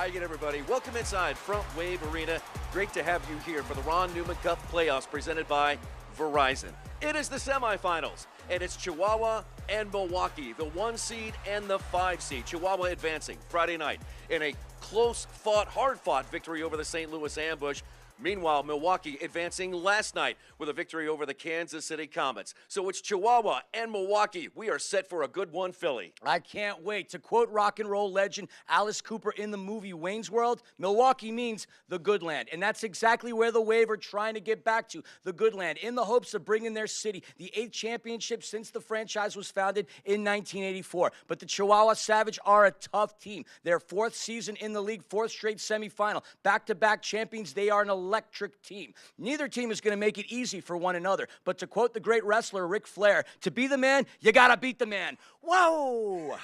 Hi again, everybody. Welcome inside Front Wave Arena. Great to have you here for the Ron Newman Cup playoffs presented by Verizon. It is the semifinals, and it's Chihuahua and Milwaukee, the 1 seed and the 5 seed. Chihuahua advancing Friday night in a close-fought, hard-fought victory over the St. Louis Ambush. Meanwhile, Milwaukee advancing last night with a victory over the Kansas City Comets. So it's Chihuahua and Milwaukee. We are set for a good one, Philly. I can't wait. To quote rock and roll legend Alice Cooper in the movie Wayne's World, Milwaukee means the good land. And that's exactly where the Wave are trying to get back to, the good land, in the hopes of bringing their city the 8th championship since the franchise was founded in 1984. But the Chihuahua Savage are a tough team. Their 4th season in the league, 4th straight semifinal. Back-to-back champions, they are an electric team. Neither team is going to make it easy for one another. But to quote the great wrestler Ric Flair, to be the man, you got to beat the man. Whoa!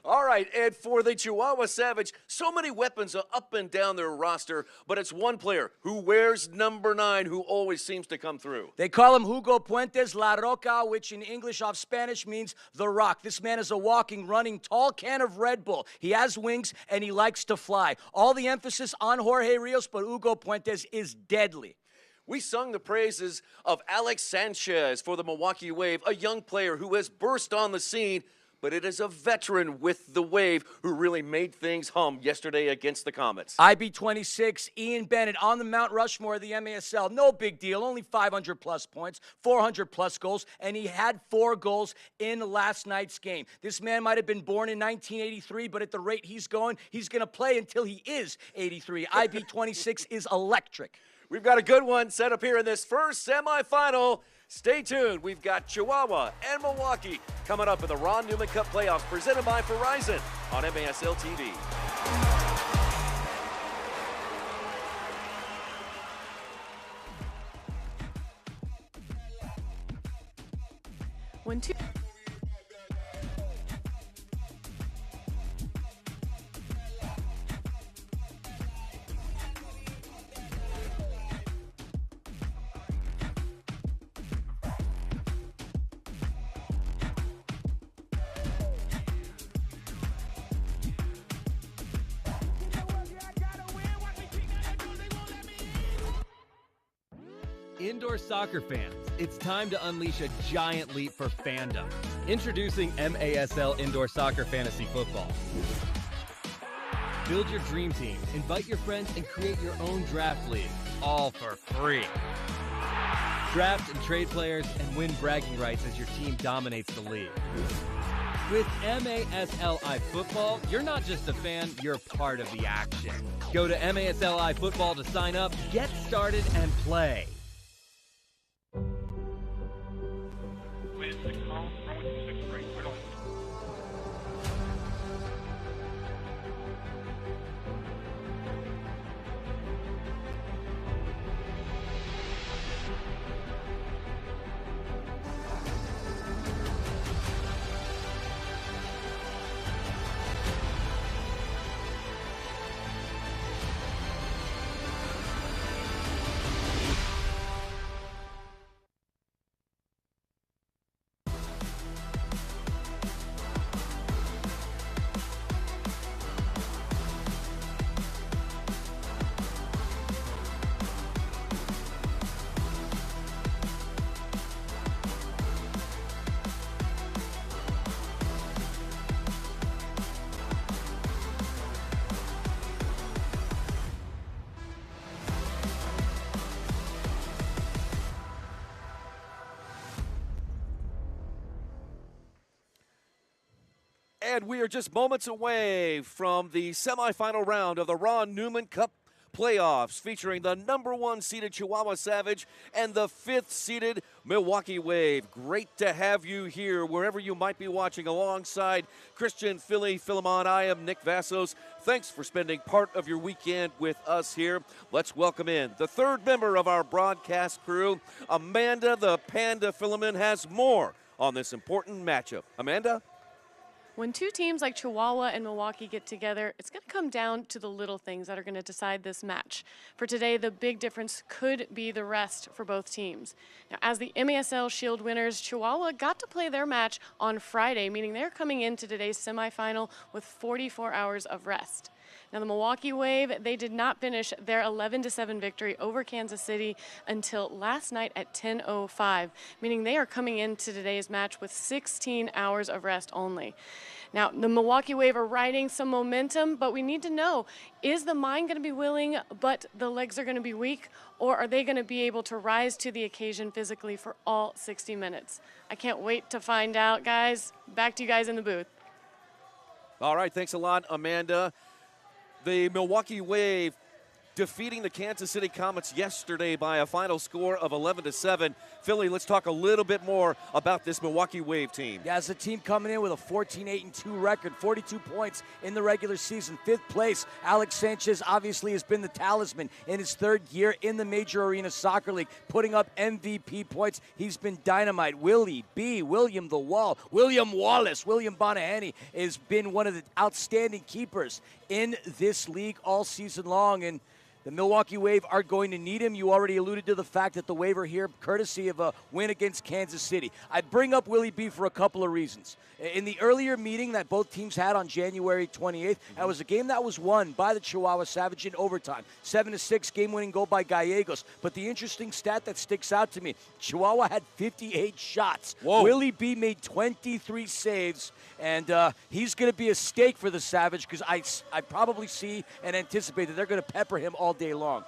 All right, and for the Chihuahua Savage, so many weapons are up and down their roster, but it's one player who wears number 9 who always seems to come through. They call him Hugo Puentes La Roca, which in English off Spanish means the Rock. This man is a walking, running, tall can of Red Bull. He has wings, and he likes to fly. All the emphasis on Jorge Rios, but Hugo Puentes is deadly. We sung the praises of Alex Sanchez for the Milwaukee Wave, a young player who has burst on the scene, but it is a veteran with the Wave who really made things hum yesterday against the Comets. IB26, Ian Bennett on the Mount Rushmore of the MASL. No big deal, only 500-plus points, 400-plus goals, and he had 4 goals in last night's game. This man might have been born in 1983, but at the rate he's going to play until he is 83. IB26 is electric. We've got a good one set up here in this first semifinal. Stay tuned. We've got Chihuahua and Milwaukee coming up in the Ron Newman Cup playoffs presented by Verizon on MASL TV. 1-2. Indoor soccer fans, it's time to unleash a giant leap for fandom. Introducing MASL Indoor Soccer Fantasy Football. Build your dream team, invite your friends, and create your own draft league, all for free. Draft and trade players and win bragging rights as your team dominates the league. With MASLI Football, you're not just a fan, you're part of the action. Go to MASLI Football to sign up, get started, and play. And we are just moments away from the semifinal round of the Ron Newman Cup playoffs, featuring the number 1 seeded Chihuahua Savage and the 5th seeded Milwaukee Wave. Great to have you here wherever you might be watching alongside Christian, Philly, Philemon. I am Nick Vassos. Thanks for spending part of your weekend with us here. Let's welcome in the 3rd member of our broadcast crew. Amanda the Panda Philemon has more on this important matchup. Amanda? When two teams like Chihuahua and Milwaukee get together, it's going to come down to the little things that are going to decide this match. For today, the big difference could be the rest for both teams. Now, as the MASL Shield winners, Chihuahua got to play their match on Friday, meaning they're coming into today's semifinal with 44 hours of rest. Now, the Milwaukee Wave, they did not finish their 11-7 victory over Kansas City until last night at 10:05, meaning they are coming into today's match with 16 hours of rest only. Now, the Milwaukee Wave are riding some momentum, but we need to know, is the mind going to be willing, but the legs are going to be weak, or are they going to be able to rise to the occasion physically for all 60 minutes? I can't wait to find out, guys. Back to you guys in the booth. All right, thanks a lot, Amanda. The Milwaukee Wave defeating the Kansas City Comets yesterday by a final score of 11-7. Philly, let's talk a little bit more about this Milwaukee Wave team. Yeah, as a team coming in with a 14-8-2 record, 42 points in the regular season, 5th place. Alex Sanchez obviously has been the talisman in his 3rd year in the Major Arena Soccer League, putting up MVP points. He's been dynamite. Willie B, William the Wall, William Wallace, William Bonahany has been one of the outstanding keepers in this league all season long, and the Milwaukee Wave are going to need him. You already alluded to the fact that the Wave are here courtesy of a win against Kansas City. I bring up Willie B for a couple of reasons. In the earlier meeting that both teams had on January 28th, that was a game that was won by the Chihuahua Savage in overtime. 7-6 game-winning goal by Gallegos. But the interesting stat that sticks out to me, Chihuahua had 58 shots. Whoa. Willie B made 23 saves, and he's going to be a stake for the Savage because I probably see and anticipate that they're going to pepper him all day long.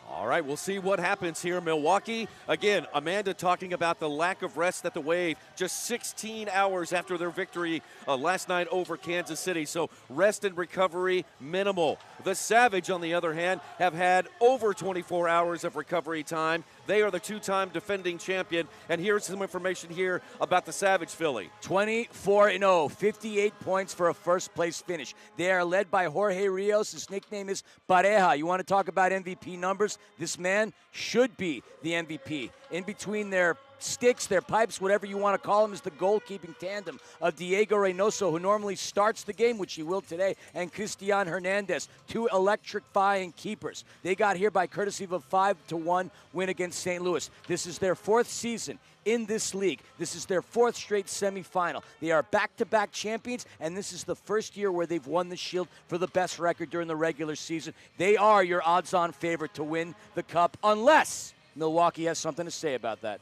All right, we'll see what happens here. Milwaukee, again, Amanda talking about the lack of rest that the Wave, just 16 hours after their victory last night over Kansas City. So rest and recovery minimal. The Savage, on the other hand, have had over 24 hours of recovery time. They are the 2-time defending champion. And here's some information here about the Savage, Philly. 24-0, 58 points for a first-place finish. They are led by Jorge Rios. His nickname is Pareja. You want to talk about MVP numbers? This man should be the MVP. In between their sticks, their pipes, whatever you want to call them, is the goalkeeping tandem of Diego Reynoso, who normally starts the game, which he will today, and Cristian Hernandez, 2 electrifying keepers. They got here by courtesy of a 5-1 win against St. Louis. This is their 4th season in this league. This is their 4th straight semifinal. They are back-to-back champions, and this is the first year where they've won the Shield for the best record during the regular season. They are your odds-on favorite to win the Cup, unless Milwaukee has something to say about that.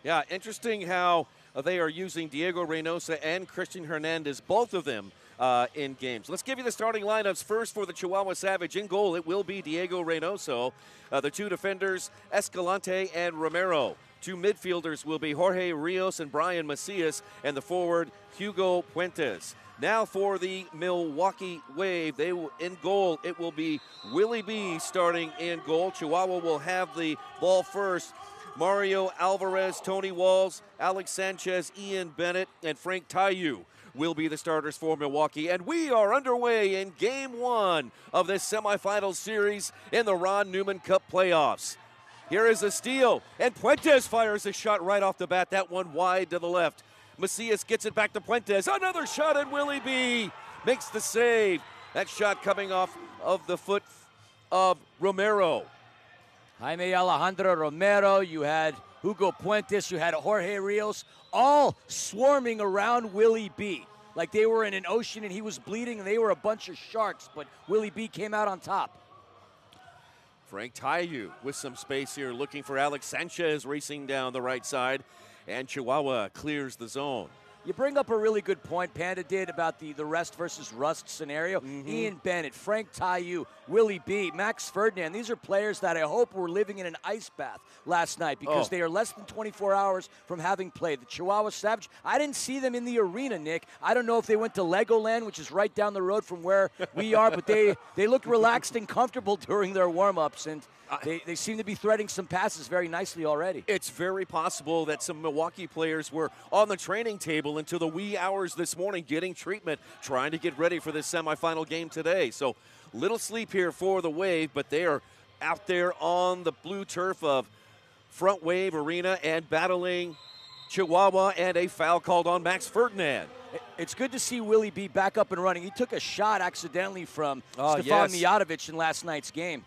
Yeah, interesting how they are using Diego Reynosa and Christian Hernandez, both of them in games. Let's give you the starting lineups first for the Chihuahua Savage. In goal, it will be Diego Reynoso. The 2 defenders, Escalante and Romero. 2 midfielders will be Jorge Rios and Brian Macias, and the forward, Hugo Puentes. Now for the Milwaukee Wave, in goal, it will be Willie B starting in goal. Chihuahua will have the ball first. Mario Alvarez, Tony Walls, Alex Sanchez, Ian Bennett, and Frank Tayu will be the starters for Milwaukee. And we are underway in Game 1 of this semifinal series in the Ron Newman Cup playoffs. Here is a steal, and Puentes fires a shot right off the bat. That one wide to the left. Macias gets it back to Puentes. Another shot, and Willie B makes the save. That shot coming off of the foot of Romero. Jaime Alejandro Romero, you had Hugo Puentes, you had Jorge Rios, all swarming around Willie B. Like they were in an ocean and he was bleeding and they were a bunch of sharks, but Willie B came out on top. Frank Tayu with some space here, looking for Alex Sanchez racing down the right side, and Chihuahua clears the zone. You bring up a really good point, Panda did, about the rest versus rust scenario. Ian Bennett, Frank Tayu, Willie B, Max Ferdinand. These are players that I hope were living in an ice bath last night because they are less than 24 hours from having played. The Chihuahua Savage, I didn't see them in the arena, Nick. I don't know if they went to Legoland, which is right down the road from where we are, but they looked relaxed and comfortable during their warm-ups, and they seem to be threading some passes very nicely already. It's very possible that some Milwaukee players were on the training table until the wee hours this morning getting treatment, trying to get ready for this semifinal game today. So little sleep here for the Wave, but they are out there on the blue turf of Front Wave Arena and battling Chihuahua, and a foul called on Max Ferdinand. It's good to see Willie B back up and running. He took a shot accidentally from Stefan Mijatovic in last night's game.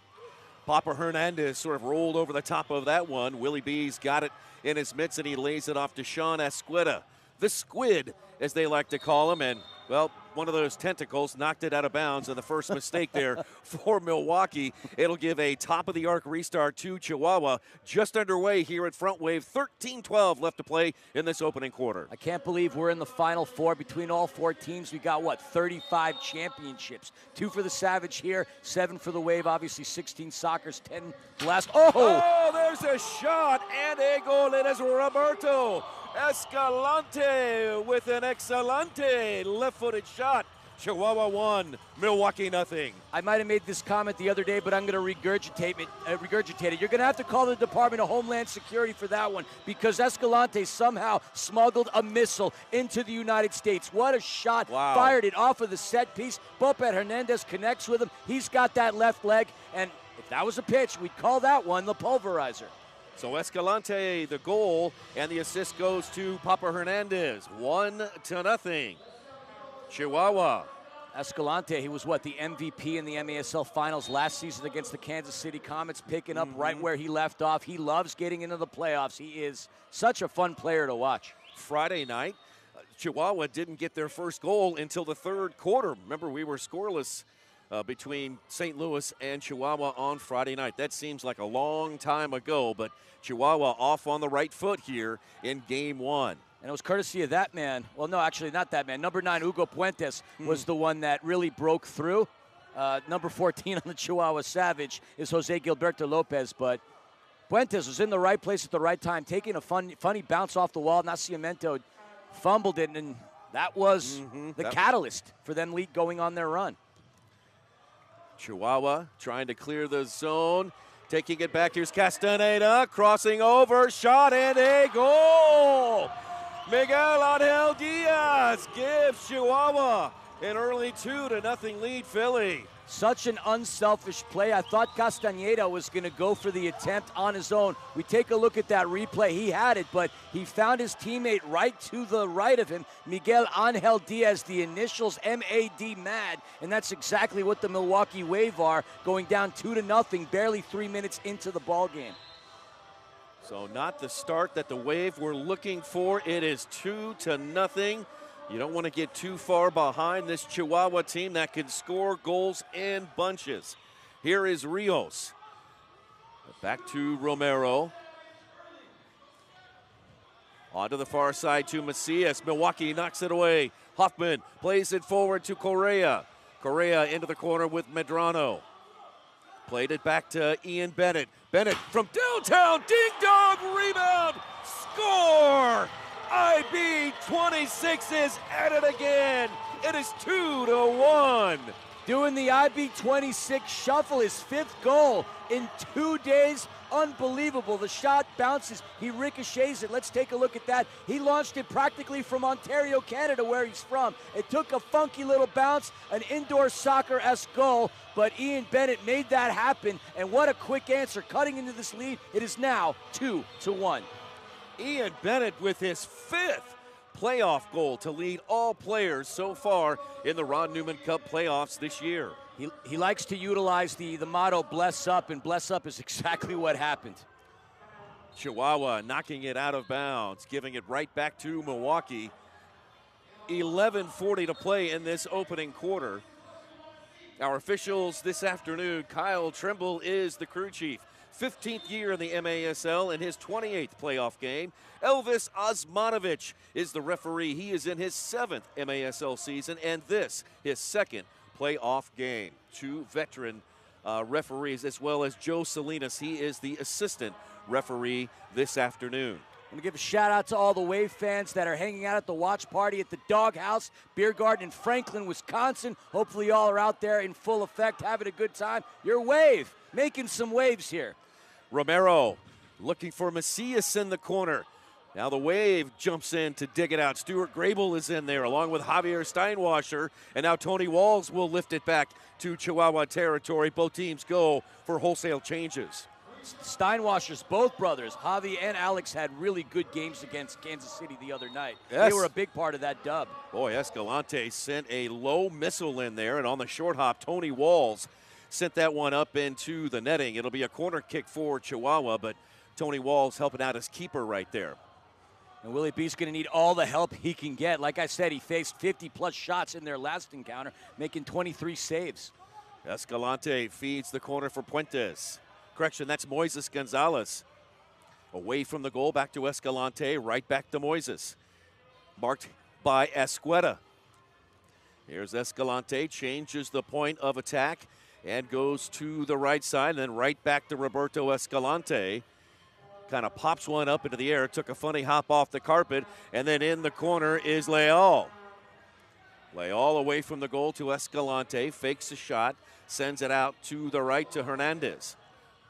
Papa Hernandez sort of rolled over the top of that one. Willie B's got it in his mitts, and he lays it off to Sean Esqueda. The Squid, as they like to call him, and Well, one of those tentacles knocked it out of bounds, and the first mistake there for Milwaukee. It'll give a top-of-the-arc restart to Chihuahua. Just underway here at Front Wave. 13-12 left to play in this opening quarter. I can't believe we're in the Final Four. Between all four teams, we got, 35 championships. 2 for the Savage here, 7 for the Wave. Obviously, 16 Sockers, 10 Blast. Oh, there's a shot and a goal. It is Roberto Escalante with an excelente left-footed shot. Chihuahua 1, Milwaukee nothing. I might have made this comment the other day, but I'm going to regurgitate it. You're going to have to call the Department of Homeland Security for that one, because Escalante somehow smuggled a missile into the United States. What a shot. Wow. Fired it off of the set piece. Bopet Hernandez connects with him. He's got that left leg, and if that was a pitch, we'd call that one the pulverizer. So Escalante, the goal, and the assist goes to Papa Hernandez. 1-0. Chihuahua. Escalante, he was the MVP in the MASL Finals last season against the Kansas City Comets, picking up right where he left off. He loves getting into the playoffs. He is such a fun player to watch. Friday night, Chihuahua didn't get their first goal until the third quarter. Remember, we were scoreless between St. Louis and Chihuahua on Friday night. That seems like a long time ago, but Chihuahua off on the right foot here in game 1. And it was courtesy of that man. Well, no, actually not that man. Number 9, Hugo Puentes, was the one that really broke through. Number 14 on the Chihuahua Savage is Jose Gilberto Lopez, but Puentes was in the right place at the right time, taking a funny bounce off the wall. Nascimento fumbled it, and that was the catalyst for them going on their run. Chihuahua trying to clear the zone. Taking it back, here's Castaneda, crossing over, shot and a goal! Miguel Angel Diaz gives Chihuahua an early 2-0 lead, Philly. Such an unselfish play. I thought Castaneda was going to go for the attempt on his own. We take a look at that replay. He had it, but he found his teammate right to the right of him, Miguel Angel Diaz, the initials MAD, MAD, and that's exactly what the Milwaukee Wave are, going down 2-0, barely 3 minutes into the ball game. So not the start that the Wave were looking for. It is 2-0. You don't want to get too far behind this Chihuahua team that can score goals in bunches. Here is Rios. Back to Romero. On to the far side to Macias. Milwaukee knocks it away. Hoffman plays it forward to Correa. Correa into the corner with Medrano. Played it back to Ian Bennett. Bennett from downtown. Ding-dong rebound. Score! IB 26 is at it again. It is 2-1. Doing the IB 26 shuffle, his 5th goal in 2 days. Unbelievable. The shot bounces. He ricochets it. Let's take a look at that. He launched it practically from Ontario, Canada, where he's from. It took a funky little bounce, an indoor soccer-esque goal, but Ian Bennett made that happen. And what a quick answer. Cutting into this lead, it is now 2-1. Ian Bennett with his 5th playoff goal to lead all players so far in the Ron Newman Cup playoffs this year. He likes to utilize the motto, bless up, and bless up is exactly what happened. Chihuahua knocking it out of bounds, giving it right back to Milwaukee. 11:40 to play in this opening quarter. Our officials this afternoon, Kyle Trimble is the crew chief. 15th year in the MASL in his 28th playoff game. Elvis Osmanovic is the referee. He is in his 7th MASL season, and this his 2nd playoff game. 2 veteran referees, as well as Joe Salinas. He is the assistant referee this afternoon. I'm going to give a shout out to all the Wave fans that are hanging out at the watch party at the Doghouse Beer Garden in Franklin, Wisconsin. Hopefully y'all are out there in full effect, having a good time. Your Wave, making some waves here. Romero looking for Macias in the corner. Now the Wave jumps in to dig it out. Stuart Grable is in there along with Javier Steinwasser. And now Tony Walls will lift it back to Chihuahua territory. Both teams go for wholesale changes. Steinwasser's both brothers, Javi and Alex, had really good games against Kansas City the other night. Yes. They were a big part of that dub. Boy, Escalante sent a low missile in there. And on the short hop, Tony Walls sent that one up into the netting. It'll be a corner kick for Chihuahua, but Tony Walls helping out his keeper right there. And Willie B's going to need all the help he can get. Like I said, he faced 50-plus shots in their last encounter, making 23 saves. Escalante feeds the corner for Puentes. Correction, that's Moises Gonzalez. Away from the goal, back to Escalante, right back to Moises. Marked by Escueta. Here's Escalante, changes the point of attack and goes to the right side, and then right back to Roberto Escalante. Kind of pops one up into the air, took a funny hop off the carpet, and then in the corner is Leal. Leal away from the goal to Escalante, fakes a shot, sends it out to the right to Hernandez.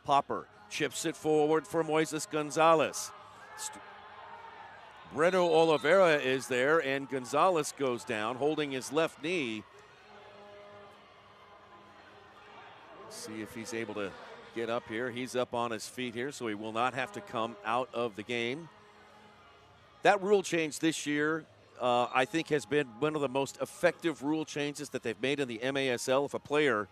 Popper chips it forward for Moises Gonzalez. Breno Oliveira is there, and Gonzalez goes down, holding his left knee. See if he's able to get up here. He's up on his feet here, so he will not have to come out of the game. That rule change this year, I think, has been one of the most effective rule changes that they've made in the MASL. If a player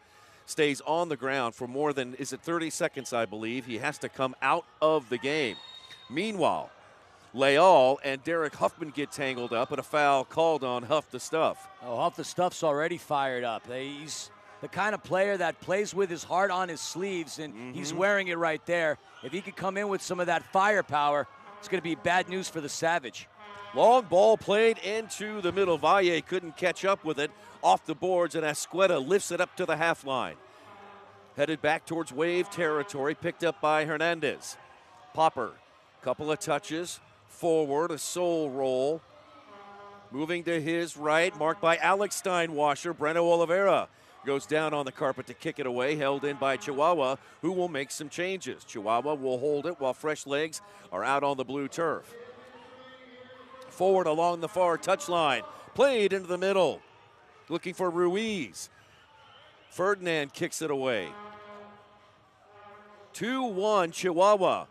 stays on the ground for more than, 30 seconds, I believe, he has to come out of the game. Meanwhile, Leal and Derek Huffman get tangled up, and a foul called on Huff the Stuff. Oh, Huff the Stuff's already fired up. He's the kind of player that plays with his heart on his sleeves, and he's wearing it right there. If he could come in with some of that firepower, it's going to be bad news for the Savage. Long ball played into the middle. Valle couldn't catch up with it. Off the boards, and Escueta lifts it up to the half line. Headed back towards Wave territory, picked up by Hernandez. Popper, couple of touches, forward, a soul roll. Moving to his right, marked by Alex Steinwasser. Breno Oliveira goes down on the carpet to kick it away, held in by Chihuahua, who will make some changes. Chihuahua will hold it while fresh legs are out on the blue turf. Forward along the far touchline, played into the middle, looking for Ruiz. Ferdinand kicks it away. 2-1 Chihuahua.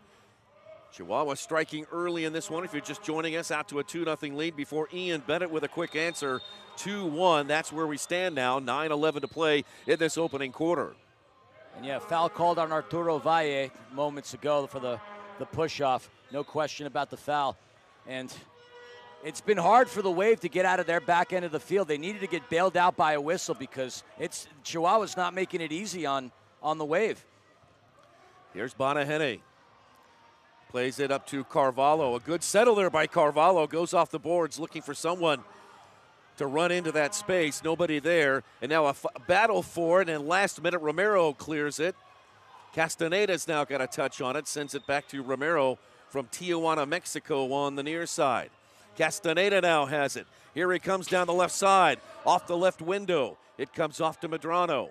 Chihuahua striking early in this one. If you're just joining us, out to a 2-0 lead before Ian Bennett with a quick answer. 2-1, that's where we stand now. 9:11 to play in this opening quarter. And yeah, foul called on Arturo Valle moments ago for the push-off. No question about the foul. And it's been hard for the Wave to get out of their back end of the field. They needed to get bailed out by a whistle because Chihuahua's not making it easy on the Wave. Here's Bonahene. Plays it up to Carvalho. A good settle there by Carvalho. Goes off the boards looking for someone to run into that space. Nobody there. And now a battle for it. And last minute, Romero clears it. Castaneda's now got a touch on it. Sends it back to Romero from Tijuana, Mexico on the near side. Castaneda now has it. Here he comes down the left side. Off the left window. It comes off to Medrano.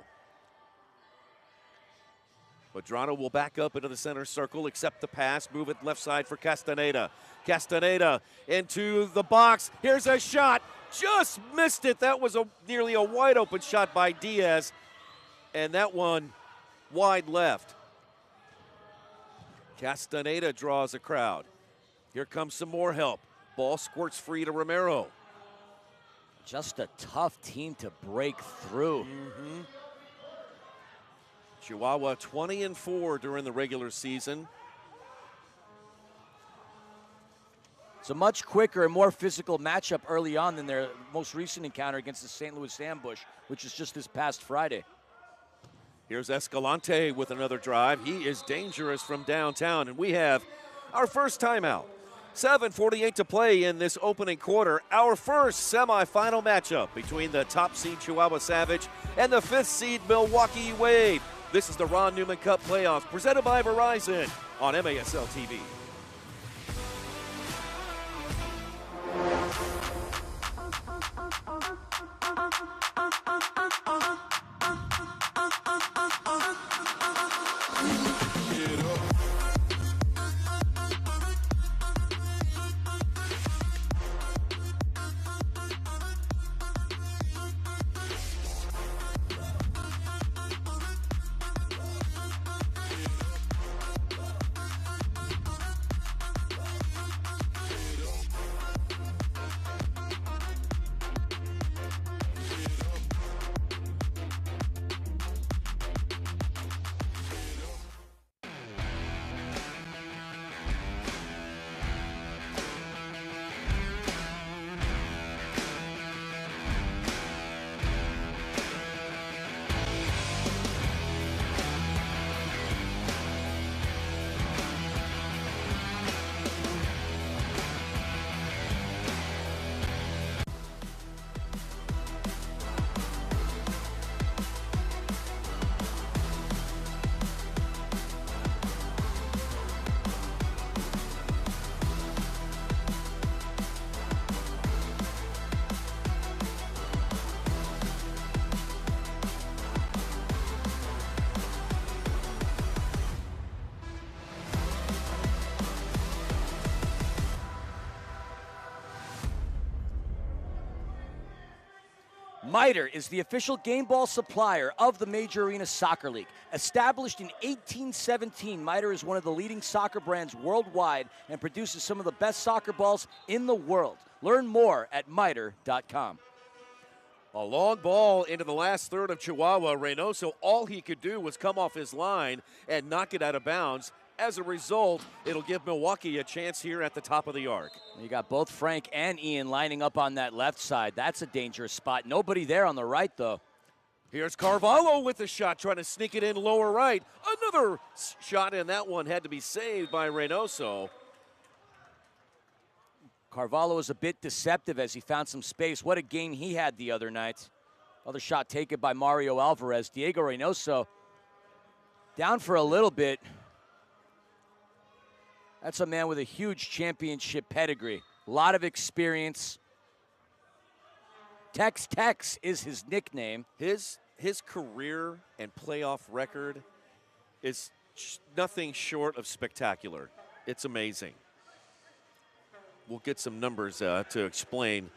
Medrano will back up into the center circle, accept the pass, move it left side for Castaneda. Castaneda into the box. Here's a shot. Just missed it. That was nearly a wide open shot by Diaz. And that one wide left. Castaneda draws a crowd. Here comes some more help. Ball squirts free to Romero. Just a tough team to break through. Chihuahua 20-4 during the regular season. It's a much quicker and more physical matchup early on than their most recent encounter against the St. Louis Ambush, which is just this past Friday. Here's Escalante with another drive. He is dangerous from downtown, and we have our first timeout. 7:48 to play in this opening quarter. Our first semifinal matchup between the top seed Chihuahua Savage and the 5th seed Milwaukee Wave. This is the Ron Newman Cup playoffs presented by Verizon on MASL TV. MITRE is the official game ball supplier of the Major Arena Soccer League. Established in 1817, MITRE is one of the leading soccer brands worldwide and produces some of the best soccer balls in the world. Learn more at mitre.com. A long ball into the last third of Chihuahua. Reynoso, all he could do was come off his line and knock it out of bounds. As a result, it'll give Milwaukee a chance here at the top of the arc. You got both Frank and Ian lining up on that left side. That's a dangerous spot. Nobody there on the right, though. Here's Carvalho with the shot, trying to sneak it in lower right. Another shot, and that one had to be saved by Reynoso. Carvalho was a bit deceptive as he found some space. What a game he had the other night. Another shot taken by Mario Alvarez. Diego Reynoso down for a little bit. That's a man with a huge championship pedigree. A lot of experience. Tex is his nickname. His career and playoff record is nothing short of spectacular. It's amazing. We'll get some numbers to explain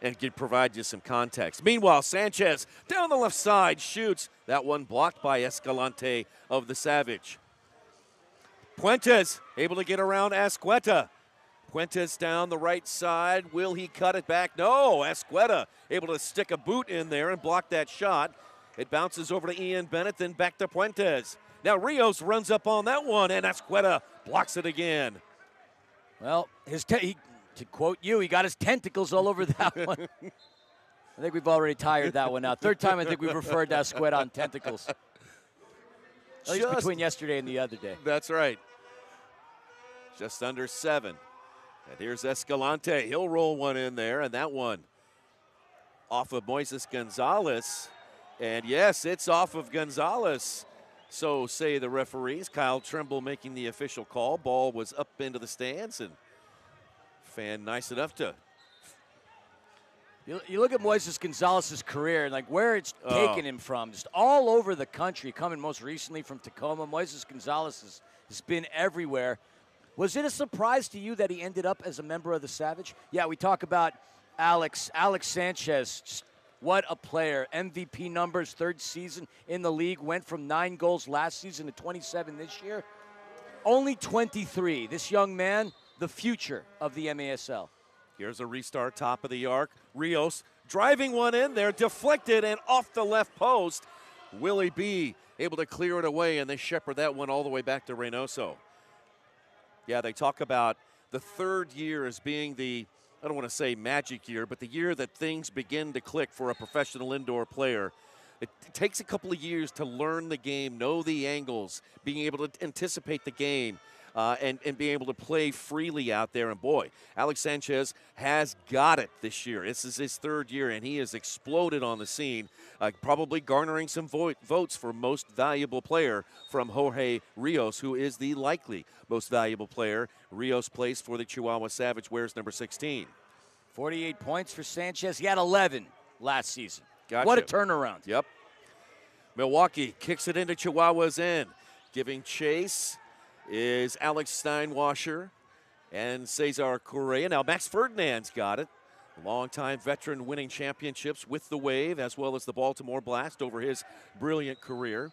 and provide you some context. Meanwhile, Sanchez down the left side shoots. That one blocked by Escalante of the Savage. Puentes able to get around Asqueta. Puentes down the right side. Will he cut it back? No. Asqueta able to stick a boot in there and block that shot. It bounces over to Ian Bennett, then back to Puentes. Now Rios runs up on that one, and Asqueta blocks it again. Well, to quote you, he got his tentacles all over that one. I think we've already tired that one out. Third time I think we've referred to Asqueta on tentacles. At least between yesterday and the other day. That's right. Just under 7. And here's Escalante. He'll roll one in there, and that one off of Moises Gonzalez. And yes, it's off of Gonzalez. So say the referees. Kyle Trimble making the official call. Ball was up into the stands, and fan nice enough to. You look at Moises Gonzalez's career and like where it's taken him from, just all over the country, coming most recently from Tacoma. Moises Gonzalez has been everywhere. Was it a surprise to you that he ended up as a member of the Savage? Yeah, we talk about Alex Sanchez. Just what a player. MVP numbers, third season in the league. Went from 9 goals last season to 27 this year. Only 23. This young man, the future of the MASL. Here's a restart, top of the arc. Rios driving one in there, deflected and off the left post. Willie B able to clear it away, and they shepherd that one all the way back to Reynoso. Yeah, they talk about the third year as being the, I don't want to say magic year, but the year that things begin to click for a professional indoor player. It takes a couple of years to learn the game, know the angles, being able to anticipate the game. And being able to play freely out there. And boy, Alex Sanchez has got it this year. This is his third year, and he has exploded on the scene, probably garnering some votes for most valuable player from Jorge Rios, who is the likely most valuable player. Rios plays for the Chihuahua Savage, wears number 16. 48 points for Sanchez. He had 11 last season. Gotcha. What a turnaround. Yep. Milwaukee kicks it into Chihuahua's end, giving chase is Alex Steinwasser and Cesar Correa. Now Max Ferdinand's got it. Longtime veteran winning championships with the Wave as well as the Baltimore Blast over his brilliant career.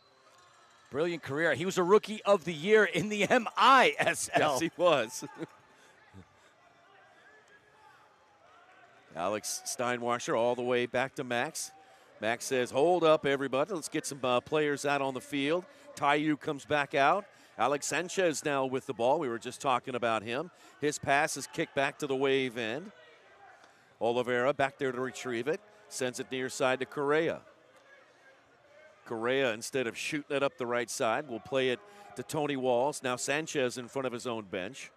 Brilliant career. He was a Rookie of the Year in the MISL. Yes, he was. Alex Steinwasser all the way back to Max. Max says, hold up, everybody. Let's get some players out on the field. Taiyu comes back out. Alex Sanchez now with the ball. We were just talking about him. His pass is kicked back to the Wave end. Oliveira back there to retrieve it. Sends it near side to Correa. Correa, instead of shooting it up the right side, will play it to Tony Walls. Now Sanchez in front of his own bench.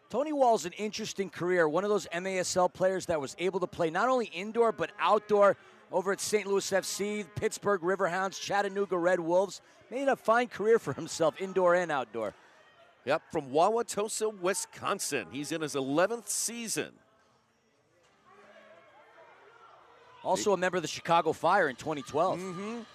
Tony Wall's an interesting career. One of those MASL players that was able to play not only indoor but outdoor over at St. Louis FC, Pittsburgh Riverhounds, Chattanooga Red Wolves. Made a fine career for himself, indoor and outdoor. Yep, from Wauwatosa, Wisconsin. He's in his 11th season. Also a member of the Chicago Fire in 2012.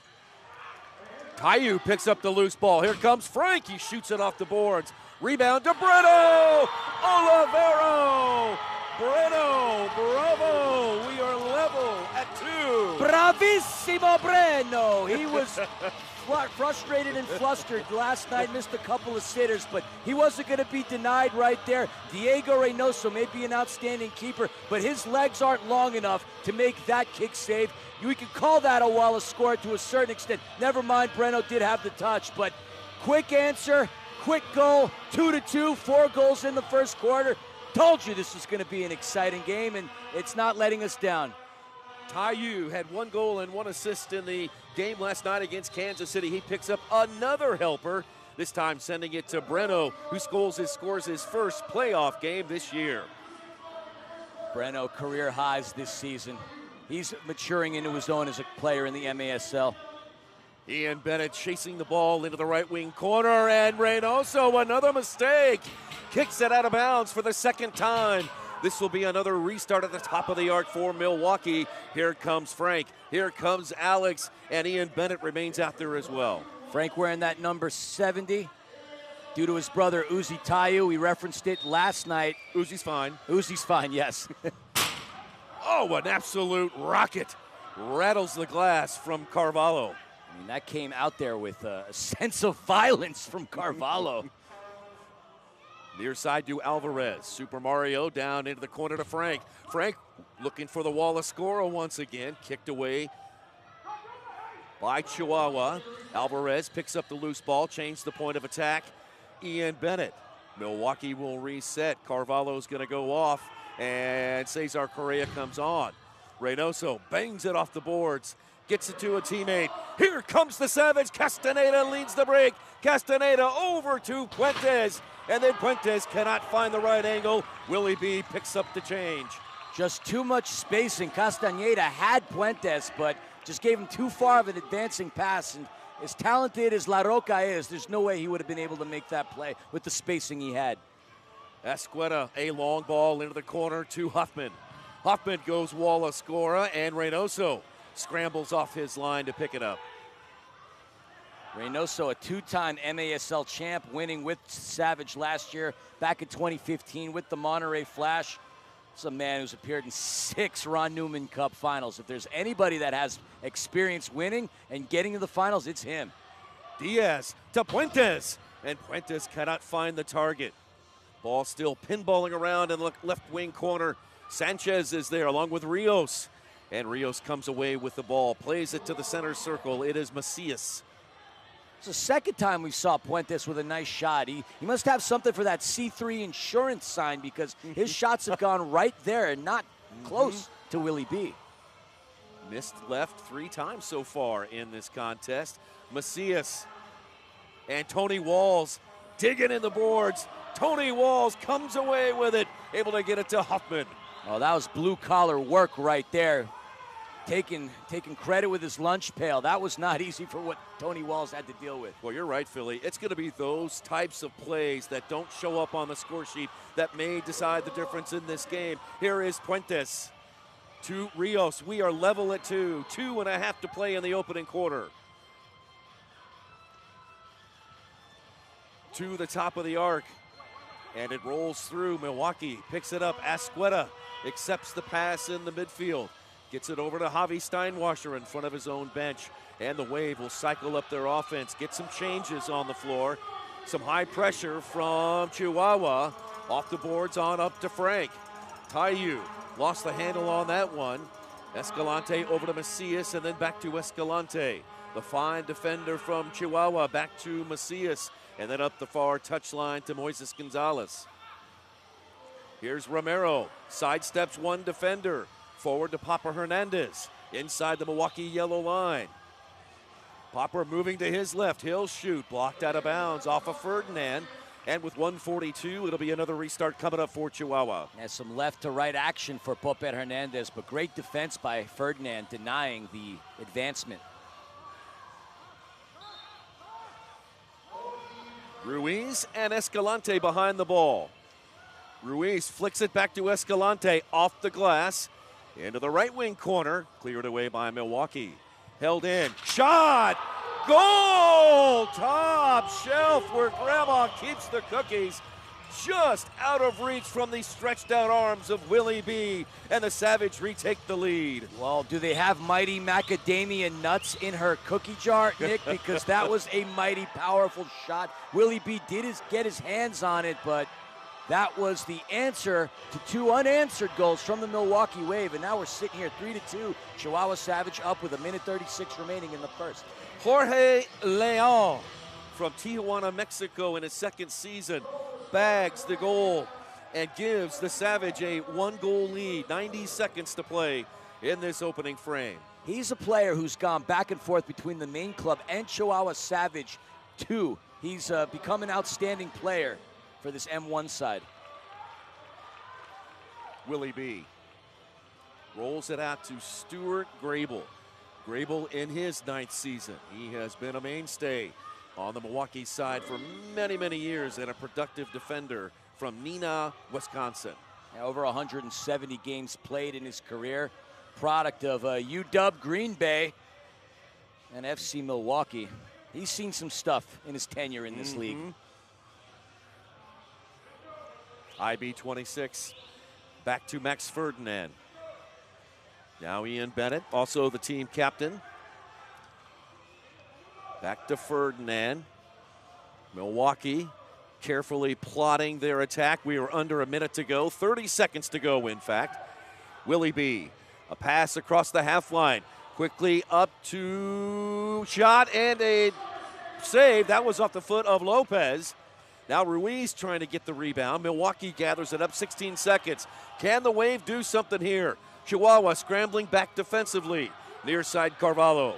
Taiyu picks up the loose ball. Here comes Frank. He shoots it off the boards. Rebound to Brito! Olivero! Brito, bravo! We are level. at 2. Bravissimo Breno. He was frustrated and flustered last night, missed a couple of sitters, but he wasn't going to be denied right there. Diego Reynoso may be an outstanding keeper, but his legs aren't long enough to make that kick save. We can call that a Wallace score to a certain extent. Never mind, Breno did have the touch, but quick answer, quick goal, 2-2, 4 goals in the first quarter. Told you this was going to be an exciting game, and it's not letting us down. Taiyu had 1 goal and 1 assist in the game last night against Kansas City. He picks up another helper, this time sending it to Breno, who scores his first playoff game this year. Breno, career highs this season. He's maturing into his own as a player in the MASL. Ian Bennett chasing the ball into the right wing corner, and Reynoso, another mistake. Kicks it out of bounds for the second time. This will be another restart at the top of the arc for Milwaukee. Here comes Frank. Here comes Alex. And Ian Bennett remains out there as well. Frank wearing that number 70 due to his brother Uzi Taiyu. We referenced it last night. Uzi's fine. Uzi's fine, yes. Oh, an absolute rocket. Rattles the glass from Carvalho. I mean, that came out there with a sense of violence from Carvalho. Near side to Alvarez. Super Mario down into the corner to Frank. Frank looking for the Wallace scorer once again. Kicked away by Chihuahua. Alvarez picks up the loose ball, changed the point of attack. Ian Bennett. Milwaukee will reset. Carvalho's going to go off, and Cesar Correa comes on. Reynoso bangs it off the boards. Gets it to a teammate. Here comes the Savage. Castaneda leads the break. Castaneda over to Puentes. And then Puentes cannot find the right angle. Willie B picks up the change. Just too much spacing. Castaneda had Puentes, but just gave him too far of an advancing pass. And as talented as La Roca is, there's no way he would have been able to make that play with the spacing he had. Escueta, a long ball into the corner to Huffman. Huffman goes Wallace scorer, and Reynoso scrambles off his line to pick it up. Reynoso, a 2-time MASL champ, winning with Savage last year, back in 2015 with the Monterey Flash. It's a man who's appeared in 6 Ron Newman Cup finals. If there's anybody that has experience winning and getting to the finals, it's him. Diaz to Puentes, and Puentes cannot find the target. Ball still pinballing around in the left wing corner. Sanchez is there along with Rios. And Rios comes away with the ball, plays it to the center circle. It is Macias. It's the second time we saw Puentes with a nice shot. He must have something for that C3 insurance sign, because his shots have gone right there and not close to Willie B. Missed left 3 times so far in this contest. Macias and Tony Walls digging in the boards. Tony Walls comes away with it, able to get it to Huffman. Oh, that was blue-collar work right there. Taking credit with his lunch pail. That was not easy for what Tony Walls had to deal with. Well, you're right, Philly. It's going to be those types of plays that don't show up on the score sheet that may decide the difference in this game. Here is Puentes to Rios. We are level at 2. 2.5 to play in the opening quarter. To the top of the arc. And it rolls through. Milwaukee picks it up. Escueta accepts the pass in the midfield. Gets it over to Javi Steinwasser in front of his own bench. And the Wave will cycle up their offense. Get some changes on the floor. Some high pressure from Chihuahua. Off the boards on up to Frank. Taiyu lost the handle on that one. Escalante over to Macias and then back to Escalante. The fine defender from Chihuahua back to Macias. And then up the far touchline to Moises Gonzalez. Here's Romero. Sidesteps one defender. Forward to Papa Hernandez. Inside the Milwaukee yellow line. Popper moving to his left. He'll shoot. Blocked out of bounds off of Ferdinand. And with 1:42, it'll be another restart coming up for Chihuahua. Has some left to right action for Pope Hernandez, but great defense by Ferdinand denying the advancement. Ruiz and Escalante behind the ball. Ruiz flicks it back to Escalante off the glass. Into the right wing corner. Cleared away by Milwaukee. Held in. Shot! Goal! Top shelf where Grandma keeps the cookies. just out of reach from the stretched out arms of Willie B. And the Savage retake the lead. Well, do they have mighty macadamia nuts in her cookie jar, Nick? Because that was a mighty powerful shot. Willie B did get his hands on it, but that was the answer to 2 unanswered goals from the Milwaukee Wave. And now we're sitting here 3-2. Chihuahua Savage up with 1:36 remaining in the first. Jorge Leon from Tijuana, Mexico in his second season bags the goal and gives the Savage a 1-goal lead. 90 seconds to play in this opening frame. He's a player who's gone back and forth between the main club and Chihuahua Savage too. He's become an outstanding player for this M1 side. Willie B rolls it out to Stuart Grable. Grable in his 9th season. He has been a mainstay on the Milwaukee side for many, many years and a productive defender from Neenah, Wisconsin. Over 170 games played in his career. Product of UW Green Bay and FC Milwaukee. He's seen some stuff in his tenure in this league. IB 26, back to Max Ferdinand. Now Ian Bennett, also the team captain. Back to Ferdinand. Milwaukee carefully plotting their attack. We are under a minute to go, 30 seconds to go in fact. Willie B, a pass across the half line. Quickly up to shot and a save. That was off the foot of Lopez. Now Ruiz trying to get the rebound. Milwaukee gathers it up, 16 seconds. Can the Wave do something here? Chihuahua scrambling back defensively. Near side Carvalho.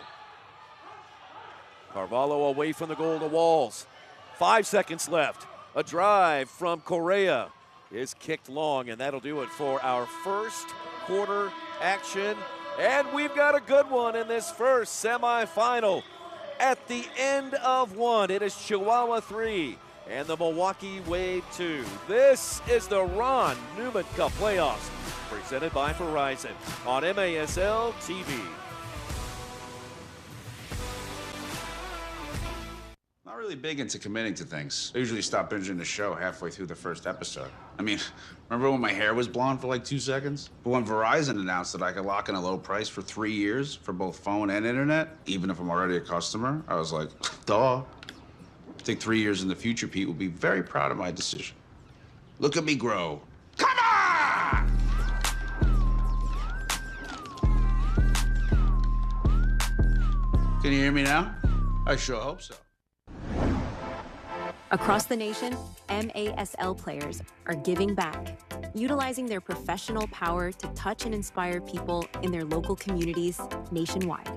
Carvalho away from the goal to Walls. 5 seconds left. A drive from Correa is kicked long, and that'll do it for our first quarter action. And we've got a good one in this first semifinal. At the end of one, it is Chihuahua 3 and the Milwaukee Wave 2. This is the Ron Newman Cup playoffs, presented by Verizon on MASL TV. Not really big into committing to things. I usually stop binging the show halfway through the first episode. I mean, remember when my hair was blonde for like 2 seconds? But when Verizon announced that I could lock in a low price for 3 years for both phone and internet, even if I'm already a customer, I was like, duh. I think 3 years in the future, Pete will be very proud of my decision. Look at me grow. Come on! Can you hear me now? I sure hope so. Across the nation, MASL players are giving back, utilizing their professional power to touch and inspire people in their local communities nationwide.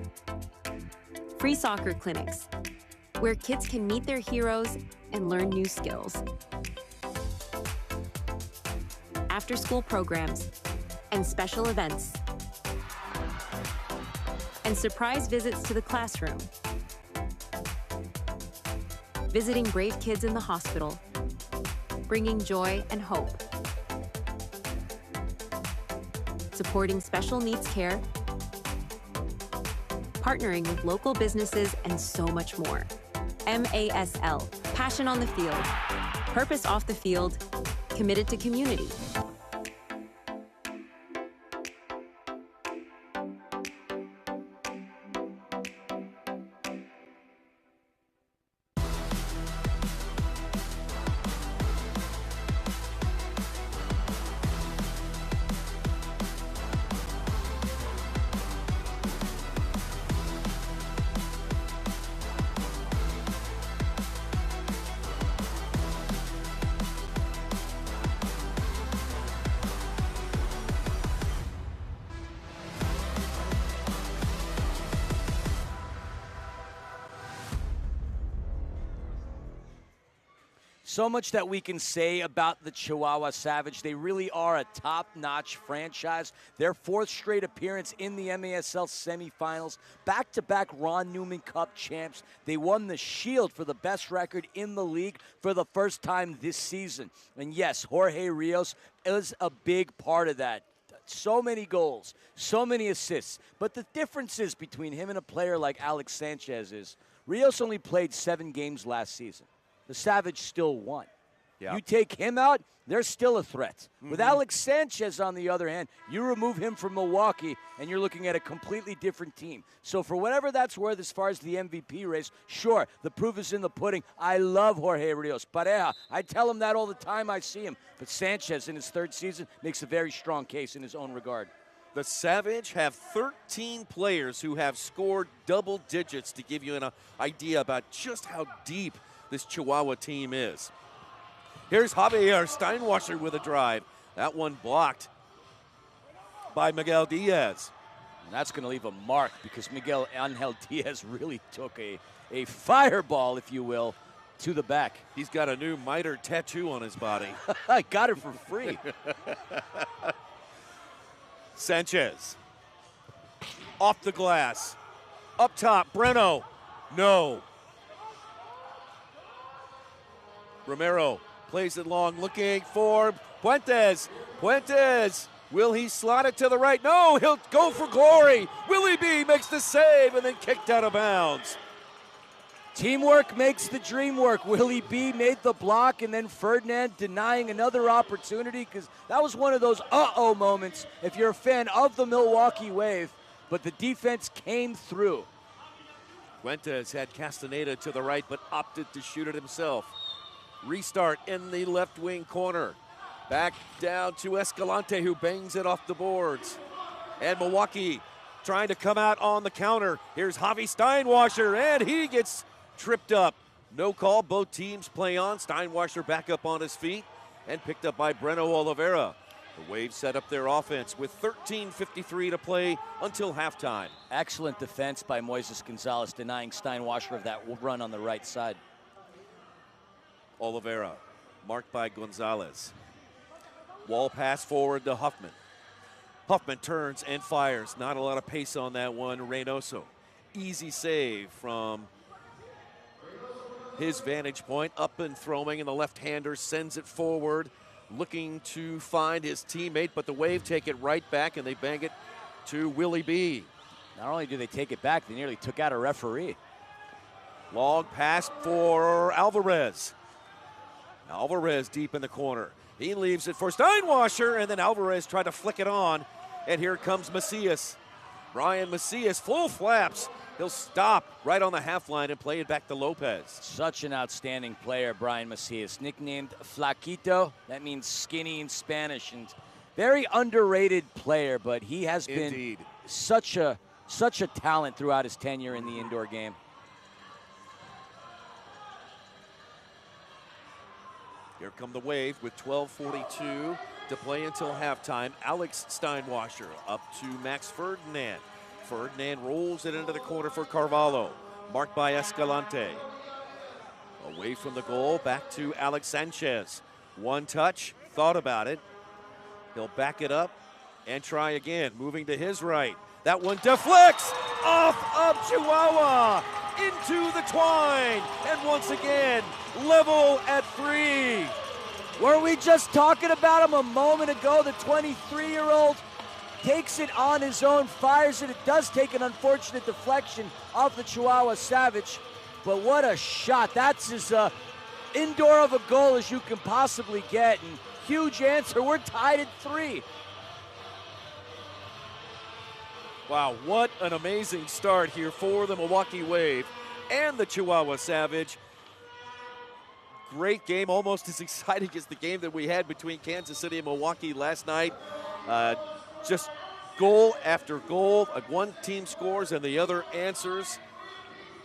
Free soccer clinics, where kids can meet their heroes and learn new skills. After-school programs and special events. And surprise visits to the classroom. Visiting brave kids in the hospital, bringing joy and hope. Supporting special needs care, partnering with local businesses, and so much more. MASL, passion on the field, purpose off the field, committed to community. So much that we can say about the Chihuahua Savage. They really are a top-notch franchise. Their 4th straight appearance in the MASL Semifinals. Back-to-back Ron Newman Cup champs. They won the Shield for the best record in the league for the first time this season. And yes, Jorge Rios is a big part of that. So many goals, so many assists. But the differences between him and a player like Alex Sanchez is Rios only played 7 games last season. The Savage still won. Yeah. You take him out, they're still a threat. With Alex Sanchez, on the other hand, you remove him from Milwaukee, and you're looking at a completely different team. So for whatever that's worth as far as the MVP race, sure, the proof is in the pudding. I love Jorge Rios. Pareja, I tell him that all the time I see him. But Sanchez, in his third season, makes a very strong case in his own regard. The Savage have 13 players who have scored double digits, to give you an idea about just how deep this Chihuahua team is. Here's Javier Steinwasser with a drive. That one blocked by Miguel Diaz. And that's going to leave a mark because Miguel Angel Diaz really took a fireball, if you will, to the back. He's got a new miter tattoo on his body. I got it for free. Sanchez. Off the glass. Up top, Breno. No. Romero plays it long, looking for Puentes. Puentes, will he slot it to the right? No, he'll go for glory. Willie B makes the save and then kicked out of bounds. Teamwork makes the dream work. Willie B made the block, and then Ferdinand denying another opportunity, because that was one of those uh-oh moments if you're a fan of the Milwaukee Wave, but the defense came through. Fuentes had Castaneda to the right, but opted to shoot it himself. Restart in the left wing corner. Back down to Escalante, who bangs it off the boards. And Milwaukee trying to come out on the counter. Here's Javi Steinwasser, and he gets tripped up. No call, both teams play on. Steinwasser back up on his feet and picked up by Breno Oliveira. The Waves set up their offense with 13:53 to play until halftime. Excellent defense by Moises Gonzalez, denying Steinwasser of that run on the right side. Oliveira, marked by Gonzalez. Wall pass forward to Huffman. Huffman turns and fires. Not a lot of pace on that one. Reynoso. Easy save from his vantage point. Up and throwing, and the left-hander sends it forward, looking to find his teammate, but the Wave take it right back, and they bang it to Willie B. Not only do they take it back, they nearly took out a referee. Long pass for Alvarez. Alvarez deep in the corner. He leaves it for Steinwasser, and then Alvarez tried to flick it on. And here comes Macias. Brian Macias, full flaps. He'll stop right on the half line and play it back to Lopez. Such an outstanding player, Brian Macias. Nicknamed Flaquito. That means skinny in Spanish. And very underrated player, but he has been such a talent throughout his tenure in the indoor game. Here come the Wave with 12:42 to play until halftime. Alex Steinwasser up to Max Ferdinand. Ferdinand rolls it into the corner for Carvalho, marked by Escalante. Away from the goal, back to Alex Sanchez. One touch, thought about it. He'll back it up and try again, moving to his right. That one deflects off of Chihuahua into the twine, and once again, level at 3. Were we just talking about him a moment ago? The 23-year-old takes it on his own, fires it. It does take an unfortunate deflection off the Chihuahua Savage, but what a shot. That's as indoor of a goal as you can possibly get, and huge answer. We're tied at 3. Wow, what an amazing start here for the Milwaukee Wave and the Chihuahua Savage. Great game, almost as exciting as the game that we had between Kansas City and Milwaukee last night. Just goal after goal. One team scores and the other answers.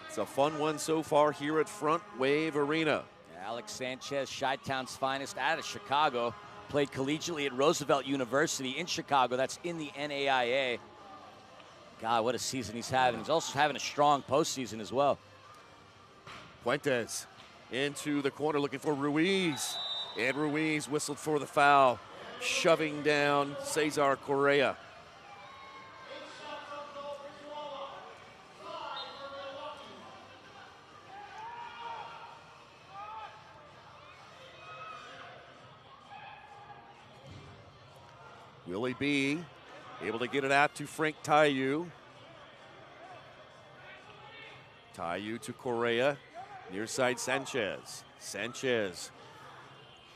It's a fun one so far here at Front Wave Arena. Alex Sanchez, Chi-Town's finest out of Chicago, played collegiately at Roosevelt University in Chicago. That's in the NAIA. God, what a season he's having. He's also having a strong postseason as well. Fuentes into the corner looking for Ruiz. And Ruiz whistled for the foul, shoving down Cesar Correa. Willie B able to get it out to Frank Tayu. Tayu to Correa. Near side Sanchez. Sanchez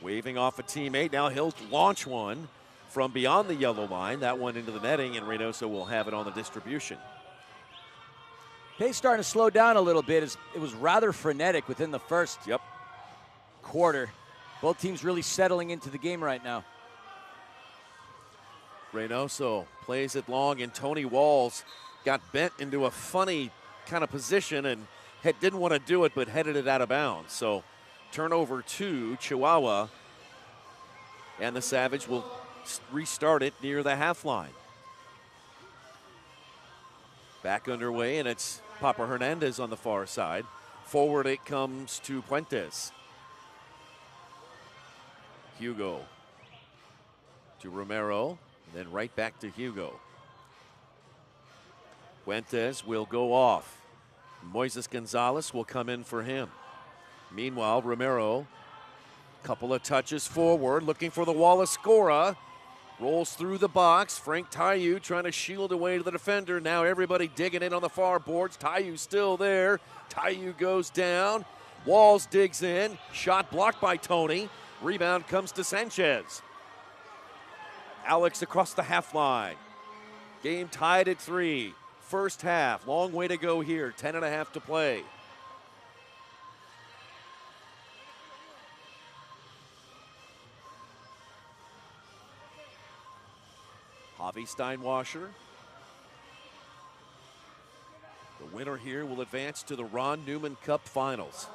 Waving off a teammate. Now he'll launch one from beyond the yellow line. That one into the netting, and Reynoso will have it on the distribution. Pace starting to slow down a little bit. It was rather frenetic within the first quarter. Both teams really settling into the game right now. Reynoso plays it long, and Tony Walls got bent into a funny kind of position and didn't want to do it, but headed it out of bounds. So turnover 2, Chihuahua, and the Savage will restart it near the half line. Back underway, and it's Papa Hernandez on the far side. Forward it comes to Puentes. Hugo to Romero, and then right back to Hugo. Puentes will go off. Moises Gonzalez will come in for him. Meanwhile, Romero, couple of touches forward, looking for the wall of Scora. Rolls through the box. Frank Tayu trying to shield away to the defender. Now everybody digging in on the far boards. Tayu still there. Tayu goes down. Walls digs in. Shot blocked by Tony. Rebound comes to Sanchez. Alex across the half line. Game tied at 3. First half. Long way to go here. 10.5 to play. Javi Steinwasser. The winner here will advance to the Ron Newman Cup Finals.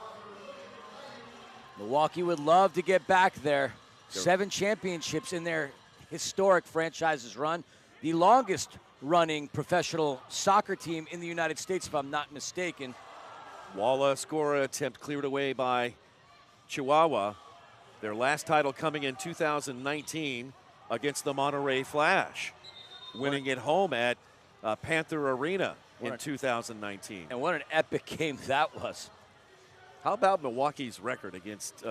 Milwaukee would love to get back there. 7 championships in their historic franchise's run. The longest running professional soccer team in the United States, if I'm not mistaken. Walla Scora attempt cleared away by Chihuahua. Their last title coming in 2019 against the Monterey Flash, winning it home at Panther Arena in 2019. And what an epic game that was. How about Milwaukee's record against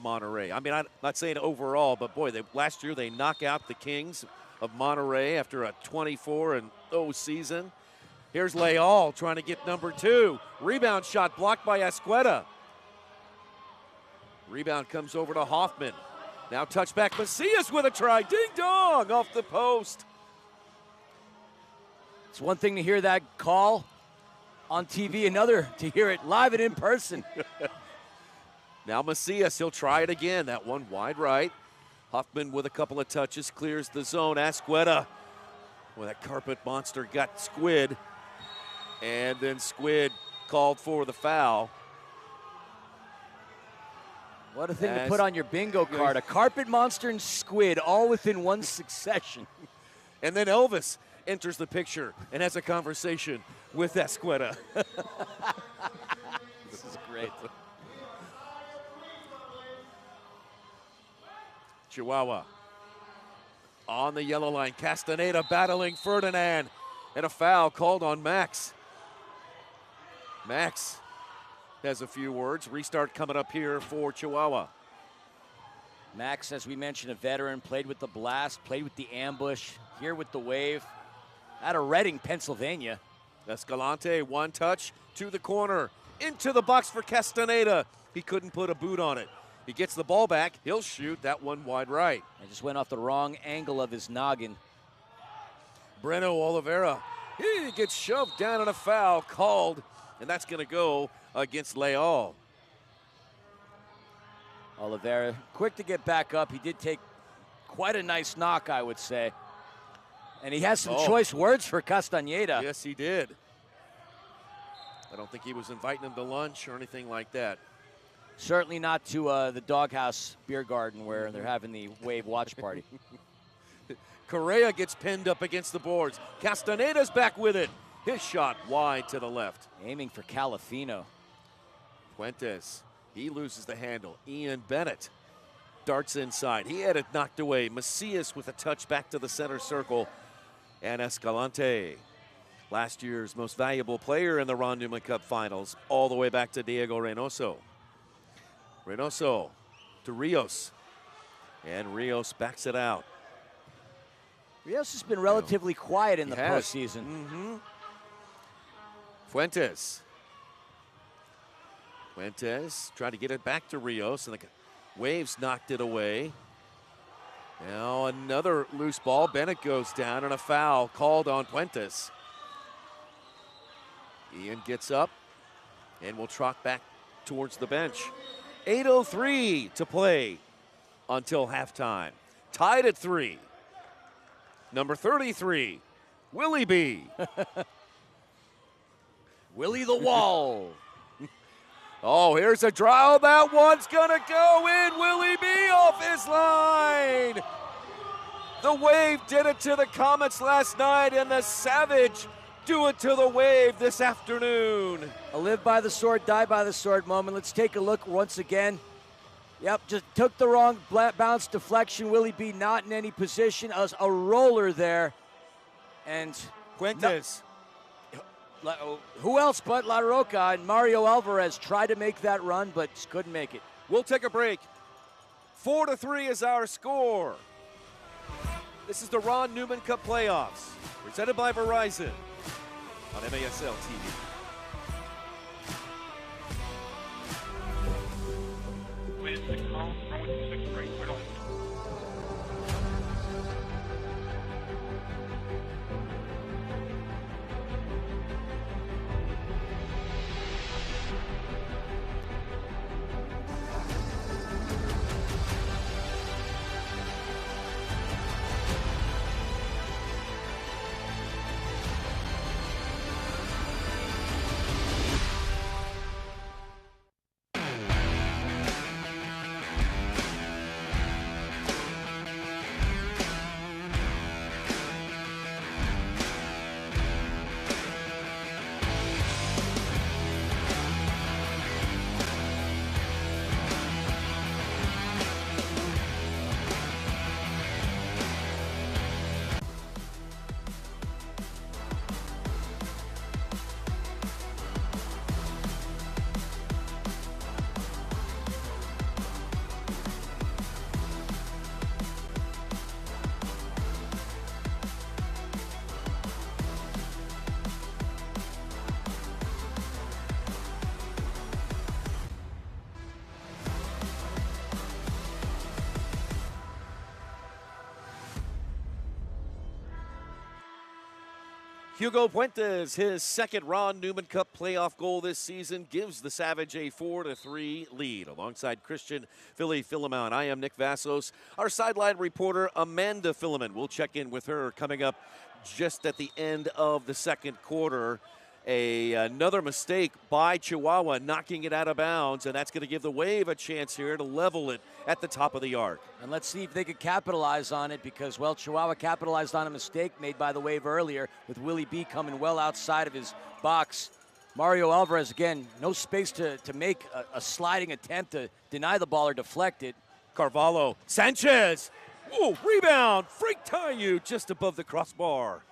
Monterey? I mean, I'm not saying overall, but boy, last year they knock out the Kings of Monterey after a 24-0 season. Here's Leal trying to get number 2. Rebound shot blocked by Esqueda. Rebound comes over to Hoffman. Now touchback, Macias with a try. Ding dong off the post. It's one thing to hear that call on TV, another to hear it live and in person. Now Macias, he'll try it again. That one wide right. Huffman with a couple of touches clears the zone. Esqueda, well, that carpet monster got Squid. And then Squid called for the foul. What a thing to put on your bingo card. A carpet monster and Squid all within one succession. And then Elvis enters the picture and has a conversation with Esqueda. This is great. Chihuahua on the yellow line. Castaneda battling Ferdinand. And a foul called on Max. Max has a few words. Restart coming up here for Chihuahua. Max, as we mentioned, a veteran, played with the Blast, played with the Ambush, here with the Wave, out of Reading, Pennsylvania. Escalante, one touch to the corner, into the box for Castaneda. He couldn't put a boot on it. He gets the ball back. He'll shoot that one wide right. I just went off the wrong angle of his noggin. Breno Oliveira, he gets shoved down and a foul called, and that's going to go against Leal. Oliveira, quick to get back up. He did take quite a nice knock, I would say. And he has some choice words for Castaneda. Yes, he did. I don't think he was inviting him to lunch or anything like that. Certainly not to the Doghouse Beer Garden where they're having the Wave watch party. Correa gets pinned up against the boards. Castaneda's back with it. His shot wide to the left. Aiming for Calafino. Fuentes, he loses the handle. Ian Bennett darts inside. He had it knocked away. Macias with a touch back to the center circle. And Escalante, last year's most valuable player in the Ron Newman Cup Finals, all the way back to Diego Reynoso. Reynoso to Rios. And Rios backs it out. Rios has been relatively quiet in the postseason. Mm-hmm. Fuentes. Fuentes trying to get it back to Rios, and Waves knocked it away. Now another loose ball. Bennett goes down and a foul called on Puentes. Ian gets up and will trot back towards the bench. 8:03 to play until halftime. Tied at 3. Number 33, Willie B. Willie the Wall. Oh, here's a draw. That one's gonna go in. Willie B off his line. The Wave did it to the Comets last night, and the Savage do it to the Wave this afternoon. A live by the sword, die by the sword moment. Let's take a look once again. Yep, just took the wrong bounce deflection. Willie B not in any position. As a roller there. And Puentes. Who else but La Roca and Mario Alvarez tried to make that run, but just couldn't make it. We'll take a break. 4-3 is our score. This is the Ron Newman Cup playoffs, presented by Verizon on MASL TV. Hugo Puentes, his second Ron Newman Cup playoff goal this season, gives the Savage a 4-3 lead. Alongside Christian Philly Philemon, I am Nick Vassos. Our sideline reporter, Amanda Philemon. We'll check in with her coming up just at the end of the second quarter. Another mistake by Chihuahua, knocking it out of bounds, and that's going to give the Wave a chance here to level it at the top of the arc. And let's see if they could capitalize on it because, well, Chihuahua capitalized on a mistake made by the Wave earlier with Willie B coming well outside of his box. Mario Alvarez, again, no space to make a sliding attempt to deny the ball or deflect it. Carvalho, Sanchez, ooh, rebound, Frank Tayu just above the crossbar.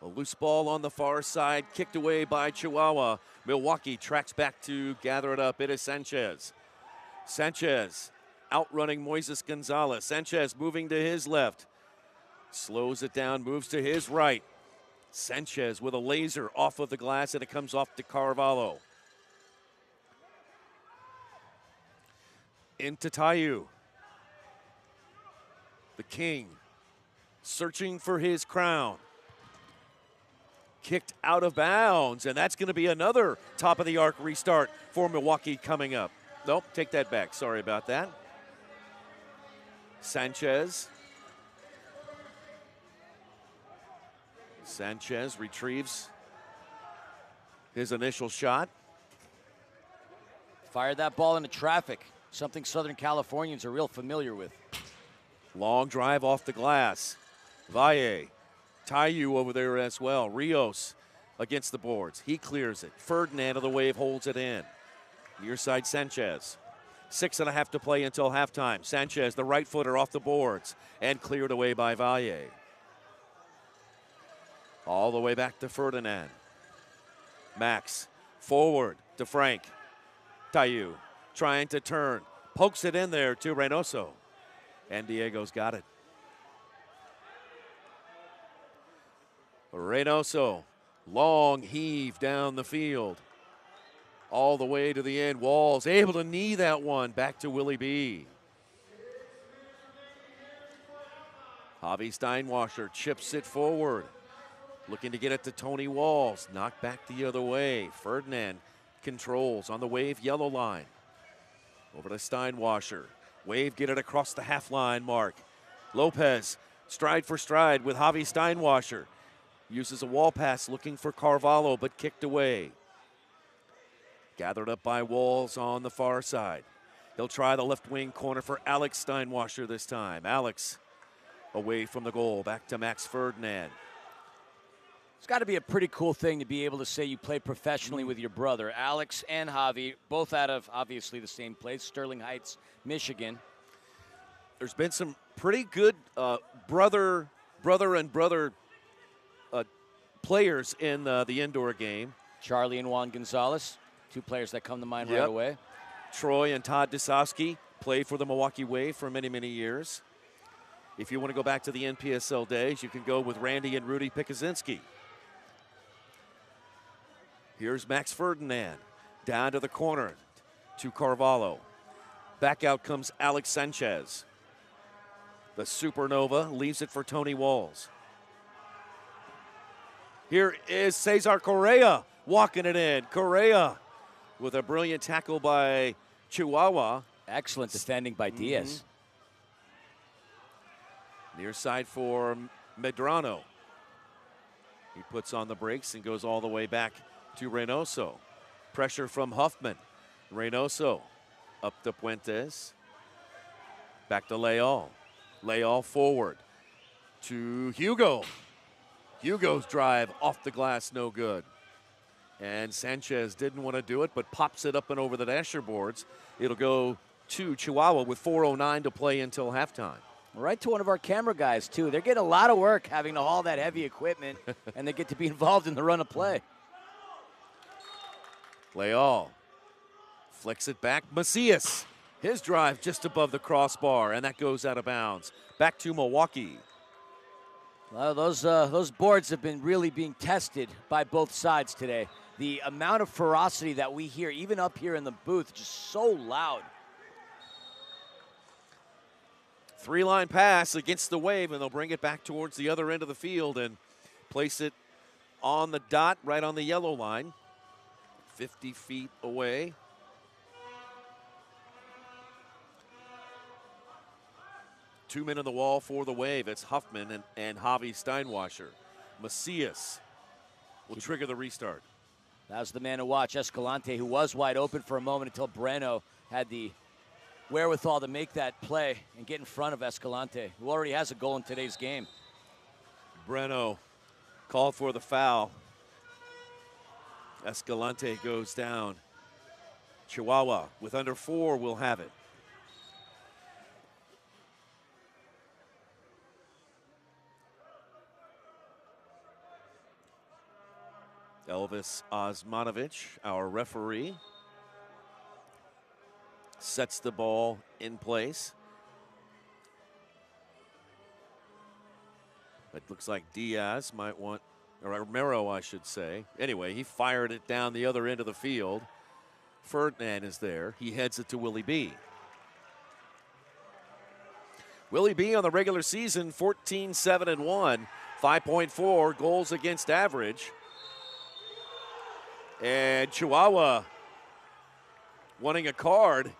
A loose ball on the far side, kicked away by Chihuahua. Milwaukee tracks back to gather it up. It is Sanchez. Sanchez outrunning Moises Gonzalez. Sanchez moving to his left. Slows it down, moves to his right. Sanchez with a laser off of the glass, and it comes off to Carvalho. Into Tayu. The King searching for his crown. Kicked out of bounds, and that's going to be another top-of-the-arc restart for Milwaukee coming up. Nope, take that back. Sorry about that. Sanchez. Sanchez retrieves his initial shot. Fired that ball into traffic, something Southern Californians are real familiar with. Long drive off the glass. Valle. Tayu over there as well. Rios against the boards. He clears it. Ferdinand of the Wave holds it in. Near side Sanchez. 6.5 to play until halftime. Sanchez, the right footer off the boards and cleared away by Valle. All the way back to Ferdinand. Max forward to Frank. Tayu trying to turn. Pokes it in there to Reynoso. And Diego's got it. Reynoso, long heave down the field. all the way to the end. Walls able to knee that one back to Willie B. Javi Steinwasser chips it forward. Looking to get it to Tony Walls. Knocked back the other way. Ferdinand controls on the Wave yellow line. Over to Steinwasser. Wave get it across the half line mark. Lopez stride for stride with Javi Steinwasser. Uses a wall pass looking for Carvalho, but kicked away. Gathered up by Walls on the far side. He'll try the left wing corner for Alex Steinwasser this time. Alex away from the goal. Back to Max Ferdinand. It's got to be a pretty cool thing to be able to say you play professionally with your brother. Alex and Javi, both out of obviously the same place, Sterling Heights, Michigan. There's been some pretty good brother players in the indoor game. Charlie and Juan Gonzalez, two players that come to mind right away. Troy and Todd Dusowski played for the Milwaukee Wave for many, many years. If you want to go back to the NPSL days, you can go with Randy and Rudy Pikuzinski. Here's Max Ferdinand down to the corner to Carvalho. Back out comes Alex Sanchez. The Supernova leaves it for Tony Walls. Here is Cesar Correa walking it in. Correa with a brilliant tackle by Chihuahua. Excellent defending by Diaz. Near side for Medrano. He puts on the brakes and goes all the way back to Reynoso. Pressure from Huffman. Reynoso up to Puentes. Back to Leal. Leal forward to Hugo. Hugo's drive off the glass, no good. And Sanchez didn't want to do it, but pops it up and over the dasher boards. It'll go to Chihuahua with 4:09 to play until halftime. Right to one of our camera guys, too. They're getting a lot of work having to haul that heavy equipment, and they get to be involved in the run of play. Leal flicks it back. Macias, his drive just above the crossbar, and that goes out of bounds. Back to Milwaukee. Well, those boards have been really being tested by both sides today. The amount of ferocity that we hear, even up here in the booth, just so loud. Three-line pass against the Wave, and they'll bring it back towards the other end of the field and place it on the dot right on the yellow line. 50 feet away. Two men on the wall for the Wave. It's Huffman and Javi Steinwasser. Macias will trigger the restart. That was the man to watch, Escalante, who was wide open for a moment until Breno had the wherewithal to make that play and get in front of Escalante, who already has a goal in today's game. Breno called for the foul. Escalante goes down. Chihuahua with under 4 will have it. Elvis Osmanovic, our referee, sets the ball in place. It looks like Diaz might want, or Romero, I should say. Anyway, he fired it down the other end of the field. Ferdinand is there. He heads it to Willie B. Willie B on the regular season, 14-7-1, 5.4 goals against average. And Chihuahua wanting a card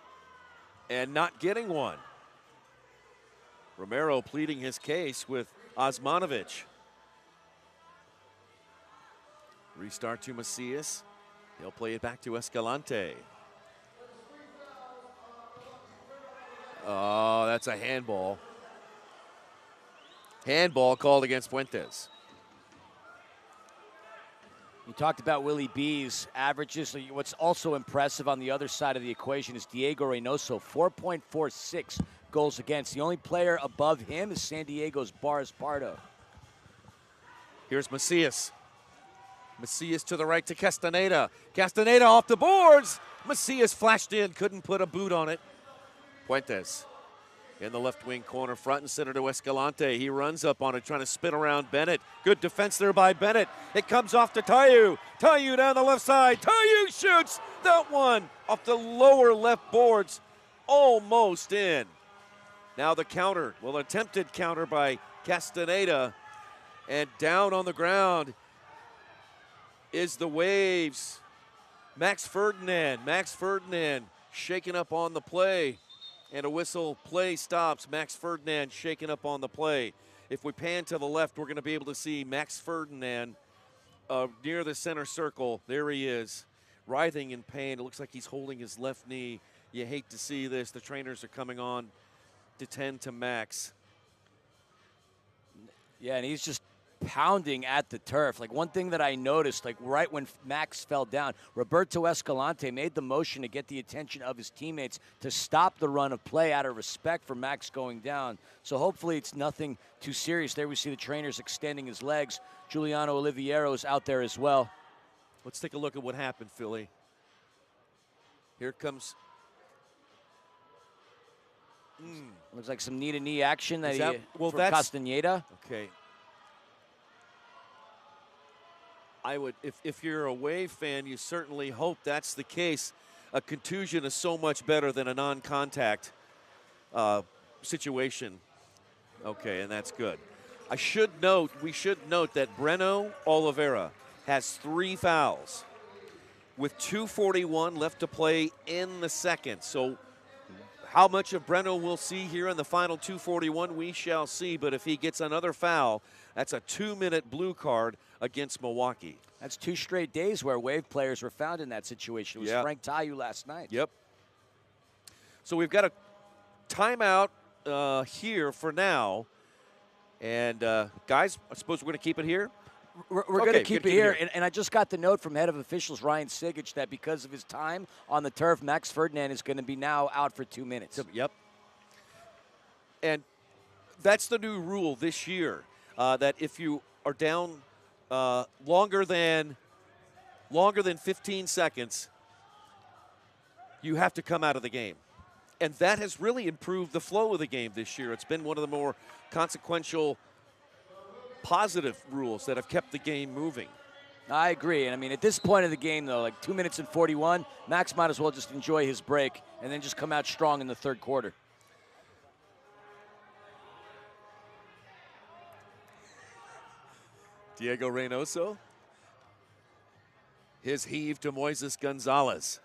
and not getting one. Romero pleading his case with Osmanovic. Restart to Macias. He'll play it back to Escalante. Oh, that's a handball. Handball called against Puentes. You talked about Willie B's averages. What's also impressive on the other side of the equation is Diego Reynoso, 4.46 goals against. The only player above him is San Diego's Boris Pardo. Here's Macias. Macias to the right to Castaneda. Castaneda off the boards. Macias flashed in, couldn't put a boot on it. Puentes in the left wing corner, front and center to Escalante. He runs up on it, trying to spin around Bennett. Good defense there by Bennett. It comes off to Tayu. Tayu down the left side. Tayu shoots that one off the lower left boards, almost in. Now the counter, well, attempted counter by Castaneda, and down on the ground is the Waves. Max Ferdinand shaken up on the play. And a whistle, play stops. Max Ferdinand shaken up on the play. If we pan to the left, we're going to be able to see Max Ferdinand near the center circle. There he is, writhing in pain. It looks like he's holding his left knee. You hate to see this. The trainers are coming on to tend to Max. Yeah, and he's just pounding at the turf. Like, one thing that I noticed, like right when Max fell down, Roberto Escalante made the motion to get the attention of his teammates to stop the run of play out of respect for Max going down. So hopefully it's nothing too serious. There we see the trainers extending his legs. Giuliano Oliviero is out there as well. Let's take a look at what happened, Philly. Here comes. Looks like some knee-to-knee action for that's Castaneda. Okay. I would, if you're a Wave fan, you certainly hope that's the case. A contusion is so much better than a non-contact situation. Okay, and that's good. We should note that Breno Oliveira has 3 fouls with 2:41 left to play in the second. So how much of Breno we'll see here in the final 2:41, we shall see. But if he gets another foul, that's a 2-minute blue card against Milwaukee. That's 2 straight days where Wave players were found in that situation. It was Frank Tayu last night. Yep. So we've got a timeout here for now. And, guys, I suppose we're going to keep it here? We're going to keep it here. And I just got the note from head of officials Ryan Sigich that because of his time on the turf, Max Ferdinand is going to be now out for 2 minutes. Yep. And that's the new rule this year, that if you are down longer than 15 seconds, you have to come out of the game. And that has really improved the flow of the game this year. It's been one of the more consequential, positive rules that have kept the game moving. I agree. And, I mean, at this point of the game, though, like 2 minutes and 41, Max might as well just enjoy his break and then just come out strong in the third quarter. Diego Reynoso. His heave to Moises Gonzalez.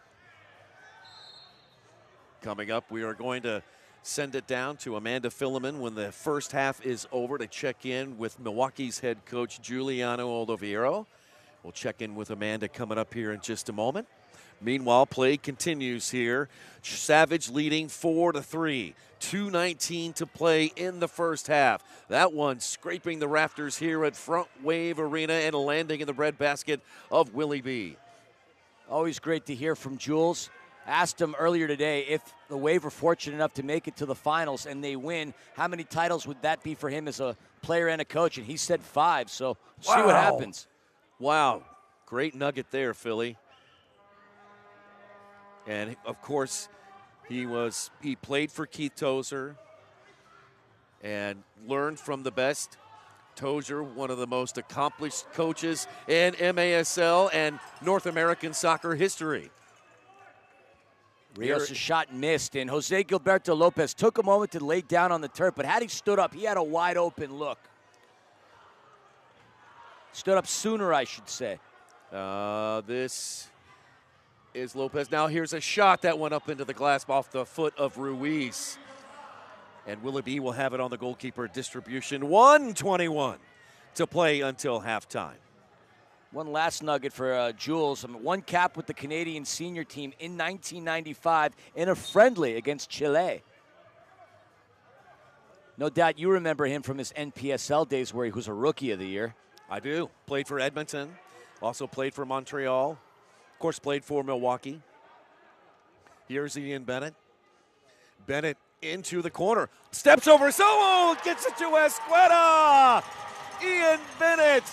Coming up, we are going to send it down to Amanda Filliman when the first half is over to check in with Milwaukee's head coach, Giuliano Oliviero. We'll check in with Amanda coming up here in just a moment. Meanwhile, play continues here. Savage leading 4-3. 2:19 to play in the first half. That one scraping the rafters here at Front Wave Arena and landing in the breadbasket of Willie B. Always great to hear from Jules. Asked him earlier today if the Wave were fortunate enough to make it to the finals and they win, how many titles would that be for him as a player and a coach? And he said 5, so see what happens. Wow, great nugget there, Philly. And, of course, he played for Keith Tozer and learned from the best. Tozer, one of the most accomplished coaches in MASL and North American soccer history. Rios' shot missed, and Jose Gilberto Lopez took a moment to lay down on the turf, but had he stood up, he had a wide-open look. Stood up sooner, I should say. This is Lopez. Now here's a shot that went up into the glass off the foot of Ruiz. And Willoughby will have it on the goalkeeper distribution. 1:21 to play until halftime. One last nugget for Jules. One cap with the Canadian senior team in 1995 in a friendly against Chile. No doubt you remember him from his NPSL days where he was a Rookie of the Year. I do. Played for Edmonton. Also played for Montreal. Of course, played for Milwaukee. Here's Ian Bennett. Bennett into the corner. Steps over. So gets it to Escueta. Ian Bennett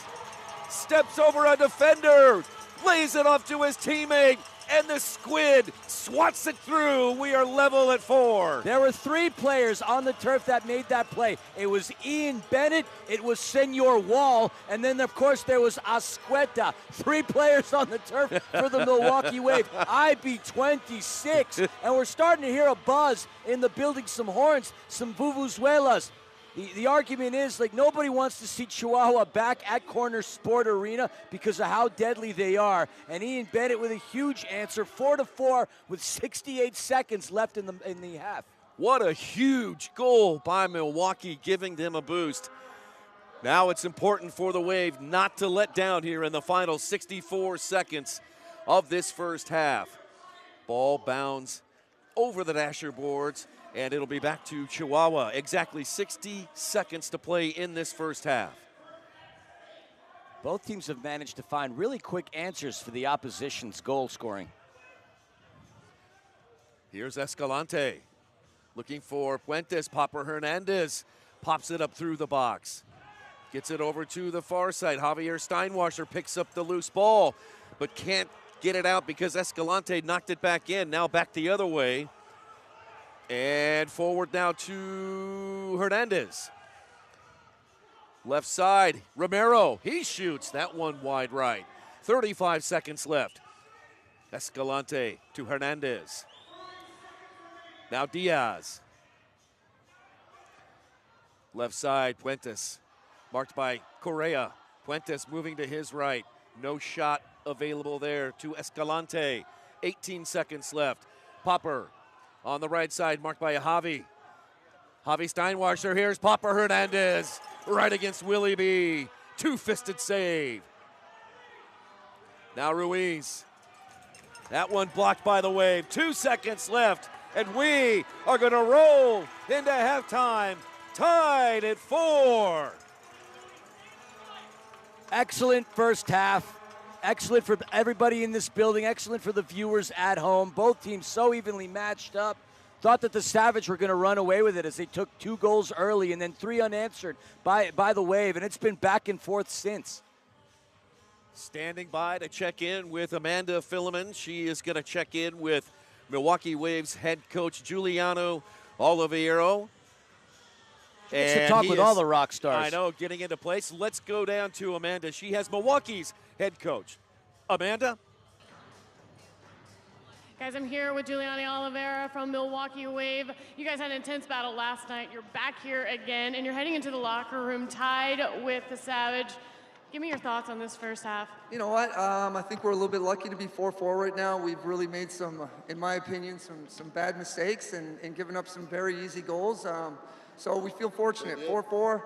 steps over a defender, lays it off to his teammate, and the squid swats it through. We are level at 4. There were 3 players on the turf that made that play. It was Ian Bennett, it was Senor Wall, and then, of course, there was Asqueta. 3 players on the turf for the Milwaukee Wave. IB26, and we're starting to hear a buzz in the building, some horns, some vuvuzelas. The argument is, like, nobody wants to see Chihuahua back at Corner Sport Arena because of how deadly they are. And Ian Bennett with a huge answer, 4-4 with 68 seconds left in the half. What a huge goal by Milwaukee, giving them a boost. Now it's important for the Wave not to let down here in the final 64 seconds of this first half. Ball bounds over the dasher boards, and it'll be back to Chihuahua. Exactly 60 seconds to play in this first half. Both teams have managed to find really quick answers for the opposition's goal scoring. Here's Escalante looking for Puentes. Popper Hernandez pops it up through the box. Gets it over to the far side. Javier Steinwasser picks up the loose ball, but can't get it out because Escalante knocked it back in. Now back the other way. And forward now to Hernandez. Left side, Romero, he shoots that one wide right. 35 seconds left. Escalante to Hernandez. Now Diaz. Left side, Puentes, marked by Correa. Puentes moving to his right. No shot available there to Escalante. 18 seconds left. Popper on the right side, marked by Javi. Javi Steinwasser, here's Popper Hernandez, right against Willie B. Two-fisted save. Now Ruiz. That one blocked by the Wave. 2 seconds left, and we are going to roll into halftime, tied at 4. Excellent first half. Excellent for everybody in this building. Excellent for the viewers at home. Both teams so evenly matched up. Thought that the Savage were going to run away with it as they took 2 goals early and then 3 unanswered by the Wave, and it's been back and forth since. Standing by to check in with Amanda Filliman. She is going to check in with Milwaukee Waves head coach Giuliano Oliveiro. It's to talk with all the rock stars. I know, getting into place. Let's go down to Amanda. She has Milwaukee's head coach. Amanda? Guys, I'm here with Giuliano Oliveira from Milwaukee Wave. You guys had an intense battle last night. You're back here again, and you're heading into the locker room tied with the Savage. Give me your thoughts on this first half. You know what? I think we're a little bit lucky to be 4-4 right now. We've really made some, in my opinion, some bad mistakes and given up some very easy goals. So we feel fortunate. 4-4.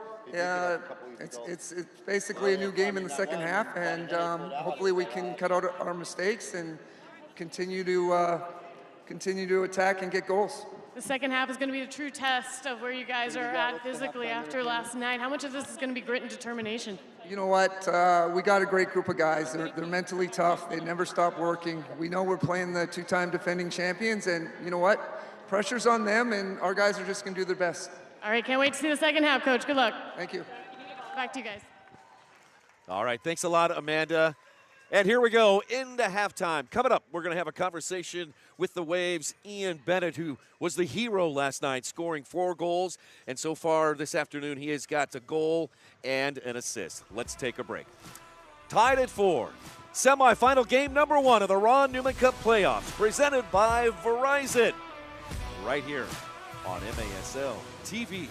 It's basically a new game in the second half, and hopefully we can cut out our mistakes and continue to attack and get goals. The second half is going to be the true test of where you guys are at physically after last night. How much of this is going to be grit and determination? You know what? We got a great group of guys. They're mentally tough. They never stop working. We know we're playing the 2-time defending champions, and you know what? Pressure's on them, and our guys are just going to do their best. All right, can't wait to see the second half, Coach. Good luck. Thank you. Back to you guys. All right, thanks a lot, Amanda. And here we go into halftime. Coming up, we're going to have a conversation with the Waves' Ian Bennett, who was the hero last night, scoring 4 goals. And so far this afternoon, he has got a goal and an assist. Let's take a break. Tied at 4. Semifinal game number 1 of the Ron Newman Cup playoffs, presented by Verizon. Right here on MASL TV.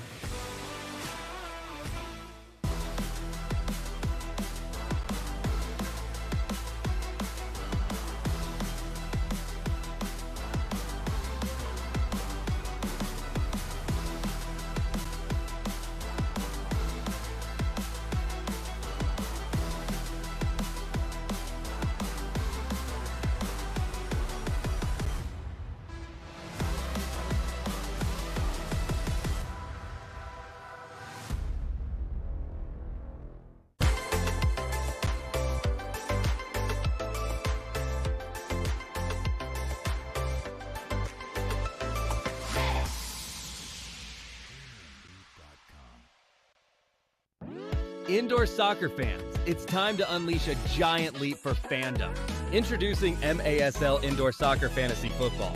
Indoor soccer fans, it's time to unleash a giant leap for fandom. Introducing MASL Indoor Soccer Fantasy Football.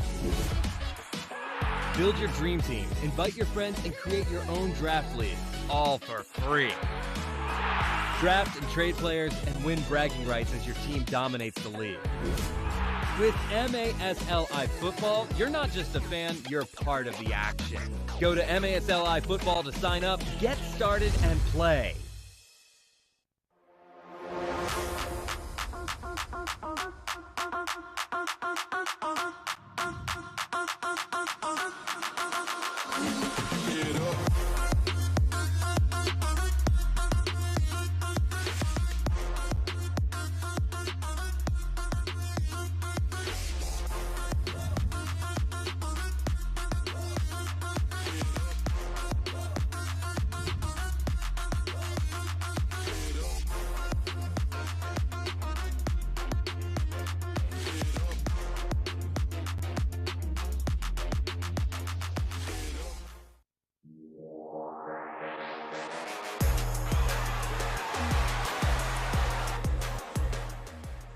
Build your dream team, invite your friends, and create your own draft league, all for free. Draft and trade players and win bragging rights as your team dominates the league. With MASLI Football, you're not just a fan, you're part of the action. Go to MASLI Football to sign up, get started, and play.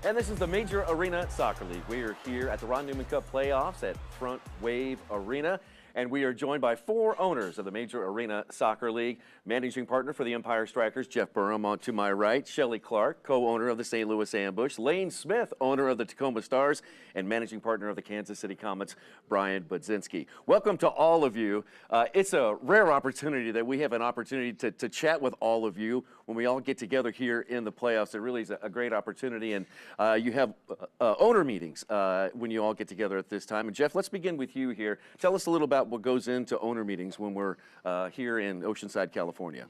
And this is the Major Arena Soccer League. We are here at the Ron Newman Cup playoffs at Front Wave Arena. And we are joined by 4 owners of the Major Arena Soccer League. Managing partner for the Empire Strikers, Jeff Burham, on to my right. Shelley Clark, co-owner of the St. Louis Ambush. Lane Smith, owner of the Tacoma Stars. And managing partner of the Kansas City Comets, Brian Budzinski. Welcome to all of you. It's a rare opportunity that we have an opportunity to chat with all of you when we all get together here in the playoffs. It really is a great opportunity. And you have owner meetings when you all get together at this time. And Jeff, let's begin with you here. Tell us a little about what goes into owner meetings when we're here in Oceanside, California.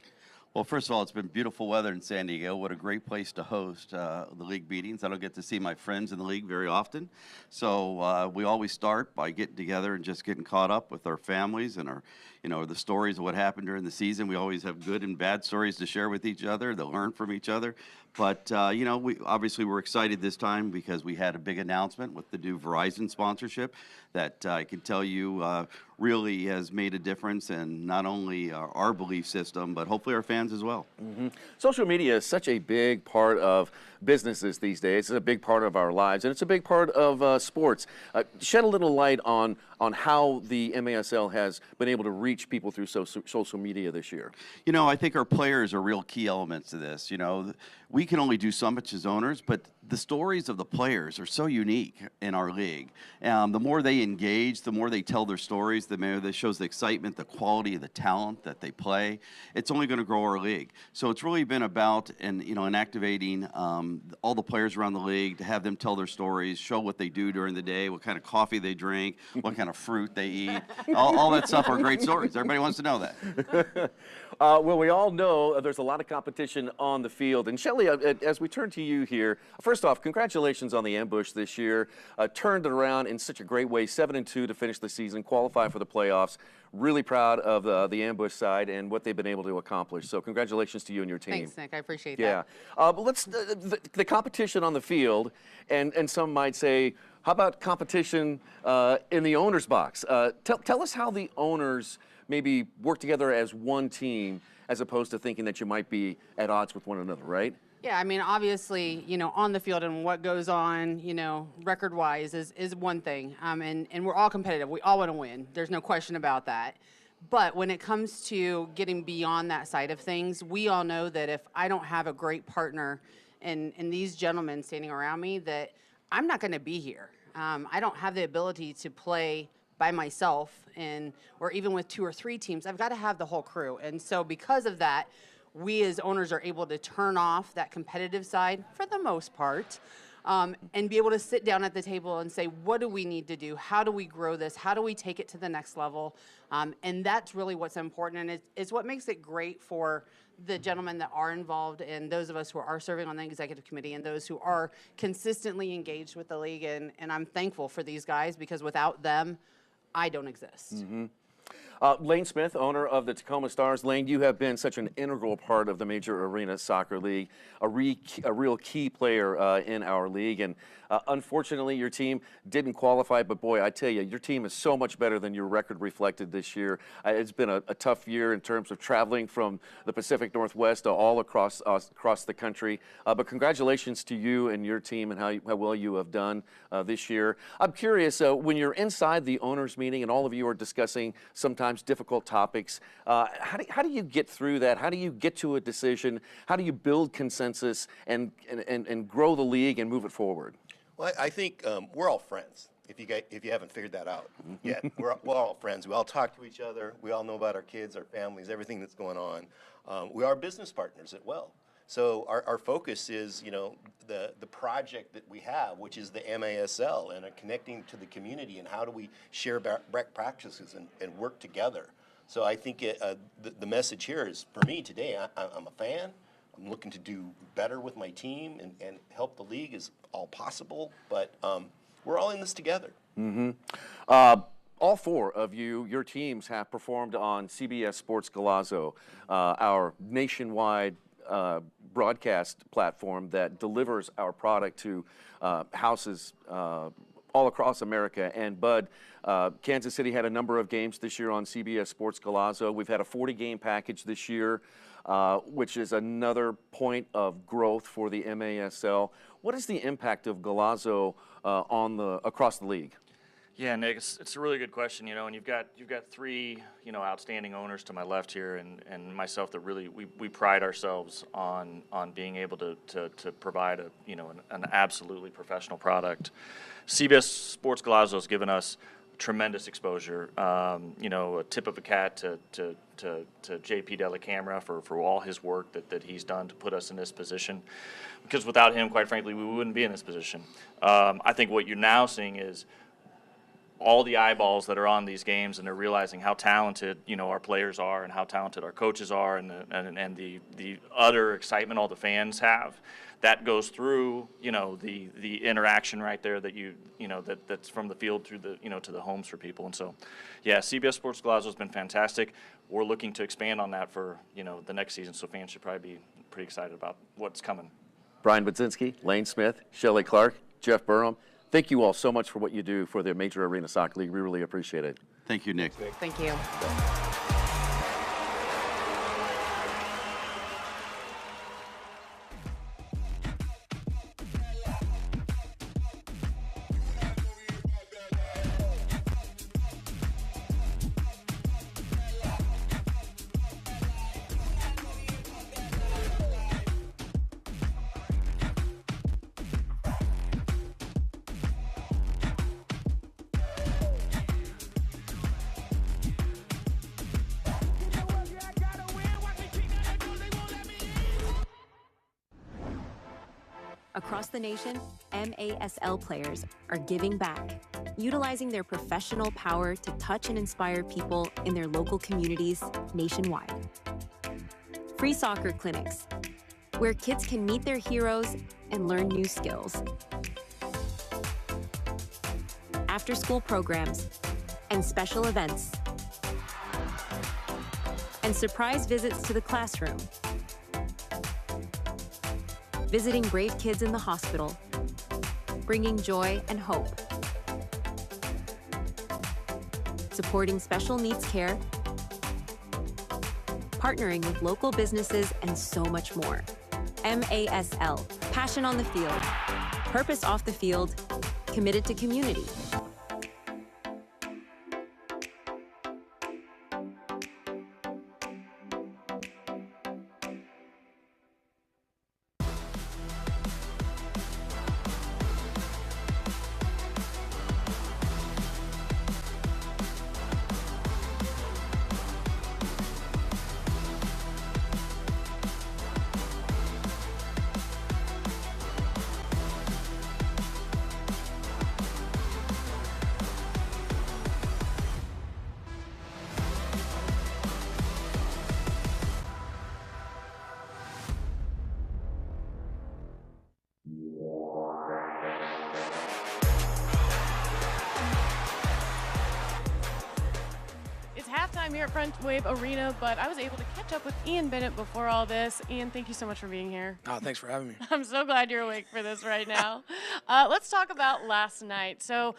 Well, first of all, it's been beautiful weather in San Diego. What a great place to host the league meetings. I don't get to see my friends in the league very often. So we always start by getting together and just getting caught up with our families and our, the stories of what happened during the season. We always have good and bad stories to share with each other, to learn from each other. But, we obviously were excited this time because we had a big announcement with the new Verizon sponsorship that I can tell you really has made a difference in not only our belief system, but hopefully our fans as well. Mm-hmm. Social media is such a big part of businesses these days. It's a big part of our lives, and it's a big part of sports. Shed a little light on how the MASL has been able to reach people through social media this year. I think our players are real key elements to this. We can only do so much as owners, but the stories of the players are so unique in our league. The more they engage, the more they tell their stories, the more that shows the excitement, the quality of the talent that they play. It's only going to grow our league. So it's really been about activating all the players around the league to have them tell their stories, show what they do during the day, what kind of coffee they drink, what kind of fruit they eat. All that stuff are great stories. Everybody wants to know that. Well, we all know there's a lot of competition on the field. And Shelley, as we turn to you here, first off, congratulations on the Ambush this year. Turned it around in such a great way, 7-2 to finish the season, qualify for the playoffs. Really proud of the Ambush side and what they've been able to accomplish. So congratulations to you and your team. Thanks, Nick. I appreciate that. Yeah. But let's the competition on the field, and some might say, how about competition in the owner's box? Tell us how the owners maybe work together as one team as opposed to thinking that you might be at odds with one another, right? Yeah, I mean, obviously, on the field and what goes on, record-wise is one thing. And we're all competitive. We all want to win. There's no question about that. But when it comes to getting beyond that side of things, we all know that if I don't have a great partner and these gentlemen standing around me, that I'm not going to be here. I don't have the ability to play by myself or even with 2 or 3 teams. I've got to have the whole crew. And so because of that, we as owners are able to turn off that competitive side for the most part and be able to sit down at the table and say, what do we need to do? How do we grow this? How do we take it to the next level? And that's really what's important. And it's what makes it great for the gentlemen that are involved and those of us who are serving on the executive committee and those who are consistently engaged with the league. And I'm thankful for these guys because without them, I don't exist. Mm-hmm. Lane Smith, owner of the Tacoma Stars. Lane, you have been such an integral part of the Major Arena Soccer League, a real key player in our league. And unfortunately, your team didn't qualify. But boy, I tell you, your team is so much better than your record reflected this year. It's been a tough year in terms of traveling from the Pacific Northwest to all across the country. But congratulations to you and your team and how well you have done this year. I'm curious, when you're inside the owners' meeting and all of you are discussing sometimes difficult topics, how do you get through that? How do you get to a decision? How do you build consensus and grow the league and move it forward? Well, I think we're all friends. If you haven't figured that out yet, we're all friends. We all talk to each other. We all know about our kids, our families, everything that's going on. We are business partners as well. So our focus is, the project that we have, which is the MASL, and connecting to the community, and how do we share best practices and work together. So I think the message here is, for me today, I'm a fan. I'm looking to do better with my team and help the league as all possible. But we're all in this together. Mm-hmm. All four of your teams have performed on CBS Sports Golazo, our nationwide broadcast platform that delivers our product to houses all across America. And Bud, Kansas City had a number of games this year on CBS Sports Golazo. We've had a 40-game package this year, which is another point of growth for the MASL. What is the impact of Golazo across the league? Yeah, Nick, it's a really good question, and you've got three, outstanding owners to my left here, and myself, that really we pride ourselves on being able to provide an absolutely professional product. CBS Sports Golazo has given us tremendous exposure. A tip of a hat to JP Della Camera for all his work that he's done to put us in this position. Because without him, quite frankly, we wouldn't be in this position. I think what you're now seeing is all the eyeballs that are on these games, and they're realizing how talented our players are, and how talented our coaches are, and the utter excitement all the fans have. That goes through the interaction right there that's from the field through the to the homes for people. And so, yeah, CBS Sports Golazo has been fantastic. We're looking to expand on that for the next season, so fans should probably be pretty excited about what's coming. Brian Budzinski, Lane Smith, Shelley Clark, Jeff Burham. Thank you all so much for what you do for the Major Arena Soccer League. We really appreciate it. Thank you, Nick. Thank you. Across the nation, MASL players are giving back, utilizing their professional power to touch and inspire people in their local communities nationwide. Free soccer clinics, where kids can meet their heroes and learn new skills. After-school programs and special events. And surprise visits to the classroom. Visiting brave kids in the hospital, bringing joy and hope. Supporting special needs care, partnering with local businesses, and so much more. MASL, passion on the field, purpose off the field, committed to community. I'm here at Front Wave Arena, but I was able to catch up with Ian Bennett before all this. Ian, thank you so much for being here. Oh, thanks for having me. I'm so glad you're awake for this right now. Let's talk about last night. So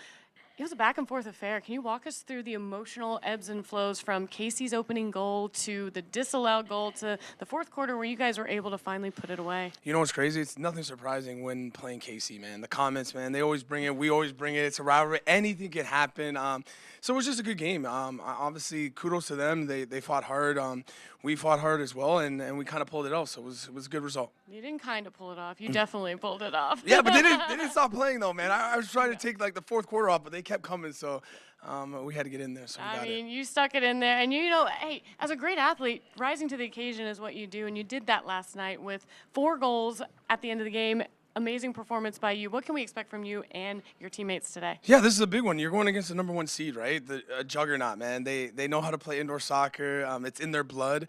it was a back and forth affair. Can you walk us through the emotional ebbs and flows from Casey's opening goal to the disallowed goal to the fourth quarter where you guys were able to finally put it away? You know what's crazy? It's nothing surprising when playing Casey, man. The comments, man, they always bring it. We always bring it. It's a rivalry. Anything can happen. So it was just a good game. Obviously, kudos to them. They fought hard. We fought hard as well, and we kind of pulled it off. So it was a good result. You didn't kind of pull it off. You definitely pulled it off. Yeah, but they didn't stop playing, though, man. I was trying to take, like, the fourth quarter off, but they kept coming, so we had to get in there. So we got it. You stuck it in there. And, you know, hey, as a great athlete, rising to the occasion is what you do, and you did that last night with 4 goals at the end of the game. Amazing performance by you. What can we expect from you and your teammates today? Yeah, this is a big one. You're going against the number 1 seed, right? A juggernaut, man. They know how to play indoor soccer. It's in their blood.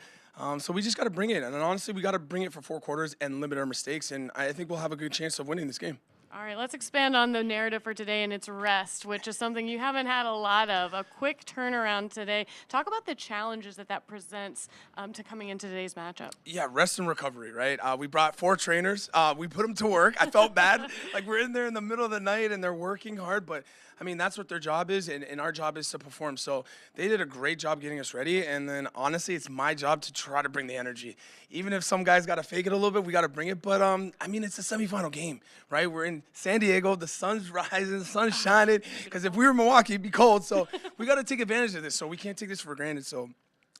So we just got to bring it. And honestly, we got to bring it for 4 quarters and limit our mistakes. And I think we'll have a good chance of winning this game. All right, let's expand on the narrative for today, and it's rest, which is something you haven't had a lot of. A quick turnaround today. Talk about the challenges that presents to coming into today's matchup. Yeah, rest and recovery, right? We brought 4 trainers. We put them to work. I felt bad. Like, we're in there in the middle of the night, and they're working hard. But, I mean, that's what their job is, and our job is to perform. So they did a great job getting us ready. And then, honestly, it's my job to try to bring the energy. Even if some guys got to fake it a little bit, we got to bring it. But, I mean, it's a semifinal game, right? We're in San Diego. The sun's rising. The sun's shining. Because if we were in Milwaukee, it'd be cold. So we got to take advantage of this. So we can't take this for granted. So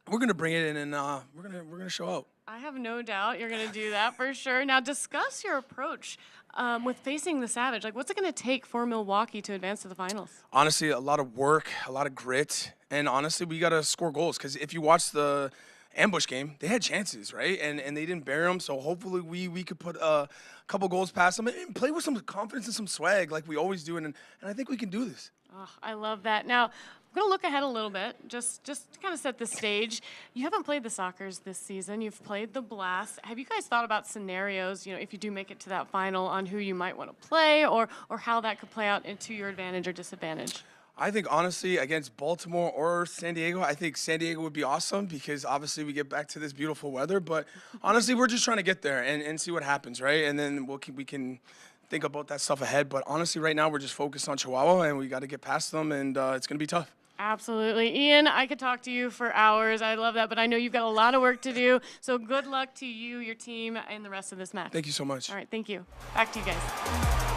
we're going to bring it in, and we're gonna show out. I have no doubt you're going to do that for sure. Now, discuss your approach with facing the Savage. Like, what's it going to take for Milwaukee to advance to the finals? Honestly, a lot of work, a lot of grit, and honestly, we got to score goals. Because if you watch the ambush game, they had chances, right? And they didn't bury them. So hopefully we could put a couple goals past them and play with some confidence and some swag like we always do. And I think we can do this. Oh, I love that. Now, I'm going to look ahead a little bit, just to kind of set the stage. You haven't played the Sockers this season. You've played the Blast. Have you guys thought about scenarios, you know, if you do make it to that final, on who you might want to play or how that could play out into your advantage or disadvantage? I think, honestly, against Baltimore or San Diego, I think San Diego would be awesome because, obviously, we get back to this beautiful weather. But, honestly, we're just trying to get there and see what happens, right? And then we can think about that stuff ahead. But, honestly, right now we're just focused on Chihuahua, and we got to get past them, and it's going to be tough. Absolutely. Ian, I could talk to you for hours. I love that, but I know you've got a lot of work to do. So good luck to you, your team, and the rest of this match. Thank you so much. All right, thank you. Back to you guys.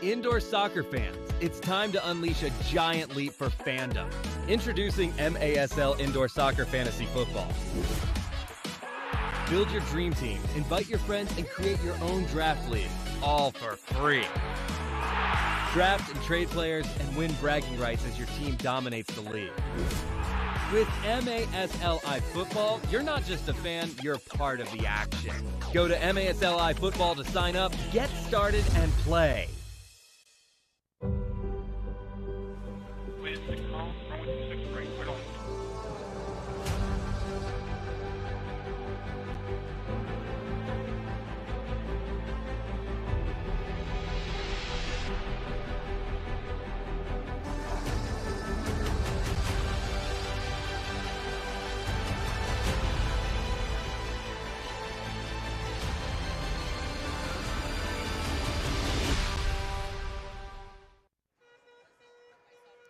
Indoor soccer fans, it's time to unleash a giant leap for fandom. Introducing MASL Indoor Soccer Fantasy Football. Build your dream team, invite your friends, and create your own draft league, all for free. Draft and trade players and win bragging rights as your team dominates the league. With MASLI Football, you're not just a fan, you're part of the action. Go to MASLI Football to sign up, get started, and play.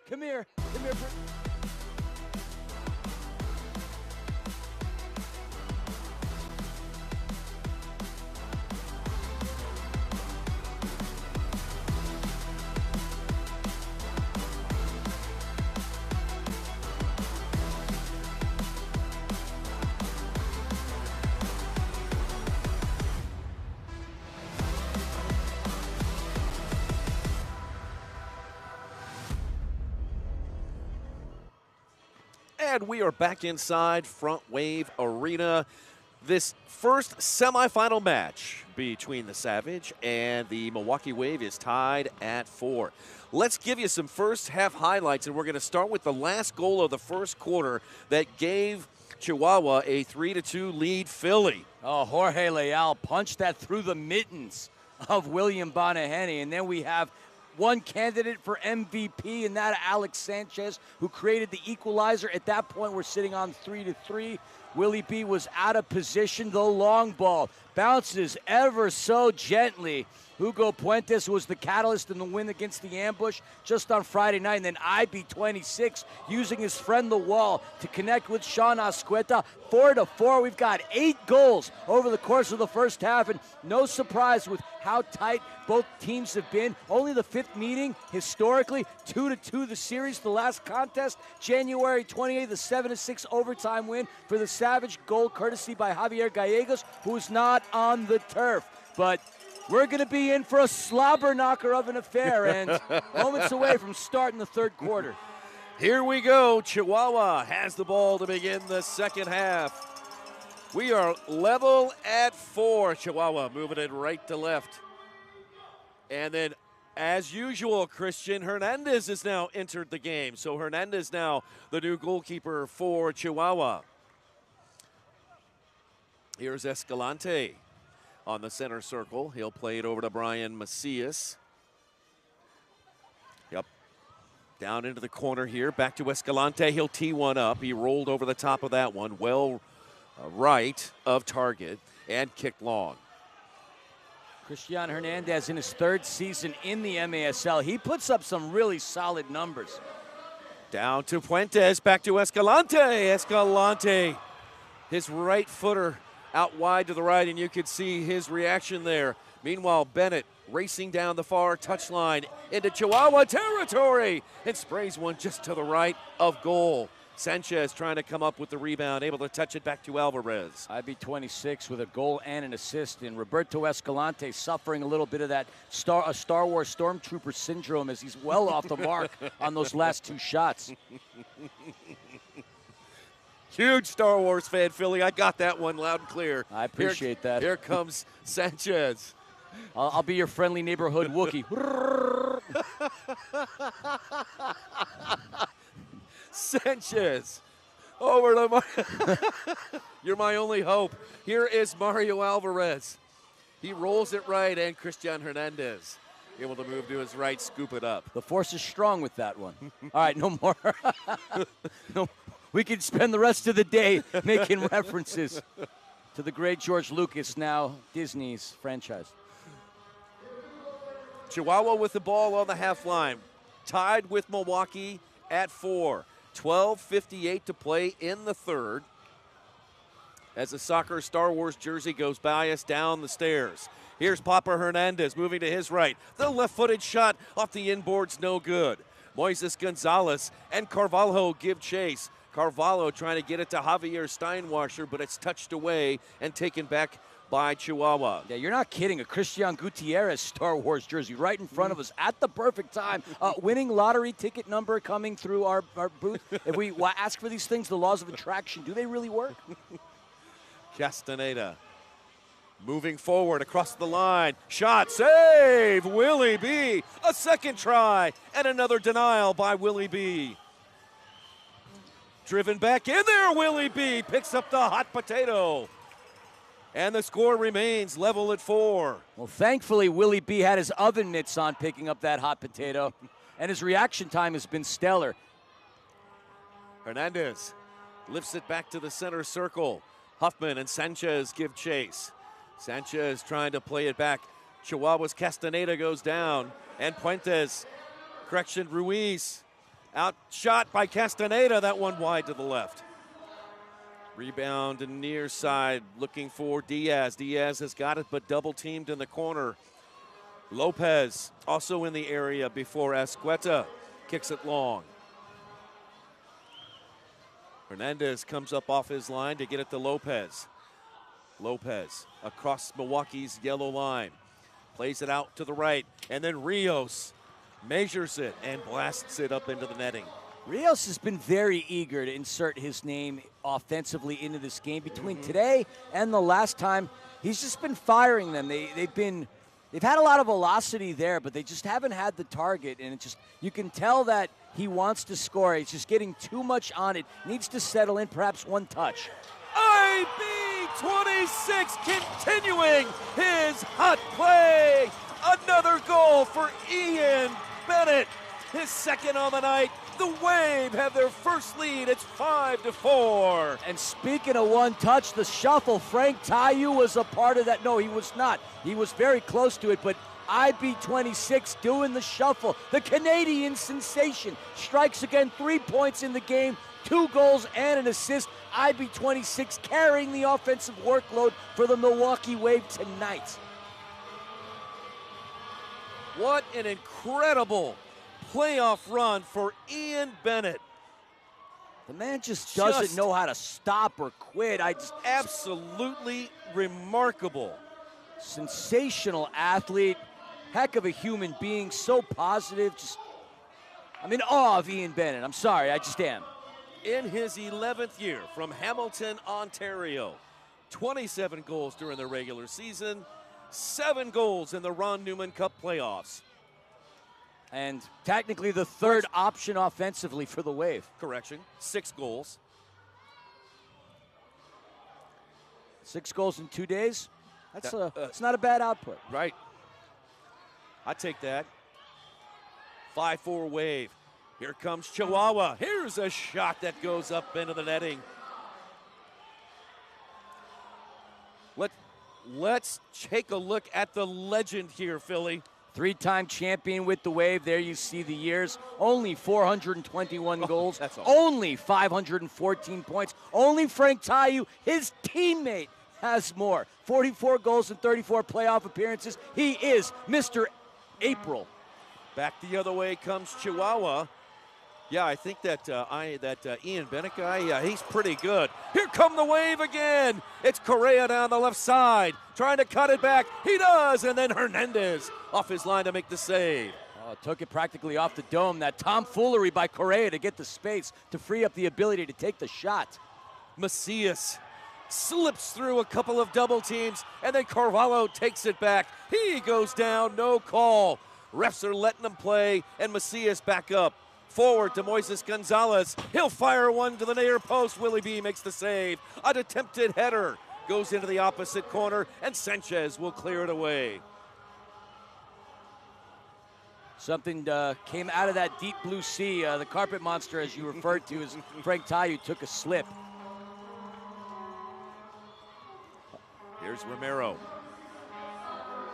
Come here. Come here. And we are back inside Front Wave Arena. This first semifinal match between the Savage and the Milwaukee Wave is tied at 4. Let's give you some first half highlights, and we're going to start with the last goal of the first quarter that gave Chihuahua a 3-2 lead Philly. Oh, Jorge Leal punched that through the mittens of William Bonaheny, and then we have one candidate for MVP, and that Alex Sanchez, who created the equalizer. At that point, we're sitting on 3-3. Willie B was out of position. The long ball bounces ever so gently. Hugo Puentes was the catalyst in the win against the ambush just on Friday night. And then IB26 using his friend the wall to connect with Sean Asqueta. 4-4. We've got 8 goals over the course of the first half. And no surprise with how tight both teams have been. Only the 5th meeting historically. 2-2 the series. The last contest, January 28th, the 7-6 overtime win for the Savage. Goal courtesy by Javier Gallegos, who's not on the turf. But we're going to be in for a slobber knocker of an affair, and moments away from starting the third quarter. Here we go. Chihuahua has the ball to begin the second half. We are level at 4. Chihuahua moving it right to left. And then, as usual, Christian Hernandez has now entered the game. So Hernandez now the new goalkeeper for Chihuahua. Here's Escalante on the center circle. He'll play it over to Brian Macias. Yep. Down into the corner here. Back to Escalante. He'll tee one up. He rolled over the top of that one. Well right of target and kicked long. Christian Hernandez in his 3rd season in the MASL. He puts up some really solid numbers. Down to Puentes. Back to Escalante. Escalante. His right footer out wide to the right, and you could see his reaction there. Meanwhile, Bennett racing down the far touchline into Chihuahua territory and sprays one just to the right of goal. Sanchez trying to come up with the rebound, able to touch it back to Alvarez. IB26 with a goal and an assist, and Roberto Escalante suffering a little bit of that Star Wars Stormtrooper syndrome as he's well off the mark on those last 2 shots. Huge Star Wars fan, Philly. I got that one loud and clear. I appreciate that. Here comes Sanchez. I'll be your friendly neighborhood Wookiee. Sanchez over to You're my only hope. Here is Mario Alvarez. He rolls it right, and Christian Hernandez able to move to his right, scoop it up. The force is strong with that one. All right, no more. No. We could spend the rest of the day making references to the great George Lucas, now Disney's franchise. Chihuahua with the ball on the half line, tied with Milwaukee at 4. 12:58 to play in the third. As the soccer Star Wars jersey goes by us down the stairs. Here's Papa Hernandez moving to his right. The left-footed shot off the inboard's no good. Moises Gonzalez and Carvalho give chase. Carvalho trying to get it to Javier Steinwasser, but it's touched away and taken back by Chihuahua. Yeah, you're not kidding. A Christian Gutierrez Star Wars jersey right in front of us at the perfect time. Winning lottery ticket number coming through our booth. If we ask for these things, the laws of attraction, do they really work? Castaneda moving forward across the line. Shot, save, Willie B. A second try and another denial by Willie B. Driven back in there, Willie B. Picks up the hot potato. And the score remains level at 4. Well, thankfully, Willie B had his oven mitts on picking up that hot potato, and his reaction time has been stellar. Hernandez lifts it back to the center circle. Huffman and Sanchez give chase. Sanchez trying to play it back. Chihuahua's Castaneda goes down, and Puentes, Ruiz, outshot by Castaneda, that one wide to the left. Rebound and near side, looking for Diaz. Diaz has got it, but double teamed in the corner. Lopez also in the area before Asqueta kicks it long. Hernandez comes up off his line to get it to Lopez. Lopez across Milwaukee's yellow line. Plays it out to the right, and then Rios measures it and blasts it up into the netting. Rios has been very eager to insert his name offensively into this game. Between today and the last time, he's just been firing them. They've had a lot of velocity there, but they just haven't had the target, and you can tell that he wants to score. He's just getting too much on it. Needs to settle in, perhaps one touch. IB26 continuing his hot play. Another goal for Ian Bennett. His second on the night. The Wave have their first lead. It's 5-4. And speaking of one touch, the shuffle, Frank Tayu was a part of that. No, he was not. He was very close to it, but IB26 doing the shuffle. The Canadian sensation strikes again, 3 points in the game, 2 goals and an assist. IB26 carrying the offensive workload for the Milwaukee Wave tonight. What an incredible playoff run for Ian Bennett. The man just doesn't know how to stop or quit. Absolutely remarkable. Sensational athlete, heck of a human being, so positive. I'm in awe of Ian Bennett. I'm sorry, I just am. In his 11th year from Hamilton, Ontario, 27 goals during the regular season, 7 goals in the Ron Newman Cup playoffs. And technically the third option offensively for the Wave. Correction, 6 goals. 6 goals in 2 days? It's not a bad output. Right. I take that. 5-4 Wave. Here comes Chihuahua. Here's a shot that goes up into the netting. Let's take a look at the legend here, Philly. 3-time champion with the Wave. There you see the years. Only 421 goals. That's all. Only 514 points. Only Frank Tayu, his teammate, has more. 44 goals and 34 playoff appearances. He is Mr. April. Back the other way comes Chihuahua. Yeah, I think that Ian Bennett guy, he's pretty good. Here come the Wave again. It's Correa down the left side, trying to cut it back. He does, and then Hernandez off his line to make the save. Took it practically off the dome. That tomfoolery by Correa to get the space to free up the ability to take the shot. Macias slips through a couple of double teams, and then Carvalho takes it back. He goes down, no call. Refs are letting him play, and Macias back up. Forward to Moises Gonzalez. He'll fire one to the near post. Willie B makes the save. An attempted header goes into the opposite corner, and Sanchez will clear it away. Something came out of that deep blue sea. The carpet monster, as you referred to, as Frank Tayu took a slip. Here's Romero.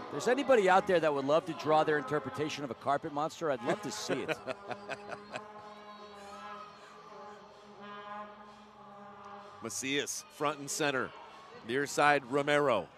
If there's anybody out there that would love to draw their interpretation of a carpet monster, I'd love to see it. Macias, front and center. Near side, Romero.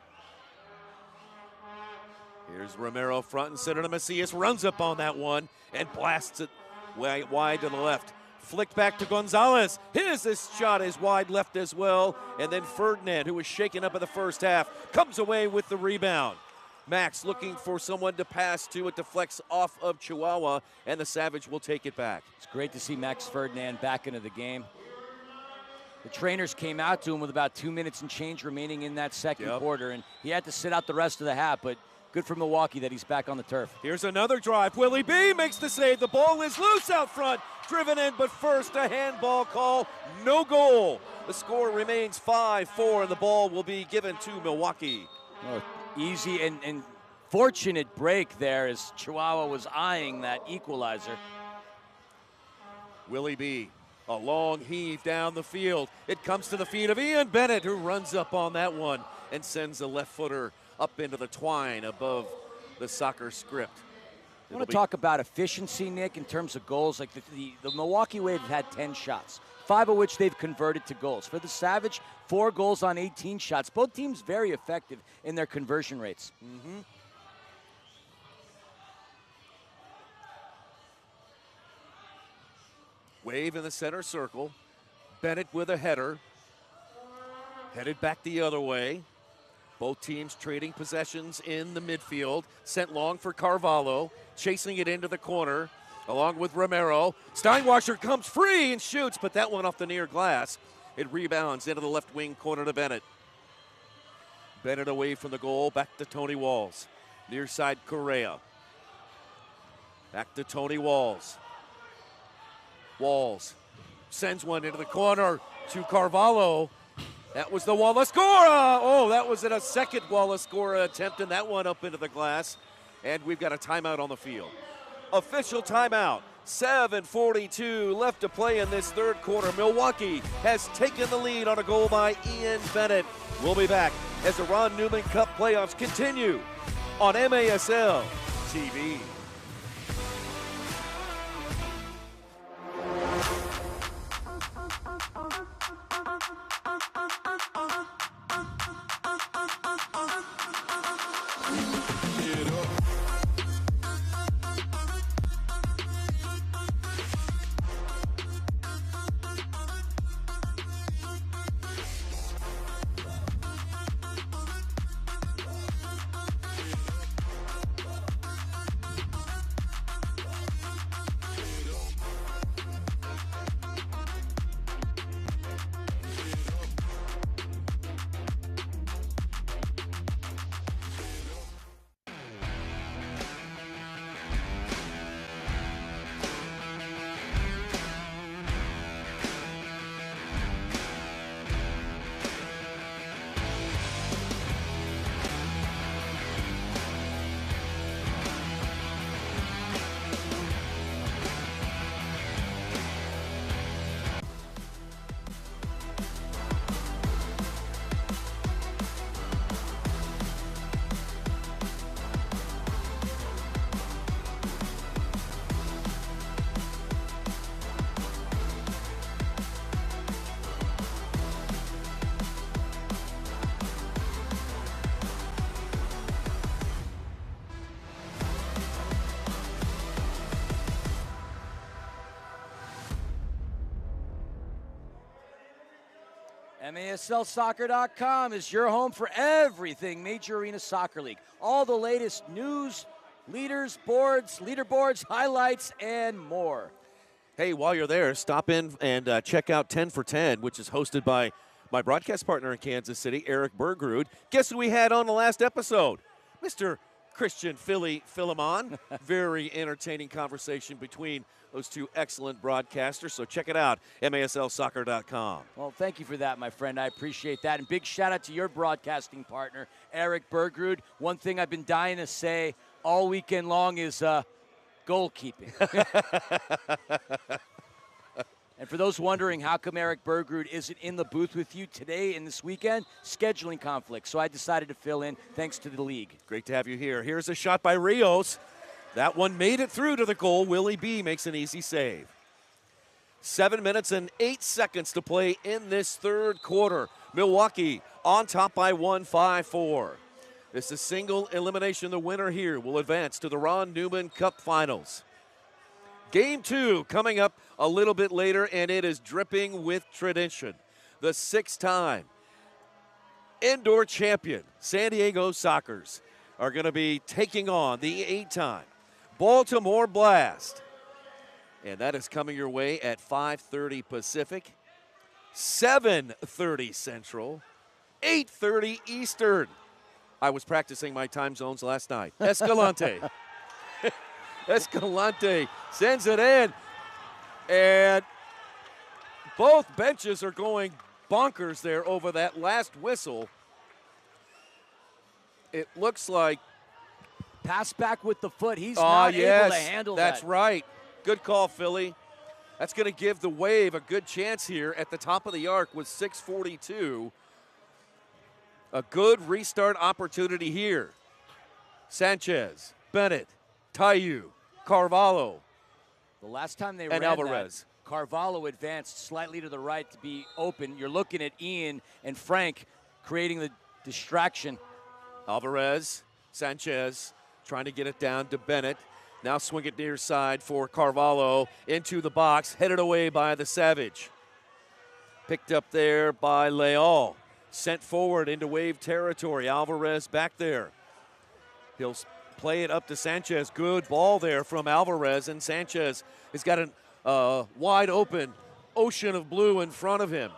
Here's Romero, front and center to Macias. Runs up on that one and blasts it wide to the left. Flicked back to Gonzalez. This shot is wide left as well. And then Ferdinand, who was shaken up in the first half, comes away with the rebound. Max looking for someone to pass to. It deflects off of Chihuahua, and the Savage will take it back. It's great to see Max Ferdinand back into the game. The trainers came out to him with about 2 minutes and change remaining in that second quarter, and he had to sit out the rest of the half, but good for Milwaukee that he's back on the turf. Here's another drive. Willie B makes the save. The ball is loose out front. Driven in, but first a handball call. No goal. The score remains 5-4, and the ball will be given to Milwaukee. Easy and fortunate break there as Chihuahua was eyeing that equalizer. Willie B, a long heave down the field. It comes to the feet of Ian Bennett, who runs up on that one and sends a left footer up into the twine above the soccer script. I want to talk about efficiency, Nick, in terms of goals. Like the Milwaukee Wave have had 10 shots, 5 of which they've converted to goals. For the Savage, 4 goals on 18 shots. Both teams very effective in their conversion rates. Wave in the center circle. Bennett with a header. Headed back the other way. Both teams trading possessions in the midfield. Sent long for Carvalho. Chasing it into the corner. along with Romero. Steinwasser comes free and shoots, but that one off the near glass. It rebounds into the left wing corner to Bennett. Bennett away from the goal, back to Tony Walls. Near side Correa. Back to Tony Walls. Walls sends one into the corner to Carvalho. That was the Wallace-Gora. Oh, that was in a second Wallace-Gora attempt, and that one up into the glass. And we've got a timeout on the field. Official timeout. 7:42 left to play in this third quarter. Milwaukee has taken the lead on a goal by Ian Bennett. We'll be back as the Ron Newman Cup playoffs continue on MASL TV. MASLsoccer.com is your home for everything Major Arena Soccer League. All the latest news, leaderboards, highlights, and more. Hey, while you're there, stop in and check out 10 for 10, which is hosted by my broadcast partner in Kansas City, Eric Bergrud. Guess who we had on the last episode? Mr. Christian Philemon. Very entertaining conversation between those two excellent broadcasters. So check it out, MASLsoccer.com. Well, thank you for that, my friend. I appreciate that. And big shout out to your broadcasting partner, Eric Bergrud. One thing I've been dying to say all weekend long is goalkeeping. And for those wondering how come Eric Bergrud isn't in the booth with you today and this weekend, scheduling conflict. So I decided to fill in thanks to the league. Great to have you here. Here's a shot by Rios. That one made it through to the goal. Willie B makes an easy save. 7 minutes and 8 seconds to play in this third quarter. Milwaukee on top by 1, 5-4. This is single elimination. The winner here will advance to the Ron Newman Cup Finals. Game 2 coming up a little bit later, and it is dripping with tradition. The 6-time indoor champion San Diego Sockers are going to be taking on the 8-time Baltimore Blast. And that is coming your way at 5:30 Pacific, 7:30 Central, 8:30 Eastern. I was practicing my time zones last night. Escalante. Escalante sends it in. And both benches are going bonkers there over that last whistle. It looks like pass back with the foot. He's not able to handle that. That's right. Good call, Philly. That's going to give the Wave a good chance here at the top of the arc with 6:42. A good restart opportunity here. Sanchez, Bennett, Tayu, Carvalho. The last time they and ran Alvarez. That, Carvalho advanced slightly to the right to be open. You're looking at Ian and Frank creating the distraction. Alvarez, Sanchez trying to get it down to Bennett. Now swing it near side for Carvalho into the box, headed away by the Savage. Picked up there by Leal. Sent forward into Wave territory. Alvarez back there. He'll play it up to Sanchez. Good ball there from Alvarez, and Sanchez has got a wide open ocean of blue in front of him.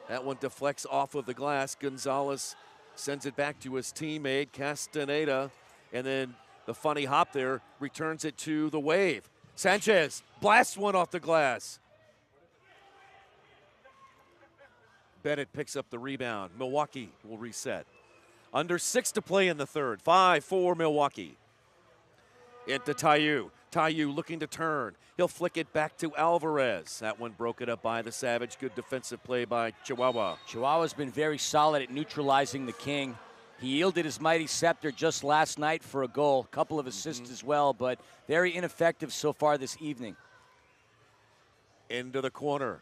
That one deflects off of the glass. Gonzalez sends it back to his teammate, Castaneda, and then the funny hop there returns it to the wave. Sanchez blasts one off the glass. Bennett picks up the rebound. Milwaukee will reset. Under 6 to play in the third. 5-4 Milwaukee. Into Tayu. Tayu looking to turn. He'll flick it back to Alvarez. That one broken up by the Savage. Good defensive play by Chihuahua. Chihuahua's been very solid at neutralizing the King. He yielded his mighty scepter just last night for a goal. A couple of assists as well, but very ineffective so far this evening. Into the corner.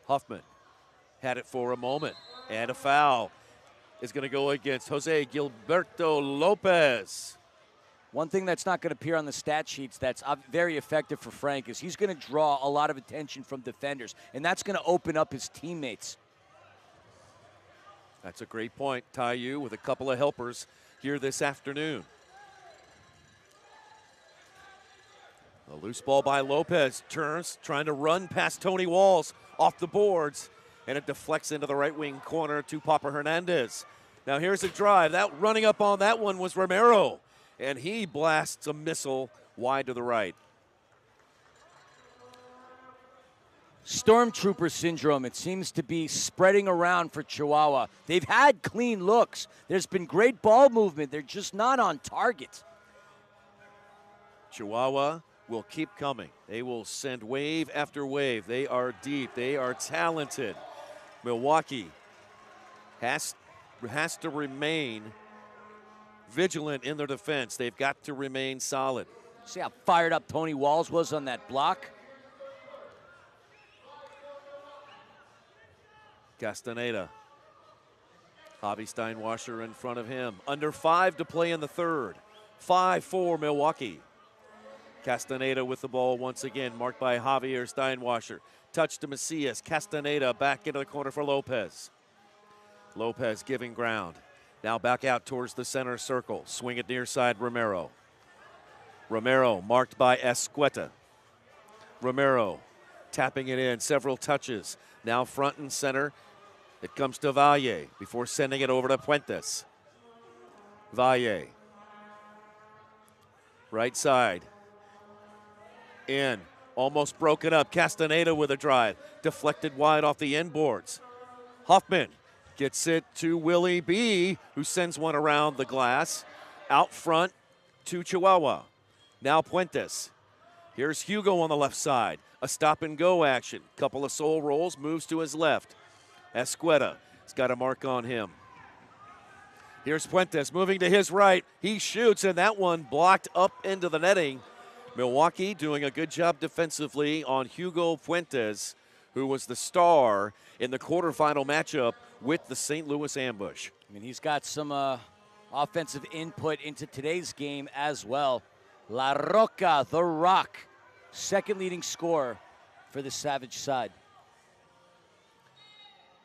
Huffman had it for a moment, and a foul is going to go against Jose Gilberto Lopez. One thing that's not going to appear on the stat sheets that's very effective for Frank is he's going to draw a lot of attention from defenders, and that's going to open up his teammates. That's a great point. Tayu with a couple of helpers here this afternoon. A loose ball by Lopez. Turns, trying to run past Tony Walls off the boards, and it deflects into the right wing corner to Papa Hernandez. Now here's a drive. That running up on that one was Romero, and he blasts a missile wide to the right. Stormtrooper syndrome, it seems to be spreading around for Chihuahua. They've had clean looks. There's been great ball movement. They're just not on target. Chihuahua will keep coming. They will send wave after wave. They are deep. They are talented. Milwaukee has to remain vigilant in their defense. They've got to remain solid. See how fired up Tony Walls was on that block? Castaneda. Javi Steinwasser in front of him. Under 5 to play in the third. 5-4 Milwaukee. Castaneda with the ball once again, marked by Javier Steinwasser. Touch to Macias. Castaneda back into the corner for Lopez. Lopez giving ground. Now back out towards the center circle. Swing it near side, Romero. Romero marked by Escueta. Romero tapping it in, several touches. Now front and center. It comes to Valle before sending it over to Puentes. Valle. Right side. In. Almost broken up. Castaneda with a drive. Deflected wide off the inboards. Huffman gets it to Willie B., who sends one around the glass. Out front to Chihuahua. Now Puentes. Here's Hugo on the left side. A stop and go action. Couple of soul rolls. Moves to his left. Escueta has got a mark on him. Here's Puentes moving to his right. He shoots, and that one blocked up into the netting. Milwaukee doing a good job defensively on Hugo Puentes, who was the star in the quarterfinal matchup with the St. Louis Ambush. I mean, he's got some offensive input into today's game as well. La Roca, the Rock, second leading scorer for the Savage side.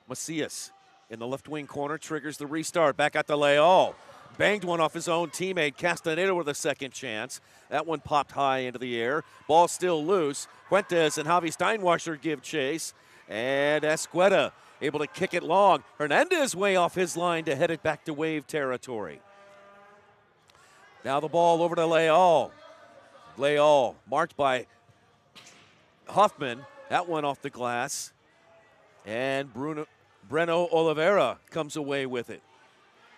Macias in the left wing corner triggers the restart. Back at the Leal. Banged one off his own teammate. Castaneda with a second chance. That one popped high into the air. Ball still loose. Puentes and Javi Steinwasser give chase. And Escueta able to kick it long. Hernandez way off his line to head it back to wave territory. Now the ball over to Leal. Leal marked by Huffman. That one off the glass. And Breno Oliveira comes away with it.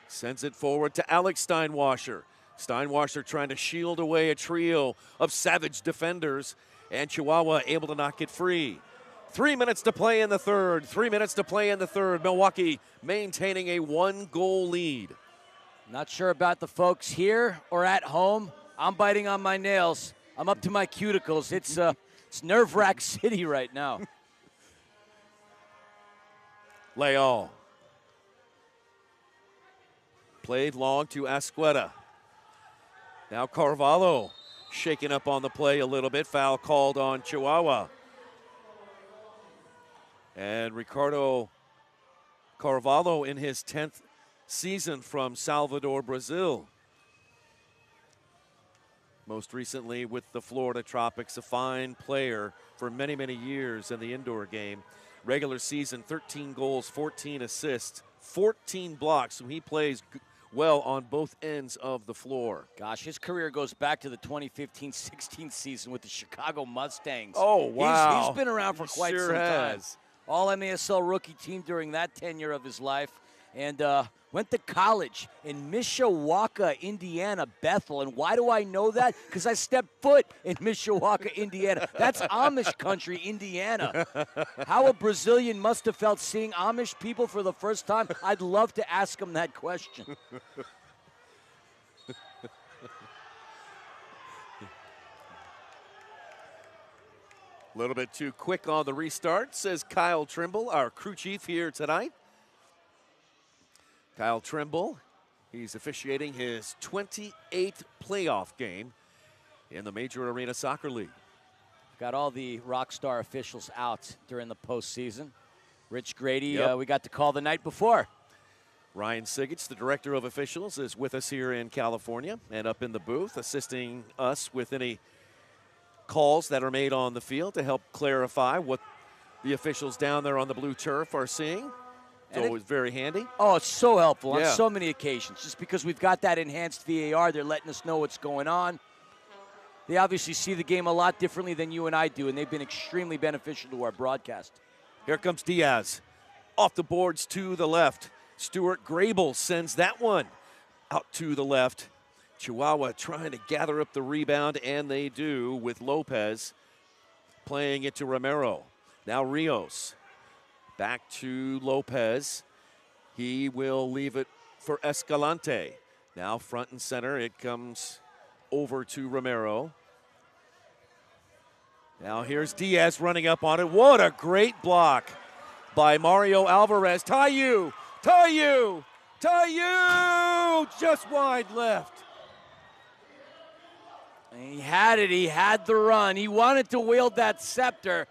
Sends it forward to Alex Steinwasser. Steinwasser trying to shield away a trio of Savage defenders, and Chihuahua able to knock it free. 3 minutes to play in the third. 3 minutes to play in the third. Milwaukee maintaining a 1-goal lead. Not sure about the folks here or at home. I'm biting on my nails. I'm up to my cuticles. It's nerve-wrack city right now. Leal. Played long to Escueta. Now Carvalho shaking up on the play a little bit. Foul called on Chihuahua. And Ricardo Carvalho in his 10th season from Salvador, Brazil. Most recently with the Florida Tropics, a fine player for many, many years in the indoor game. Regular season, 13 goals, 14 assists, 14 blocks. So he plays well on both ends of the floor. Gosh, his career goes back to the 2015-16 season with the Chicago Mustangs. Oh, wow. He's been around for quite Sure some time. has. All MASL rookie team during that tenure of his life. And went to college in Mishawaka, Indiana, Bethel. And why do I know that? Because I stepped foot in Mishawaka, Indiana. That's Amish country, Indiana. How a Brazilian must have felt seeing Amish people for the first time. I'd love to ask him that question. A little bit too quick on the restart, says Kyle Trimble, our crew chief here tonight. Kyle Trimble, he's officiating his 28th playoff game in the Major Arena Soccer League. Got all the rock star officials out during the postseason. Rich Grady, Yep. we got to call the night before. Ryan Sigich, the director of officials, is with us here in California and up in the booth, assisting us with any calls that are made on the field to help clarify what the officials down there on the blue turf are seeing. It's always very handy. Oh, it's so helpful on Yeah. so many occasions. Just because we've got that enhanced VAR, they're letting us know what's going on. They obviously see the game a lot differently than you and I do, and they've been extremely beneficial to our broadcast. Here comes Diaz. Off the boards to the left. Stuart Grable sends that one out to the left. Chihuahua trying to gather up the rebound, and they do with Lopez playing it to Romero. Now Rios. Back to Lopez. He will leave it for Escalante. Now front and center. It comes over to Romero. Now here's Diaz running up on it. What a great block by Mario Alvarez. Tayu! Tayu! Tayu! Just wide left. He had it. He had the run. He wanted to wield that scepter.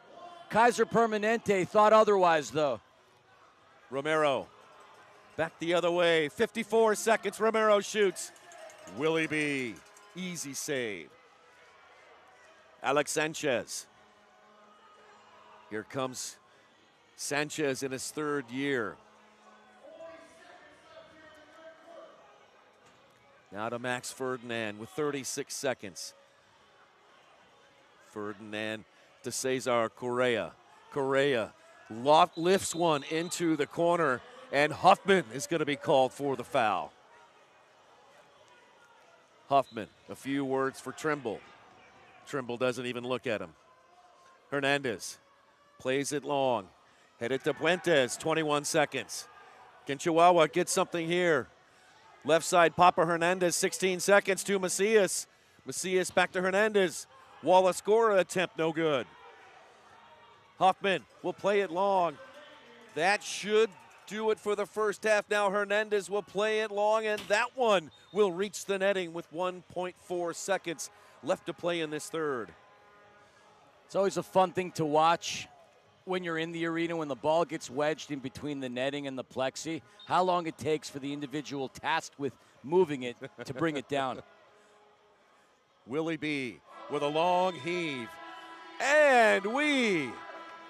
Kaiser Permanente thought otherwise, though. Romero back the other way. 54 seconds. Romero shoots. Willie B. Easy save. Alex Sanchez. Here comes Sanchez in his third year. Now to Max Ferdinand with 36 seconds. Ferdinand to Cesar Correa. Correa lifts one into the corner, and Huffman is going to be called for the foul. Huffman, a few words for Trimble. Trimble doesn't even look at him. Hernandez plays it long. Headed to Puentes, 21 seconds. Can Chihuahua get something here? Left side, Papa Hernandez, 16 seconds to Macias. Macias back to Hernandez. Wallace scorer attempt, no good. Huffman will play it long. That should do it for the first half. Now Hernandez will play it long, and that one will reach the netting with 1.4 seconds left to play in this third. It's always a fun thing to watch when you're in the arena, when the ball gets wedged in between the netting and the plexi, how long it takes for the individual tasked with moving it to bring it down. Willie B with a long heave. And we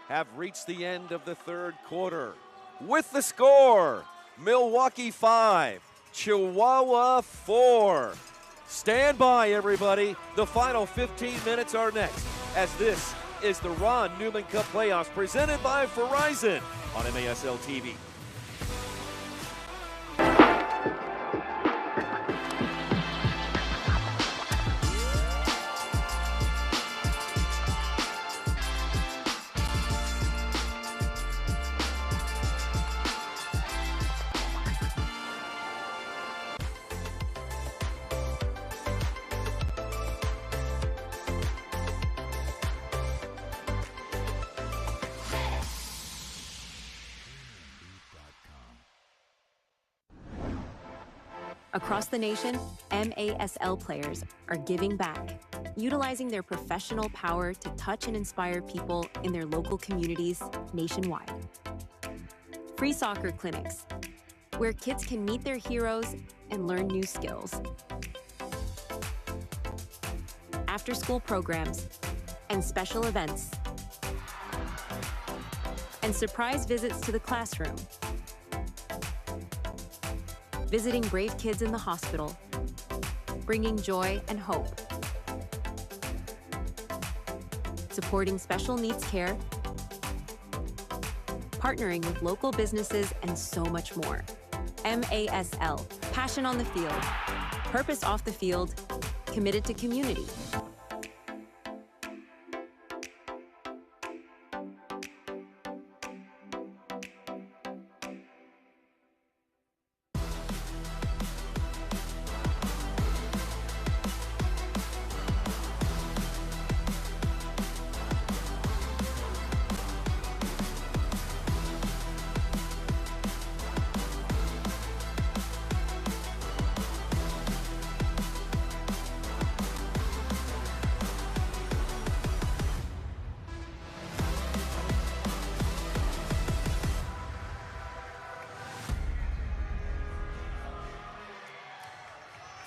have reached the end of the third quarter. With the score, Milwaukee 5, Chihuahua 4. Stand by, everybody. The final 15 minutes are next, as this is the Ron Newman Cup Playoffs presented by Verizon on MASL TV. Across the nation, MASL players are giving back, utilizing their professional power to touch and inspire people in their local communities nationwide. Free soccer clinics, where kids can meet their heroes and learn new skills. After-school programs and special events and surprise visits to the classroom. Visiting brave kids in the hospital, bringing joy and hope. Supporting special needs care, partnering with local businesses, and so much more. MASL, passion on the field, purpose off the field, committed to community.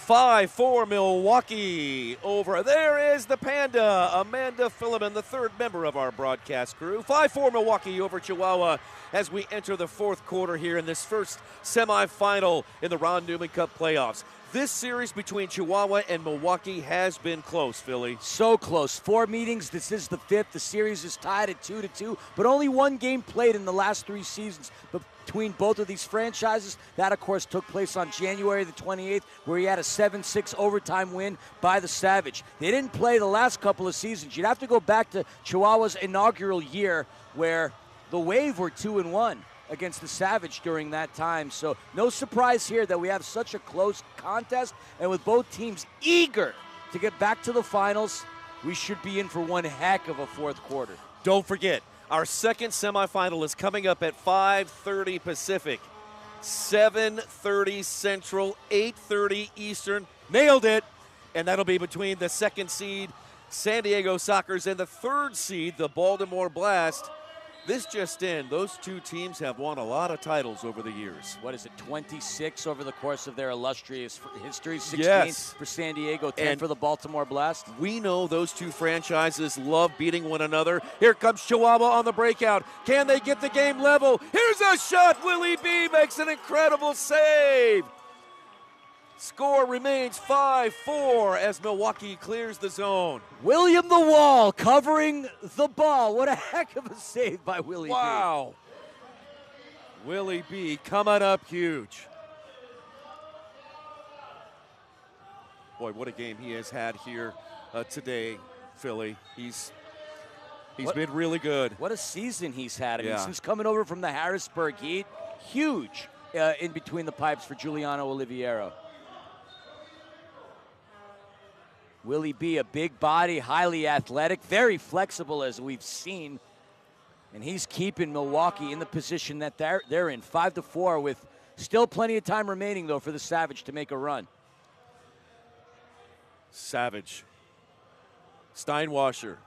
Five for Milwaukee. Over there is the Panda, Amanda Philliman, the third member of our broadcast crew. 5-4 Milwaukee over Chihuahua as we enter the fourth quarter here in this first semifinal in the Ron Newman Cup playoffs. This series between Chihuahua and Milwaukee has been close, Philly. So close. 4 meetings. This is the 5th. The series is tied at 2-2, but only 1 game played in the last 3 seasons between both of these franchises. That, of course, took place on January the 28th, where he had a 7-6 overtime win by the Savage. They didn't play the last couple of seasons. You'd have to go back to Chihuahua's inaugural year, where the Wave were 2-1 against the Savage during that time. So no surprise here that we have such a close contest, and with both teams eager to get back to the finals, we should be in for one heck of a fourth quarter. Don't forget, our second semifinal is coming up at 5:30 Pacific, 7:30 Central, 8:30 Eastern. Nailed it! And that'll be between the second seed, San Diego Sockers, and the third seed, the Baltimore Blast. This just in, those two teams have won a lot of titles over the years. What is it, 26 over the course of their illustrious history? 16 yes. for San Diego, 10 and for the Baltimore Blast. We know those two franchises love beating one another. Here comes Chihuahua on the breakout. Can they get the game level? Here's a shot. Willie B makes an incredible save. Score remains 5-4 as Milwaukee clears the zone. William the Wall covering the ball. What a heck of a save by Willie B. Wow. Willie B coming up huge. Boy, what a game he has had here today, Philly. He's been really good. What a season he's had. I mean, since coming over from the Harrisburg Heat, huge in between the pipes for Giuliano Oliviero. Willie B, a big body, highly athletic, very flexible as we've seen. And he's keeping Milwaukee in the position that they're in, 5-4, with still plenty of time remaining, though, for the Savage to make a run. Savage, Steinwasser,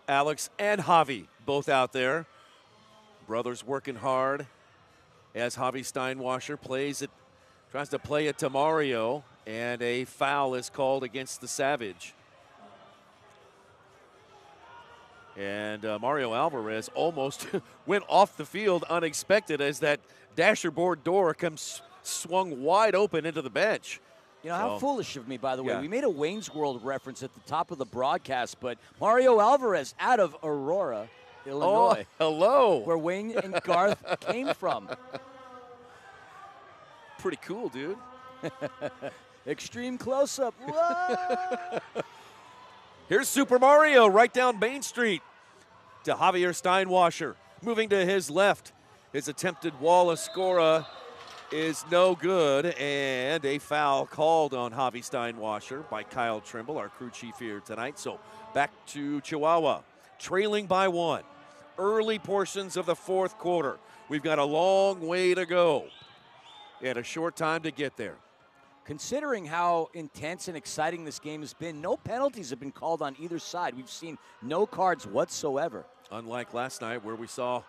Alex and Javi both out there. Brothers working hard as Javi Steinwasser tries to play it to Mario. And a foul is called against the Savage. And Mario Alvarez almost went off the field unexpected as that dasher board door comes swung wide open into the bench. You know, how foolish of me, by the way. We made a Wayne's World reference at the top of the broadcast, but Mario Alvarez out of Aurora, Illinois. Oh, hello. Where Wayne and Garth came from. Pretty cool, dude. Extreme close-up. Whoa! Here's Super Mario right down Main Street to Javier Steinwasser. Moving to his left. His attempted wall of Scora is no good, and a foul called on Javi Steinwasser by Kyle Trimble, our crew chief here tonight. So back to Chihuahua, trailing by 1. Early portions of the fourth quarter. We've got a long way to go and a short time to get there. Considering how intense and exciting this game has been, no penalties have been called on either side. We've seen no cards whatsoever. Unlike last night where we saw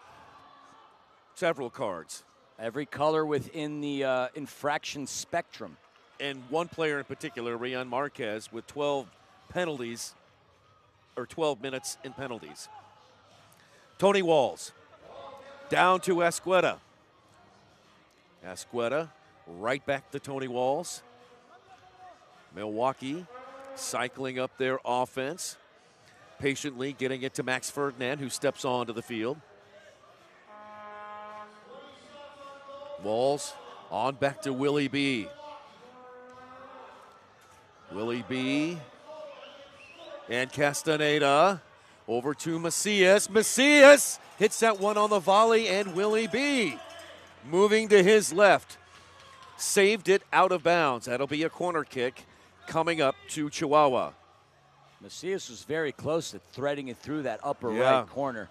several cards. Every color within the infraction spectrum. And one player in particular, Rian Marquez, with 12 penalties, or 12 minutes in penalties. Tony Walls, down to Escueda. Escueda, right back to Tony Walls. Milwaukee cycling up their offense, patiently getting it to Max Ferdinand, who steps onto the field. Walls on back to Willie B. Willie B. And Castaneda over to Macias. Macias hits that one on the volley, and Willie B. moving to his left. Saved it out of bounds. That'll be a corner kick coming up to Chihuahua. Macias was very close to threading it through that upper right corner.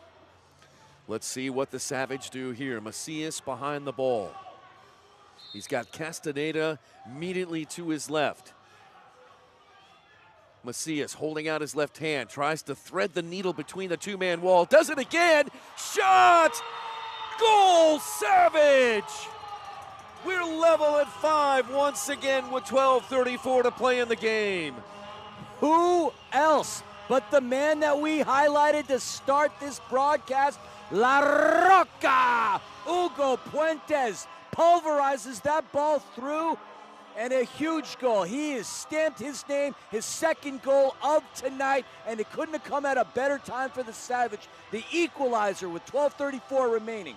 Let's see what the Savage do here. Macias behind the ball. He's got Castaneda immediately to his left. Macias holding out his left hand, tries to thread the needle between the two-man wall. Does it again. Shot! Goal, Savage! We're level at 5 once again with 12:34 to play in the game. Who else but the man that we highlighted to start this broadcast, La Roca! Hugo Puentes pulverizes that ball through, and a huge goal. He has stamped his name, his second goal of tonight, and it couldn't have come at a better time for the Savage. The equalizer with 12:34 remaining.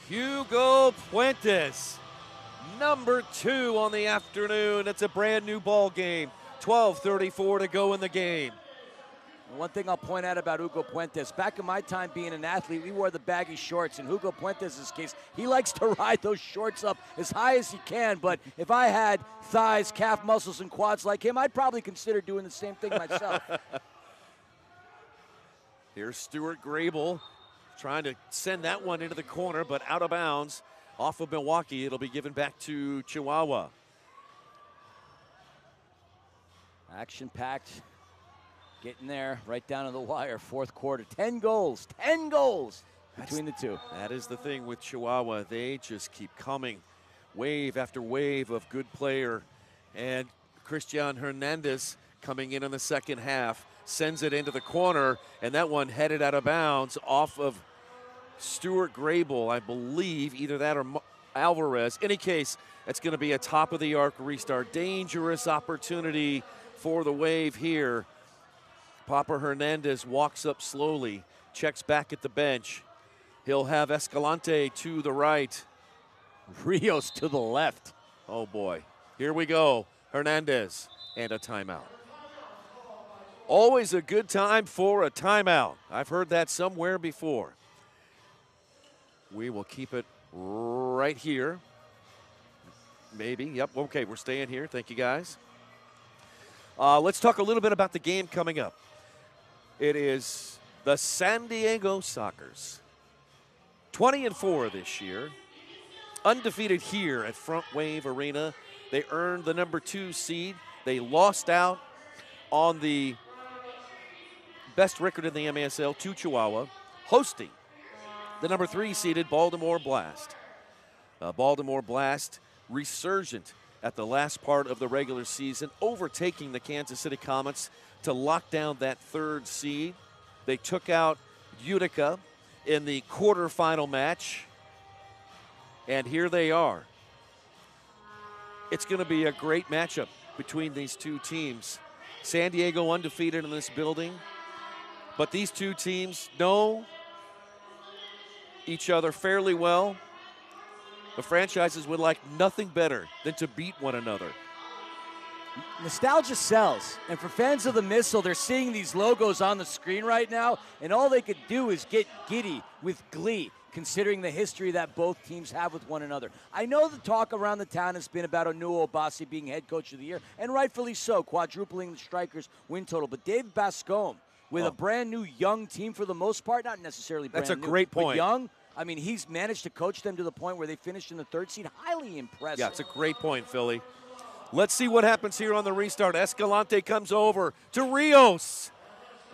Hugo Puentes, number 2 on the afternoon. It's a brand new ball game. 12:34 to go in the game. One thing I'll point out about Hugo Puentes, back in my time being an athlete, we wore the baggy shorts. In Hugo Puentes' case, he likes to ride those shorts up as high as he can, but if I had thighs, calf muscles, and quads like him, I'd probably consider doing the same thing myself. Here's Stuart Grable trying to send that one into the corner, but out of bounds off of Milwaukee. It'll be given back to Chihuahua. Action-packed. Getting there, right down to the wire, fourth quarter. 10 goals between the two. That is the thing with Chihuahua. They just keep coming, wave after wave of good player. And Christian Hernandez coming in the second half, sends it into the corner, and that one headed out of bounds off of Stuart Grable, I believe, either that or Alvarez. Any case, it's going to be a top-of-the-arc restart. Dangerous opportunity for the Wave here. Papa Hernandez walks up slowly, checks back at the bench. He'll have Escalante to the right. Rios to the left. Oh, boy. Here we go. Hernandez and a timeout. Always a good time for a timeout. I've heard that somewhere before. We will keep it right here. Maybe. Yep. Okay, we're staying here. Thank you, guys. Let's talk a little bit about the game coming up. It is the San Diego Sockers. 20-4 this year. Undefeated here at Front Wave Arena. They earned the number 2 seed. They lost out on the best record in the MASL to Chihuahua, hosting the number 3 seeded Baltimore Blast. Baltimore Blast resurgent at the last part of the regular season, overtaking the Kansas City Comets to lock down that 3rd seed. They took out Utica in the quarterfinal match, and here they are. It's going to be a great matchup between these two teams. San Diego undefeated in this building, but these two teams know each other fairly well. The franchises would like nothing better than to beat one another. Nostalgia sells, and for fans of the Missile, they're seeing these logos on the screen right now, and all they could do is get giddy with glee, considering the history that both teams have with one another. I know the talk around the town has been about Onuo Obasi being head coach of the year, and rightfully so, quadrupling the Strikers' win total. But Dave Bascome, with a brand new young team for the most part, not necessarily brand new. That's a great point. But young, I mean, he's managed to coach them to the point where they finished in the 3rd seed. Highly impressive. Yeah, it's a great point, Philly. Let's see what happens here on the restart. Escalante comes over to Rios.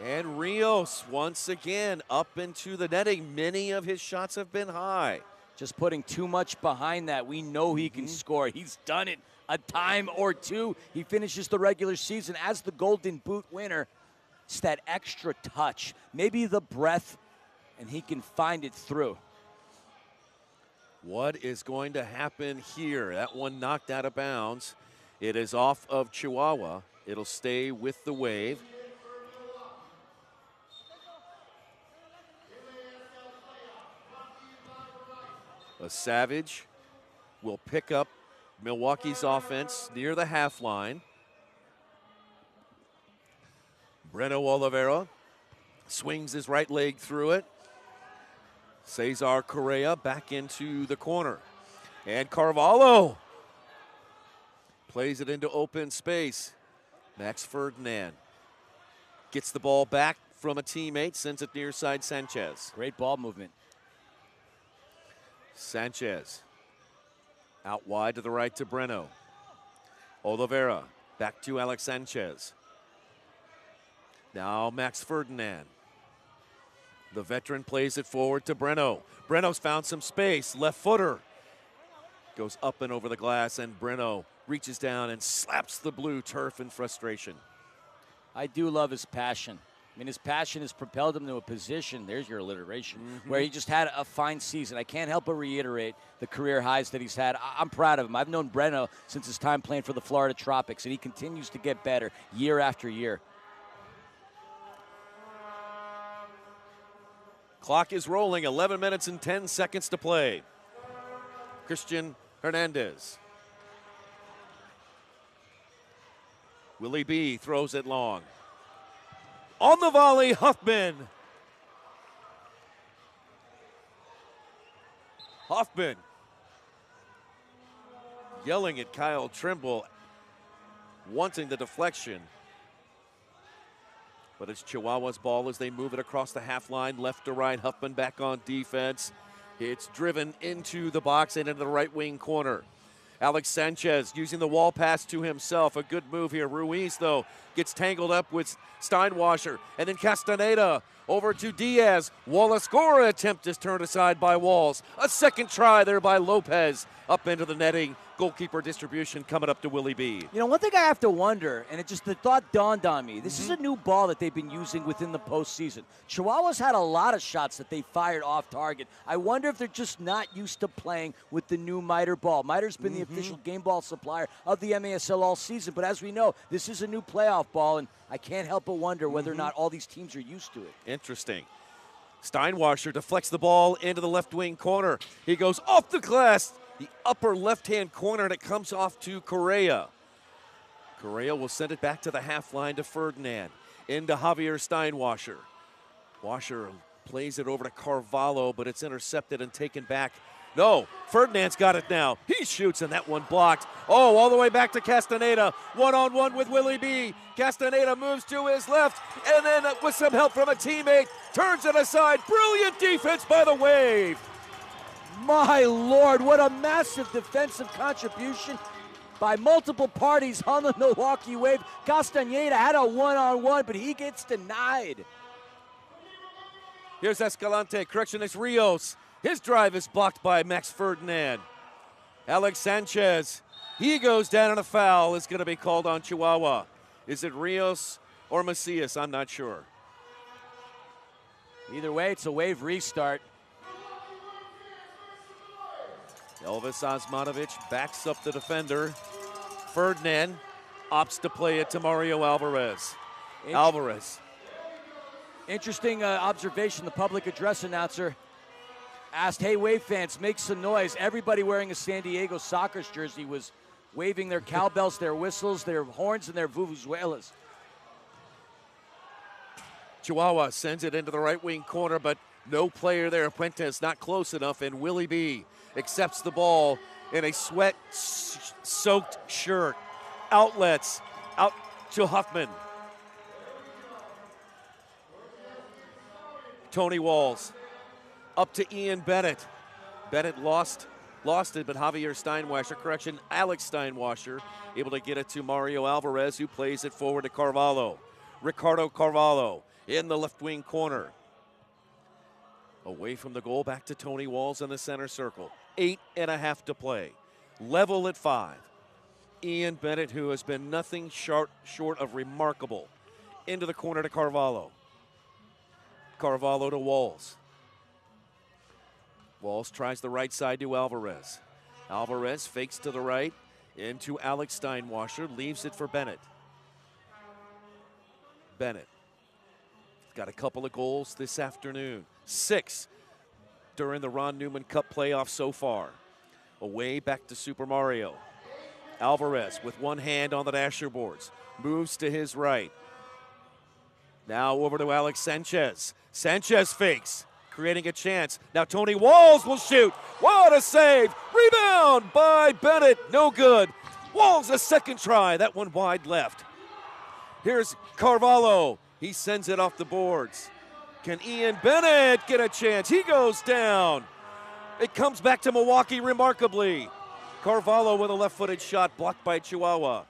And Rios once again up into the netting. Many of his shots have been high. Just putting too much behind that. We know he can score. He's done it a time or two. He finishes the regular season as the Golden Boot winner. It's that extra touch, maybe the breath, and he can find it through. What is going to happen here? That one knocked out of bounds. It is off of Chihuahua. It'll stay with the Wave. A Savage will pick up Milwaukee's offense near the half line. Breno Oliveira swings his right leg through it. Cesar Correa back into the corner. And Carvalho plays it into open space. Max Ferdinand gets the ball back from a teammate, sends it near side Sanchez. Great ball movement. Sanchez out wide to the right to Breno. Oliveira back to Alex Sanchez. Now Max Ferdinand. The veteran plays it forward to Breno. Breno's found some space. Left footer goes up and over the glass, and Breno reaches down and slaps the blue turf in frustration. I do love his passion. I mean, his passion has propelled him to a position, there's your alliteration, where he just had a fine season. I can't help but reiterate the career highs that he's had. I'm proud of him. I've known Breno since his time playing for the Florida Tropics, and he continues to get better year after year. Clock is rolling, 11 minutes and 10 seconds to play. Christian Hernandez. Willie B throws it long. On the volley, Huffman. Huffman yelling at Kyle Trimble, wanting the deflection. But it's Chihuahua's ball as they move it across the half line, left to right. Huffman back on defense. It's driven into the box and into the right wing corner. Alex Sanchez using the wall pass to himself. A good move here. Ruiz, though, gets tangled up with Steinwasser. And then Castaneda over to Diaz. Wallace-Gora attempt is turned aside by Walls. A second try there by Lopez. Up into the netting. Goalkeeper distribution coming up to Willie B. You know, one thing I have to wonder, and the thought dawned on me, this is a new ball that they've been using within the postseason. Chihuahua's had a lot of shots that they fired off target. I wonder if they're just not used to playing with the new miter ball. Miter's been the official game ball supplier of the MASL all season, but as we know, this is a new playoff ball, and I can't help but wonder whether or not all these teams are used to it. Interesting. Steinwasser deflects the ball into the left wing corner. He goes off the glass, the upper left-hand corner, and it comes off to Correa. Correa will send it back to the half line to Ferdinand. Into Javier Steinwasser. Washer plays it over to Carvalho, but it's intercepted and taken back. No, Ferdinand's got it now. He shoots, and that one blocked. Oh, all the way back to Castaneda. One-on-one with Willie B. Castaneda moves to his left, and then with some help from a teammate, turns it aside. Brilliant defense by the Wave. My Lord, what a massive defensive contribution by multiple parties on the Milwaukee Wave. Castaneda had a one-on-one, but he gets denied. Here's Escalante. Correction, it's Rios. His drive is blocked by Max Ferdinand. Alex Sanchez, he goes down, and a foul is going to be called on Chihuahua. Is it Rios or Macias? I'm not sure. Either way, it's a Wave restart. Elvis Osmanovic backs up the defender. Ferdinand opts to play it to Mario Alvarez. Interesting observation. The public address announcer asked, hey, Wave fans, make some noise. Everybody wearing a San Diego Sockers jersey was waving their cowbells, their whistles, their horns, and their vuvuzelas. Chihuahua sends it into the right wing corner, but no player there. Puentes not close enough, and Willie B accepts the ball in a sweat-soaked shirt. Outlets out to Huffman. Tony Walls up to Ian Bennett. Bennett lost it, but Javier Steinwasser, correction, Alex Steinwasser, able to get it to Mario Alvarez, who plays it forward to Carvalho. Ricardo Carvalho in the left wing corner. Away from the goal, back to Tony Walls in the center circle. 8.5 to play. Level at 5. Ian Bennett, who has been nothing short of remarkable. Into the corner to Carvalho. Carvalho to Walls. Walls tries the right side to Alvarez. Alvarez fakes to the right into Alex Steinwasser, leaves it for Bennett. Bennett got a couple of goals this afternoon. 6 during the Ron Newman Cup playoffs so far. Away back to Super Mario. Alvarez with one hand on the dasher boards. Moves to his right. Now over to Alex Sanchez. Sanchez fakes, creating a chance. Now Tony Walls will shoot. What a save. Rebound by Bennett. No good. Walls a second try. That one wide left. Here's Carvalho. He sends it off the boards. Can Ian Bennett get a chance? He goes down. It comes back to Milwaukee remarkably. Carvalho with a left-footed shot blocked by Chihuahua.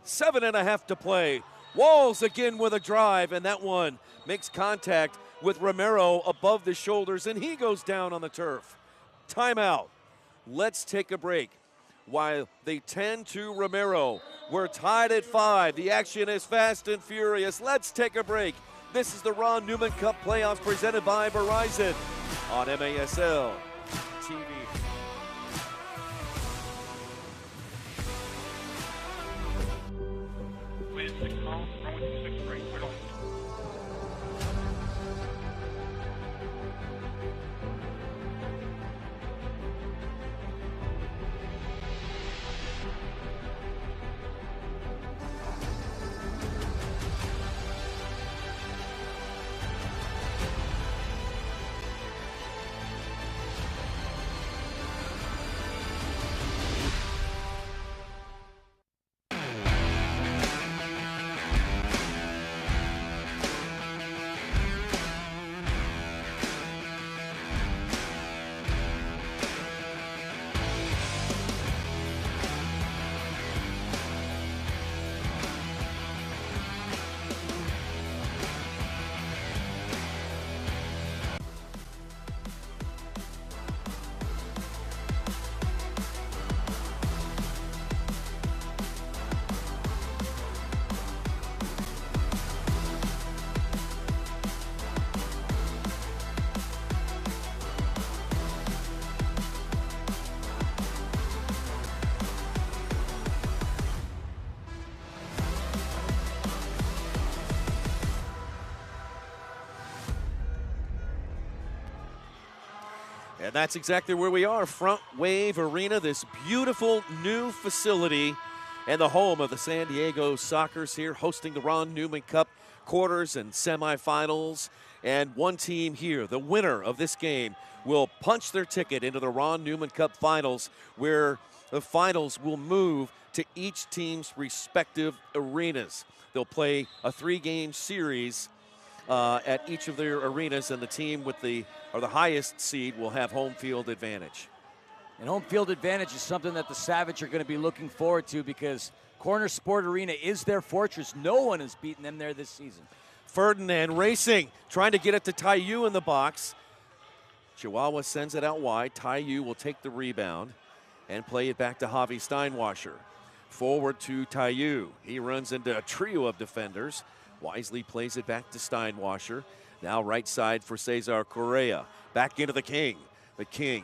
7.5 to play. Walls again with a drive, and that one makes contact with Romero above the shoulders, and he goes down on the turf. Timeout. Let's take a break. While they tend to Romero, we're tied at 5. The action is fast and furious. Let's take a break. This is the Ron Newman Cup playoffs presented by Verizon on MASL TV. And that's exactly where we are, Front Wave Arena, this beautiful new facility and the home of the San Diego Sockers here, hosting the Ron Newman Cup quarters and semifinals. And one team here, the winner of this game, will punch their ticket into the Ron Newman Cup finals, where the finals will move to each team's respective arenas. They'll play a 3-game series at each of their arenas, and the team with the highest seed will have home field advantage. And home field advantage is something that the Savage are going to be looking forward to, because Corner Sport Arena is their fortress. No one has beaten them there this season. Ferdinand racing, trying to get it to Taiyu in the box. Chihuahua sends it out wide. Taiyu will take the rebound and play it back to Javi Steinwasser. Forward to Taiyu. He runs into a trio of defenders. Wisely plays it back to Steinwasser. Now right side for Cesar Correa. Back into the King. The King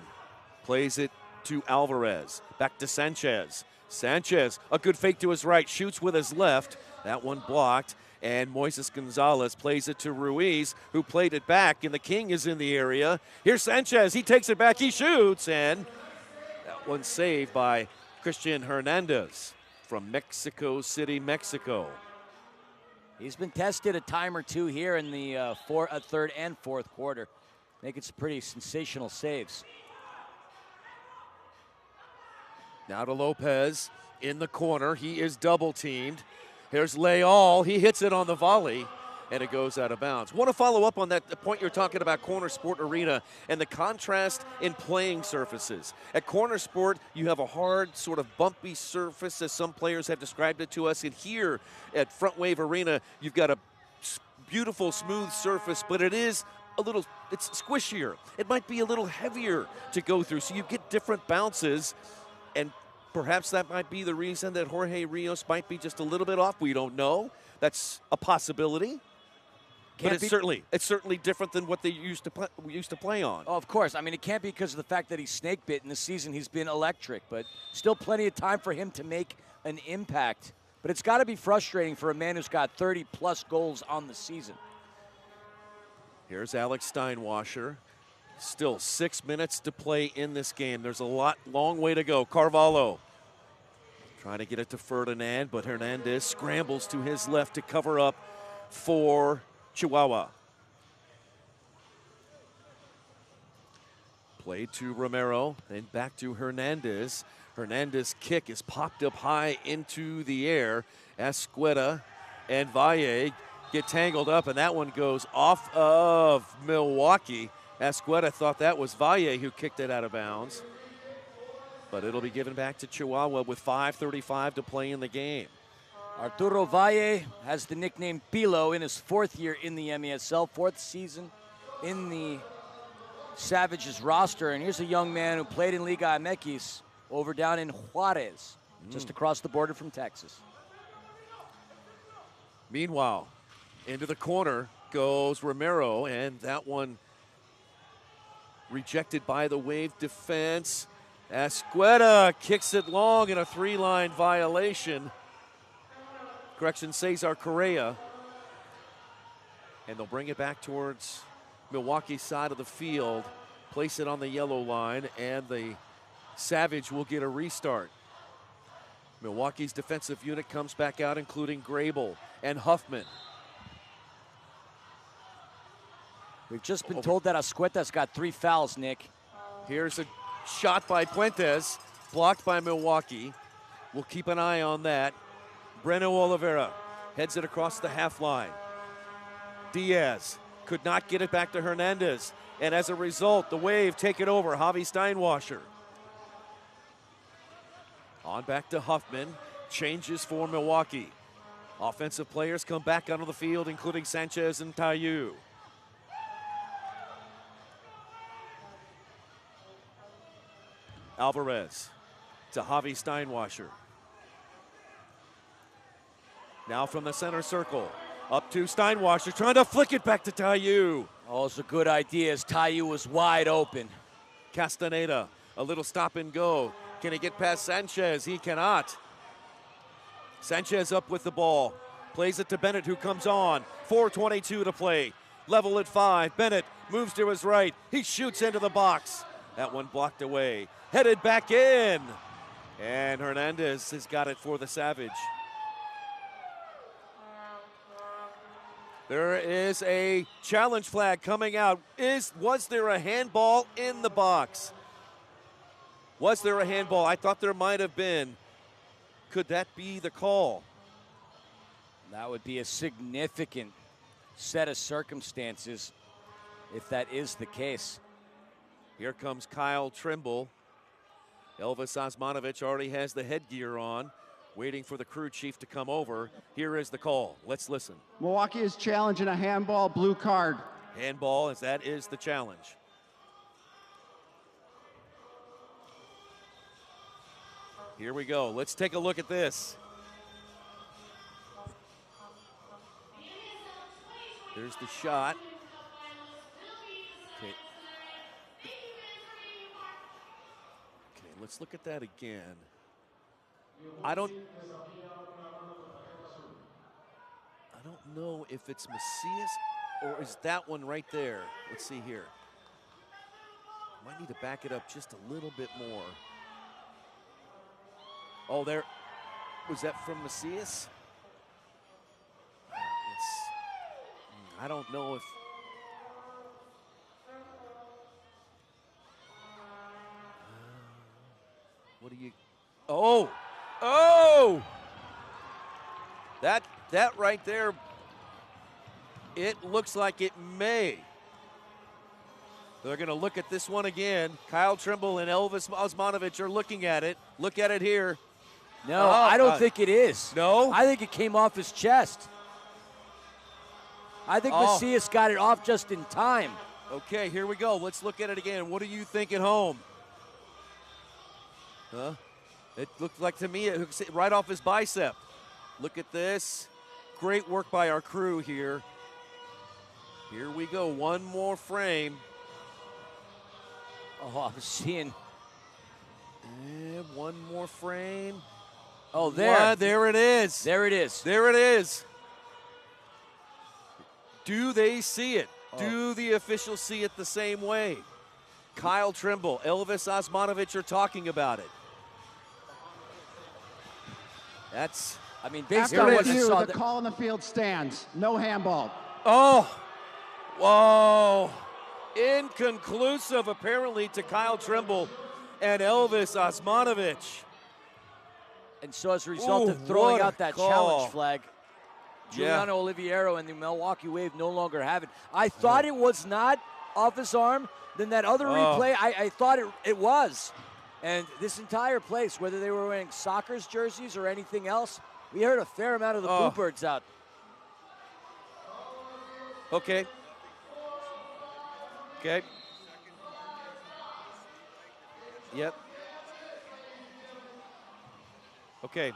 plays it to Alvarez. Back to Sanchez. Sanchez, a good fake to his right, shoots with his left. That one blocked. And Moises Gonzalez plays it to Ruiz, who played it back, and the King is in the area. Here's Sanchez. He takes it back. He shoots, and that one saved by Christian Hernandez from Mexico City, Mexico. He's been tested a time or two here in the third and fourth quarter, making some pretty sensational saves. Now to Lopez in the corner. He is double teamed. Here's Leal. He hits it on the volley, and it goes out of bounds. Want to follow up on that point you're talking about, Corner Sport Arena, and the contrast in playing surfaces. At Corner Sport, you have a hard, sort of bumpy surface, as some players have described it to us. And here at Front Wave Arena, you've got a beautiful, smooth surface, but it's squishier. It might be a little heavier to go through, so you get different bounces, and perhaps that might be the reason that Jorge Rios might be just a little bit off. We don't know. That's a possibility. But it's certainly different than what they used to play on. Oh, of course. I mean, it can't be because of the fact that he's snake bit in the season. He's been electric, but still plenty of time for him to make an impact. But it's got to be frustrating for a man who's got 30-plus goals on the season. Here's Alex Steinwasser. Still 6 minutes to play in this game. There's a long way to go. Carvalho trying to get it to Ferdinand, but Hernandez scrambles to his left to cover up for Chihuahua. Play to Romero, then back to Hernandez. Hernandez' kick is popped up high into the air. Escueta and Valle get tangled up, and that one goes off of Milwaukee. Escueta thought that was Valle who kicked it out of bounds. But it'll be given back to Chihuahua with 5:35 to play in the game. Arturo Valle has the nickname Pilo in his 4th year in the MASL, 4th season in the Savages roster. And here's a young man who played in Liga MX over down in Juarez, just across the border from Texas. Meanwhile, into the corner goes Romero, and that one rejected by the Wave defense. Escueta kicks it long in a 3-line violation. Correction, Cesar Correa. And they'll bring it back towards Milwaukee's side of the field, place it on the yellow line, and the Savage will get a restart. Milwaukee's defensive unit comes back out, including Grable and Huffman. We've just been told that Escueta's got 3 fouls, Nick. Here's a shot by Puentes, blocked by Milwaukee. We'll keep an eye on that. Breno Oliveira heads it across the half line. Diaz could not get it back to Hernandez, and as a result, the Wave take it over. Javi Steinwasser. On back to Huffman, changes for Milwaukee. Offensive players come back onto the field, including Sanchez and Tayu. Alvarez to Javi Steinwasser. Now from the center circle, up to Steinwasser, trying to flick it back to Tayu. Oh, it's a good idea as Tayu was wide open. Castaneda, a little stop and go. Can he get past Sanchez? He cannot. Sanchez up with the ball. Plays it to Bennett, who comes on. 4:22 to play. Level at 5. Bennett moves to his right. He shoots into the box. That one blocked away. Headed back in. And Hernandez has got it for the Savage. There is a challenge flag coming out. Was there a handball in the box? Was there a handball? I thought there might have been. Could that be the call? That would be a significant set of circumstances if that is the case. Here comes Kyle Trimble. Elvis Osmanovic already has the headgear on, waiting for the crew chief to come over. Here is the call. Let's listen. Milwaukee is challenging a handball, blue card. Handball, as that is the challenge. Here we go. Let's take a look at this. There's the shot. Okay. Okay, let's look at that again. I don't know if it's Macias or is that one right there. Let's see here. Might need to back it up just a little bit more. Oh, there. Was that from Macias? I don't know if. What do you. Oh! Oh! That right there, it looks like it may. They're going to look at this one again. Kyle Trimble and Elvis Osmanovic are looking at it. Look at it here. No, I don't think it is. No? I think it came off his chest. I think Macias got it off just in time. Okay, here we go. Let's look at it again. What do you think at home? Huh? It looked like to me it hooks it right off his bicep. Look at this. Great work by our crew here. Here we go. One more frame. Oh, I'm seeing. And one more frame. Oh, there. There it is. There it is. There it is. Do they see it? Do the officials see it the same way? Kyle Trimble, Elvis Osmanovic are talking about it. That's, I mean, based on on what what I you, saw, the call on the field stands. No handball. oh, whoa. Inconclusive, apparently, to Kyle Trimble and Elvis Osmanovic. And so as a result Ooh, of throwing what a out that call. challenge flag, Yeah. Giuliano Oliviero and the Milwaukee Wave no longer have it. I thought it was not off his arm. Then that other replay, I thought it was. And this entire place, whether they were wearing Sockers jerseys or anything else, we heard a fair amount of the Bluebirds out. Okay. Okay. Yep. Okay.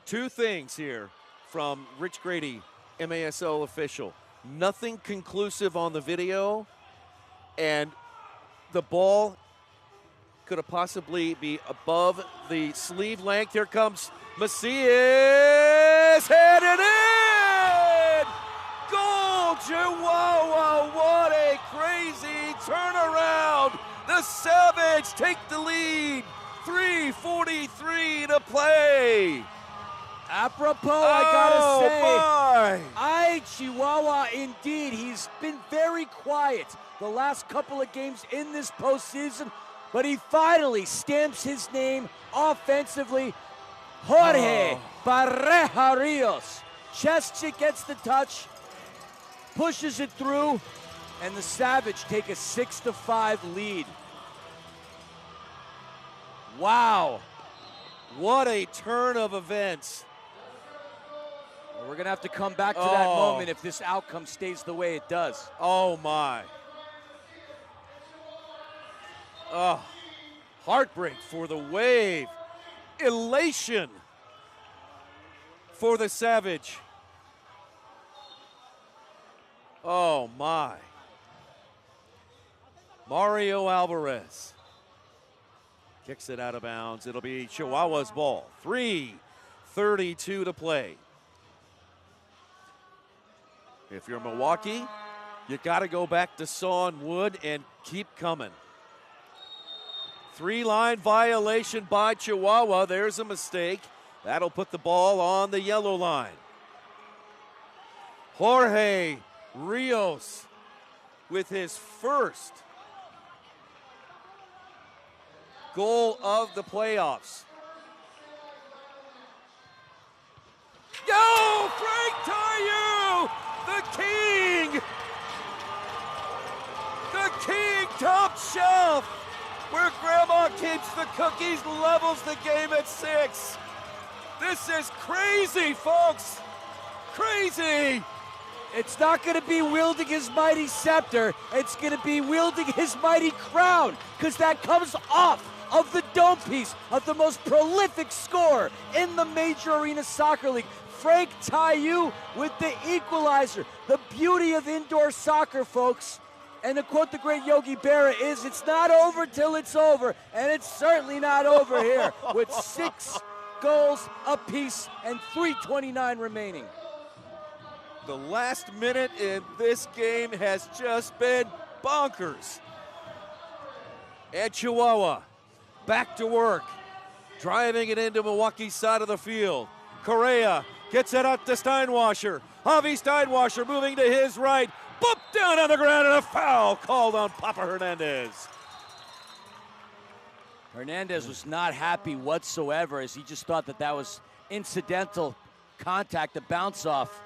Two things here from Rich Grady, MASL official. Nothing conclusive on the video, and the ball could have possibly be above the sleeve length. Here comes Macias, headed in! Goal, Chihuahua! What a crazy turnaround! The Savage take the lead. 3:43 to play. Apropos, I gotta say, my. Chihuahua indeed. He's been very quiet the last couple of games in this postseason, but he finally stamps his name offensively. Jorge Pareja Rios. Chesty gets the touch, pushes it through, and the Savage take a 6-5 lead. Wow. What a turn of events. We're going to have to come back to that moment if this outcome stays the way it does. Oh, my. Oh, heartbreak for the Wave. Elation for the Savage. Oh, my. Mario Alvarez kicks it out of bounds. It'll be Chihuahua's ball. 3:32 to play. If you're Milwaukee, you got to go back to sawn wood and keep coming. Three-line violation by Chihuahua. There's a mistake. That'll put the ball on the yellow line. Jorge Rios with his first goal of the playoffs. Yo, Frank Tayu, the king! The king, top shelf, where grandma keeps the cookies, levels the game at 6. This is crazy, folks. Crazy. It's not going to be wielding his mighty scepter. It's going to be wielding his mighty crown, because that comes off of the dome piece of the most prolific scorer in the Major Arena Soccer League, Frank Tayu, with the equalizer. The beauty of indoor soccer, folks. And to quote the great Yogi Berra is, it's not over till it's over, and it's certainly not over here with 6 goals apiece and 3:29 remaining. The last minute in this game has just been bonkers. And Chihuahua back to work, driving it into Milwaukee's side of the field. Correa gets it out to Steinwasser. Javi Steinwasser moving to his right. Boop down on the ground, and a foul called on Papa Hernandez. Hernandez was not happy whatsoever, as he just thought that that was incidental contact, a bounce off.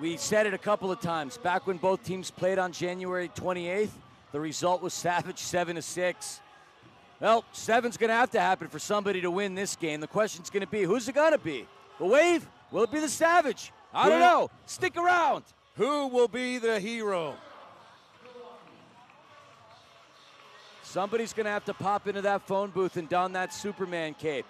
We said it a couple of times. Back when both teams played on January 28th, the result was Savage 7-6. Well, 7's going to have to happen for somebody to win this game. The question's going to be, who's it going to be? The Wave? Will it be the Savage? I don't know. Stick around. Who will be the hero? Somebody's going to have to pop into that phone booth and don that Superman cape.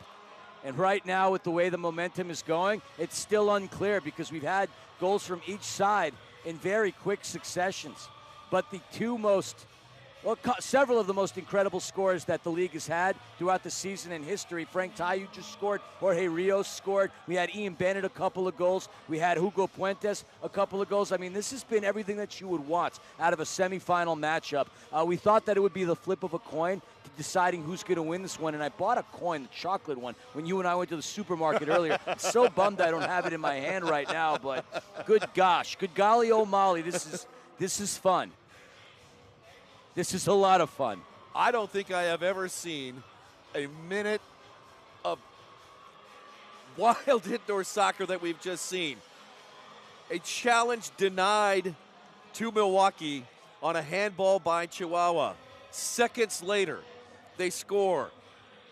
And right now, with the way the momentum is going, it's still unclear because we've had goals from each side in very quick successions. But the several of the most incredible scores that the league has had throughout the season in history. Frank Tayu just scored. Jorge Rios scored. We had Ian Bennett a couple of goals. We had Hugo Puentes a couple of goals. I mean, this has been everything that you would want out of a semifinal matchup. We thought that it would be the flip of a coin to deciding who's going to win this one, and I bought a coin, the chocolate one, when you and I went to the supermarket earlier. I'm so bummed I don't have it in my hand right now, but good gosh, good golly oh Molly, this is fun. This is a lot of fun. I don't think I have ever seen a minute of wild indoor soccer that we've just seen. A challenge denied to Milwaukee on a handball by Chihuahua. Seconds later, they score.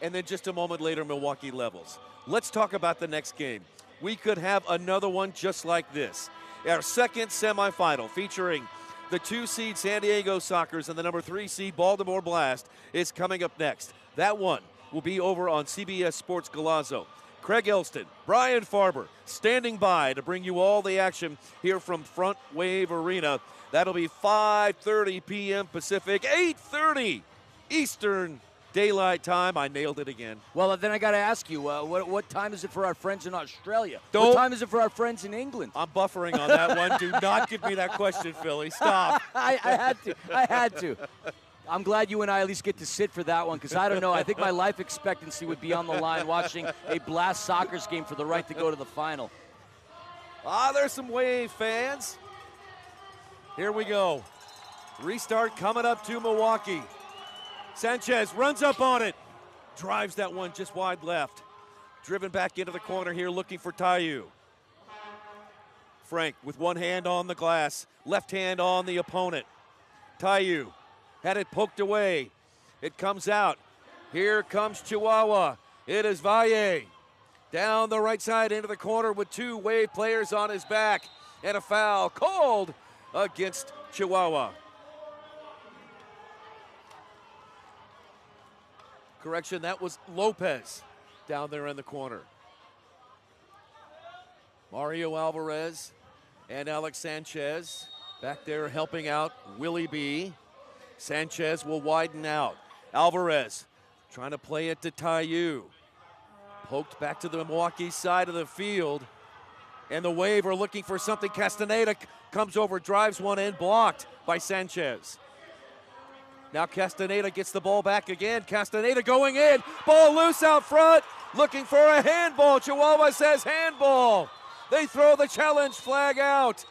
And then just a moment later, Milwaukee levels. Let's talk about the next game. We could have another one just like this. Our second semifinal featuring the 2-seed San Diego Sockers and the number 3-seed Baltimore Blast is coming up next. That one will be over on CBS Sports Golazo. Craig Elston, Brian Farber standing by to bring you all the action here from Front Wave Arena. That'll be 5:30 p.m. Pacific, 8:30 Eastern Daylight Time. I nailed it again. Well, then I got to ask you, what time is it for our friends in Australia? Don't. What time is it for our friends in England? I'm buffering on that one. Do not give me that question, Philly. Stop. I had to. I'm glad you and I at least get to sit for that one because I don't know. I think my life expectancy would be on the line watching a Blast Sockers game for the right to go to the final. There's some Wave fans. Here we go. Restart coming up to Milwaukee. Sanchez runs up on it. Drives that one just wide left. Driven back into the corner here looking for Tayu. Frank with one hand on the glass. Left hand on the opponent. Tayu had it poked away. It comes out. Here comes Chihuahua. It is Valle. Down the right side into the corner with two Wave players on his back. And a foul called against Chihuahua. Correction, that was Lopez down there in the corner. Mario Alvarez and Alex Sanchez back there helping out Willie B. Sanchez will widen out. Alvarez trying to play it to Tayu. Poked back to the Milwaukee side of the field. And the Wave are looking for something. Castaneda comes over, drives one in, blocked by Sanchez. Now Castaneda gets the ball back again. Castaneda going in. Ball loose out front. Looking for a handball. Chihuahua says handball. They throw the challenge flag out.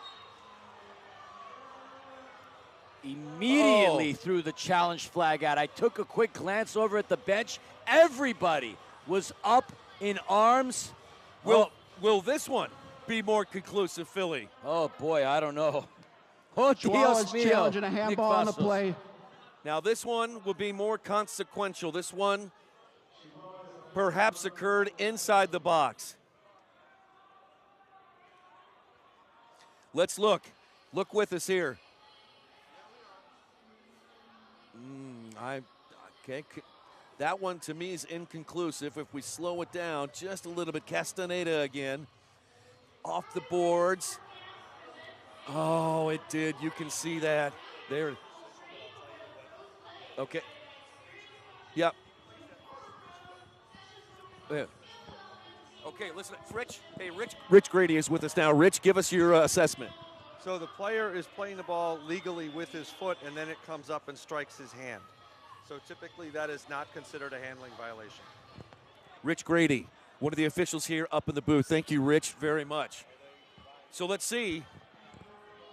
Immediately threw the challenge flag out. I took a quick glance over at the bench. Everybody was up in arms. Will this one be more conclusive, Philly? Oh, boy, I don't know. Oh, Chihuahua's challenging a handball on the play. Now this one will be more consequential. This one perhaps occurred inside the box. Let's look. Look with us here. Okay. That one to me is inconclusive. If we slow it down just a little bit, Castaneda again. Off the boards. Oh, it did. You can see that. There. Okay. Yep. Yeah. Okay, listen, Rich. Hey, Rich Grady is with us now. Rich, give us your assessment. So the player is playing the ball legally with his foot, and then it comes up and strikes his hand. So typically that is not considered a handling violation. Rich Grady, one of the officials here up in the booth. Thank you, Rich, very much. So let's see.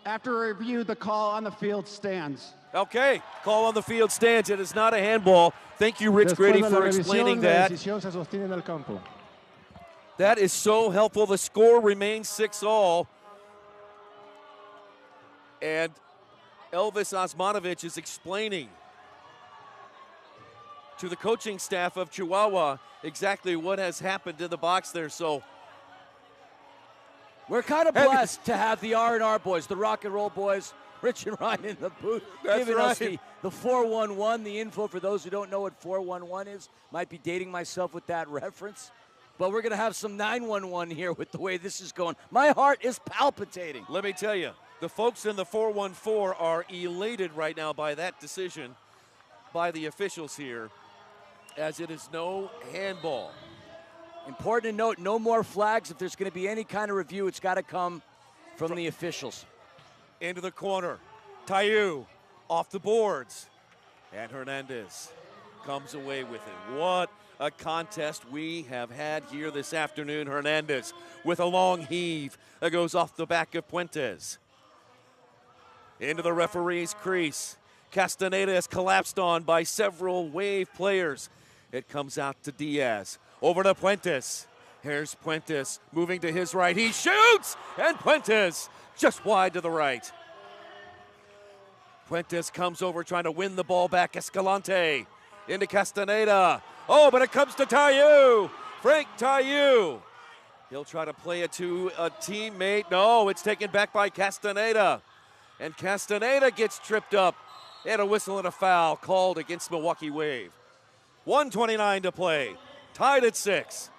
After a review, the call on the field stands. Okay, call on the field stands. It is not a handball. Thank you, Rich Grady, for explaining that. That is so helpful. The score remains 6-all. And Elvis Osmanovic is explaining to the coaching staff of Chihuahua exactly what has happened in the box there. So We're kind of blessed to have the R&R boys, the rock and roll boys, Rich and Ryan in the booth, giving us the 411, the info for those who don't know what 411 is. Might be dating myself with that reference. But we're going to have some 911 here with the way this is going. My heart is palpitating. Let me tell you, the folks in the 414 are elated right now by that decision by the officials here, as it is no handball. Important to note, no more flags. If there's going to be any kind of review, it's got to come from the officials. Into the corner. Tayu off the boards. And Hernandez comes away with it. What a contest we have had here this afternoon. Hernandez with a long heave that goes off the back of Puentes. Into the referee's crease. Castaneda is collapsed on by several Wave players. It comes out to Diaz. Over to Puentes. Here's Puentes moving to his right. He shoots! And Puentes just wide to the right. Puentes comes over trying to win the ball back. Escalante into Castaneda. Oh, but it comes to Tayu. Frank Tayu. He'll try to play it to a teammate. No, it's taken back by Castaneda. And Castaneda gets tripped up. And a whistle and a foul called against Milwaukee Wave. 1:29 to play. Tied at 6.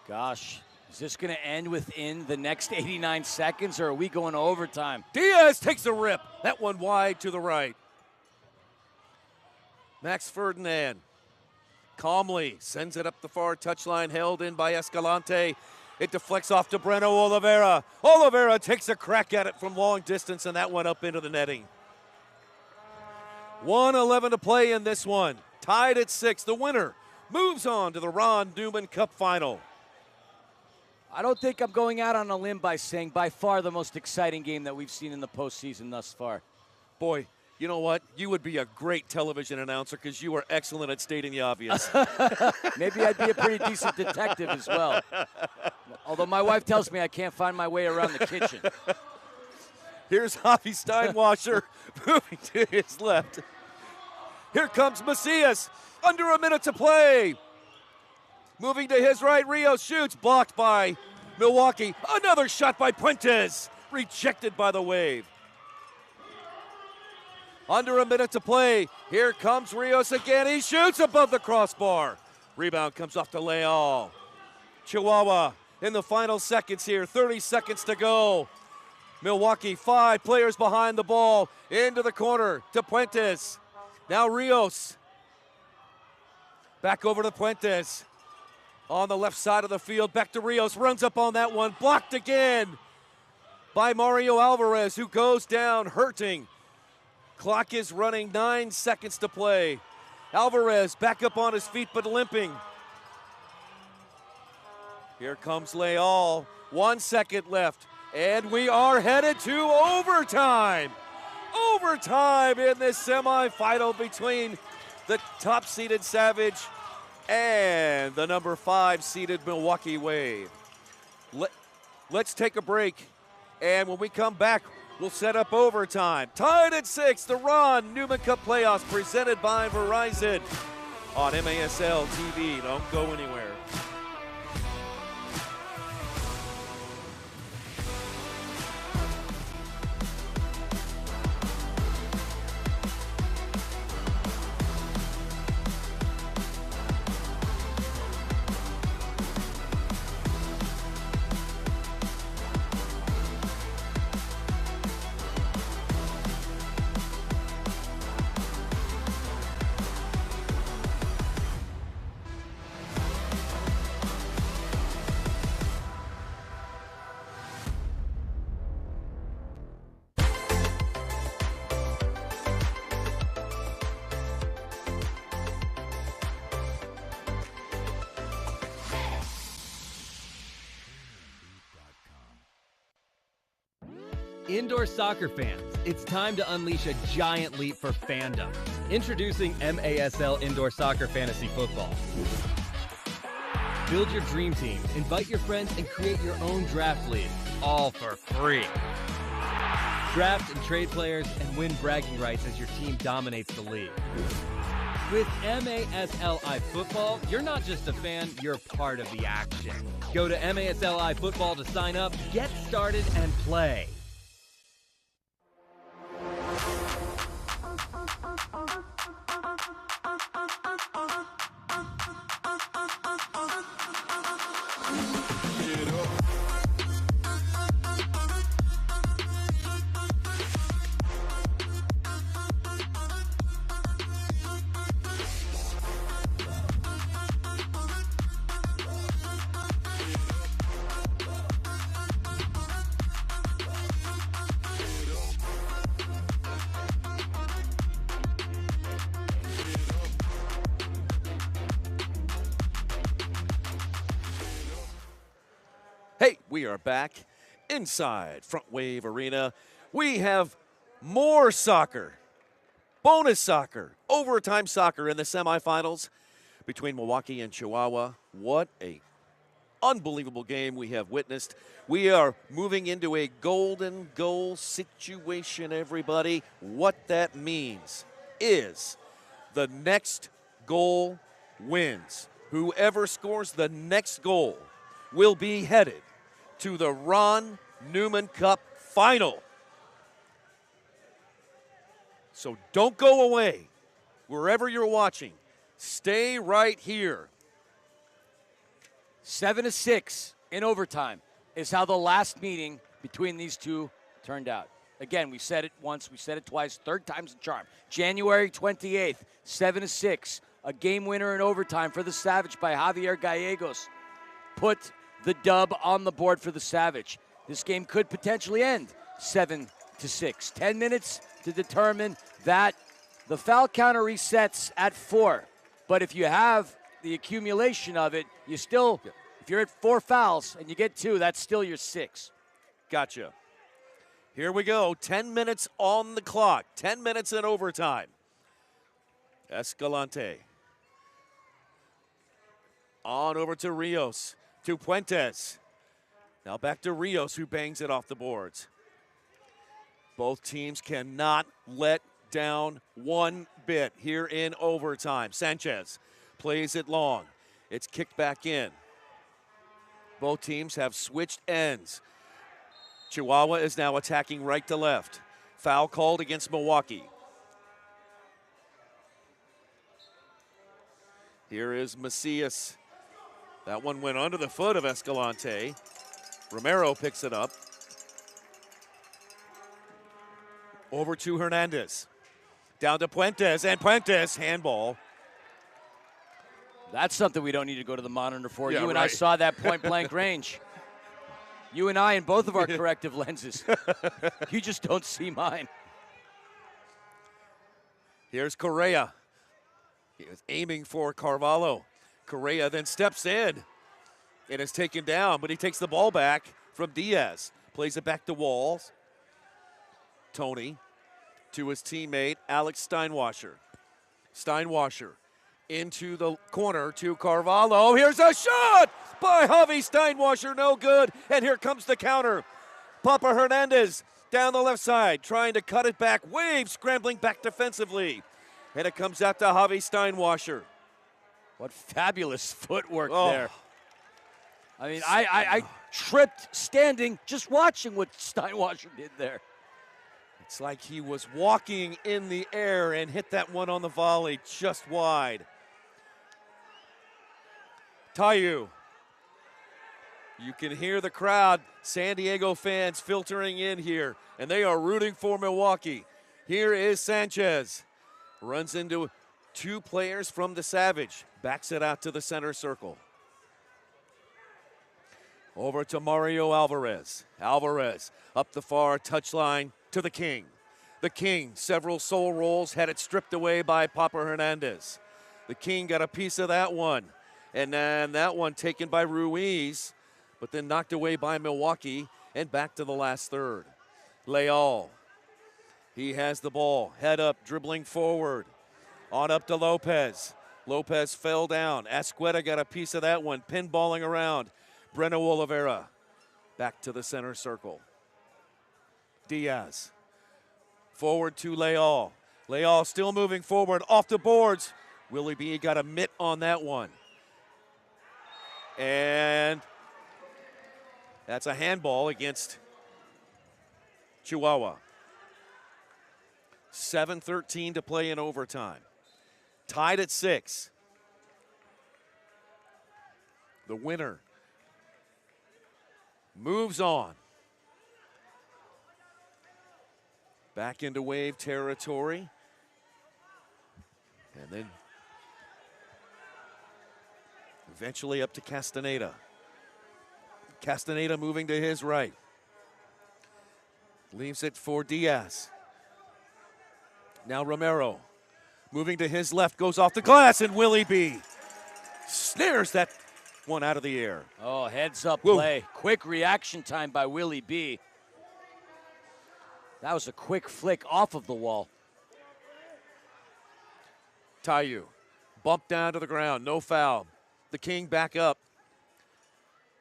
Gosh, is this going to end within the next 89 seconds, or are we going to overtime? Diaz takes a rip. That one wide to the right. Max Ferdinand calmly sends it up the far touchline, held in by Escalante. It deflects off to Breno Oliveira. Oliveira takes a crack at it from long distance, and that one up into the netting. 1:11 to play in this one. Tied at 6. The winner moves on to the Ron Newman Cup final. I don't think I'm going out on a limb by saying by far the most exciting game that we've seen in the postseason thus far. Boy, you know what? You would be a great television announcer because you are excellent at stating the obvious. Maybe I'd be a pretty decent detective as well. Although my wife tells me I can't find my way around the kitchen. Here's Javi Steinwasser moving to his left. Here comes Macias. Under a minute to play. Moving to his right, Rios shoots. Blocked by Milwaukee. Another shot by Puentes. Rejected by the Wave. Under a minute to play. Here comes Rios again. He shoots above the crossbar. Rebound comes off to Leal. Chihuahua in the final seconds here. 30 seconds to go. Milwaukee, 5 players behind the ball. Into the corner to Puentes. Now Rios. Back over to Puentes. On the left side of the field, back to Rios. Runs up on that one. Blocked again by Mario Alvarez, who goes down hurting. Clock is running, 9 seconds to play. Alvarez back up on his feet but limping. Here comes Leal. 1 second left. And we are headed to overtime. Overtime in this semifinal between the top-seeded Savage and the number 5-seeded Milwaukee Wave. Let's take a break. And when we come back, we'll set up overtime. Tied at 6, the Ron Newman Cup playoffs presented by Verizon on MASL TV. Don't go anywhere. Indoor soccer fans, it's time to unleash a giant leap for fandom. Introducing MASL Indoor Soccer Fantasy Football. Build your dream team, invite your friends, and create your own draft league, all for free. Draft and trade players and win bragging rights as your team dominates the league. With MASL iFootball, you're not just a fan, you're part of the action. Go to MASLI Football to sign up, get started, and play. Hey, we are back inside Front Wave Arena. We have more soccer, bonus soccer, overtime soccer in the semifinals between Milwaukee and Chihuahua. What a unbelievable game we have witnessed. We are moving into a golden goal situation, everybody. What that means is the next goal wins. Whoever scores the next goal will be headed to the Ron Newman Cup final. So don't go away. Wherever you're watching, stay right here. 7-6 in overtime is how the last meeting between these two turned out. Again, we said it once, we said it twice, third time's the charm. January 28th, 7-6, a game winner in overtime for the Savage by Javier Gallegos. Put the dub on the board for the Savage. This game could potentially end 7-6. 10 minutes to determine that. The foul counter resets at 4. But if you have the accumulation of it, you still, if you're at 4 fouls and you get 2, that's still your 6. Gotcha. Here we go. 10 minutes on the clock. 10 minutes in overtime. Escalante. On over to Rios. To Puentes. Now back to Rios, who bangs it off the boards. Both teams cannot let down one bit here in overtime. Sanchez plays it long. It's kicked back in. Both teams have switched ends. Chihuahua is now attacking right to left. Foul called against Milwaukee. Here is Macias. That one went under the foot of Escalante. Romero picks it up. Over to Hernandez. Down to Puentes, and Puentes, handball. That's something we don't need to go to the monitor for. Yeah, you and I right. saw that point-blank range. You and I in both of our corrective lenses. You just don't see mine. Here's Correa. He was aiming for Carvalho. Correa then steps in and is taken down, but he takes the ball back from Diaz. Plays it back to Walls. Tony to his teammate, Alex Steinwasser. Steinwasser into the corner to Carvalho. Here's a shot by Javi Steinwasser, no good. And here comes the counter. Papa Hernandez down the left side, trying to cut it back. Wave scrambling back defensively. And it comes out to Javi Steinwasser. What fabulous footwork Oh. there. I mean, I tripped standing just watching what Steinwasser did there. It's like he was walking in the air and hit that one on the volley just wide. Tayu. You can hear the crowd, San Diego fans filtering in here, and they are rooting for Milwaukee. Here is Sanchez. Runs into 2 players from the Savage. Backs it out to the center circle. Over to Mario Alvarez. Alvarez up the far touchline to the King. The King, several soul rolls, had it stripped away by Papa Hernandez. The King got a piece of that one. And then that one taken by Ruiz, but then knocked away by Milwaukee and back to the last third. Leal. He has the ball, head up, dribbling forward. On up to Lopez. Lopez fell down. Asqueta got a piece of that one, pinballing around. Breno Oliveira back to the center circle. Diaz. Forward to Leal. Leal still moving forward, off the boards. Willie B got a mitt on that one. And That's a handball against Chihuahua. 7:13 to play in overtime. Tied at 6. The winner moves on. Back into Wave territory. And then eventually up to Castaneda. Castaneda moving to his right. Leaves it for Diaz. Now Romero moving to his left, goes off the glass, and Willie B snares that one out of the air. Oh, heads up Whoa. play. Quick reaction time by Willie B. That was a quick flick off of the wall. Tayu bumped down to the ground, no foul. The King back up.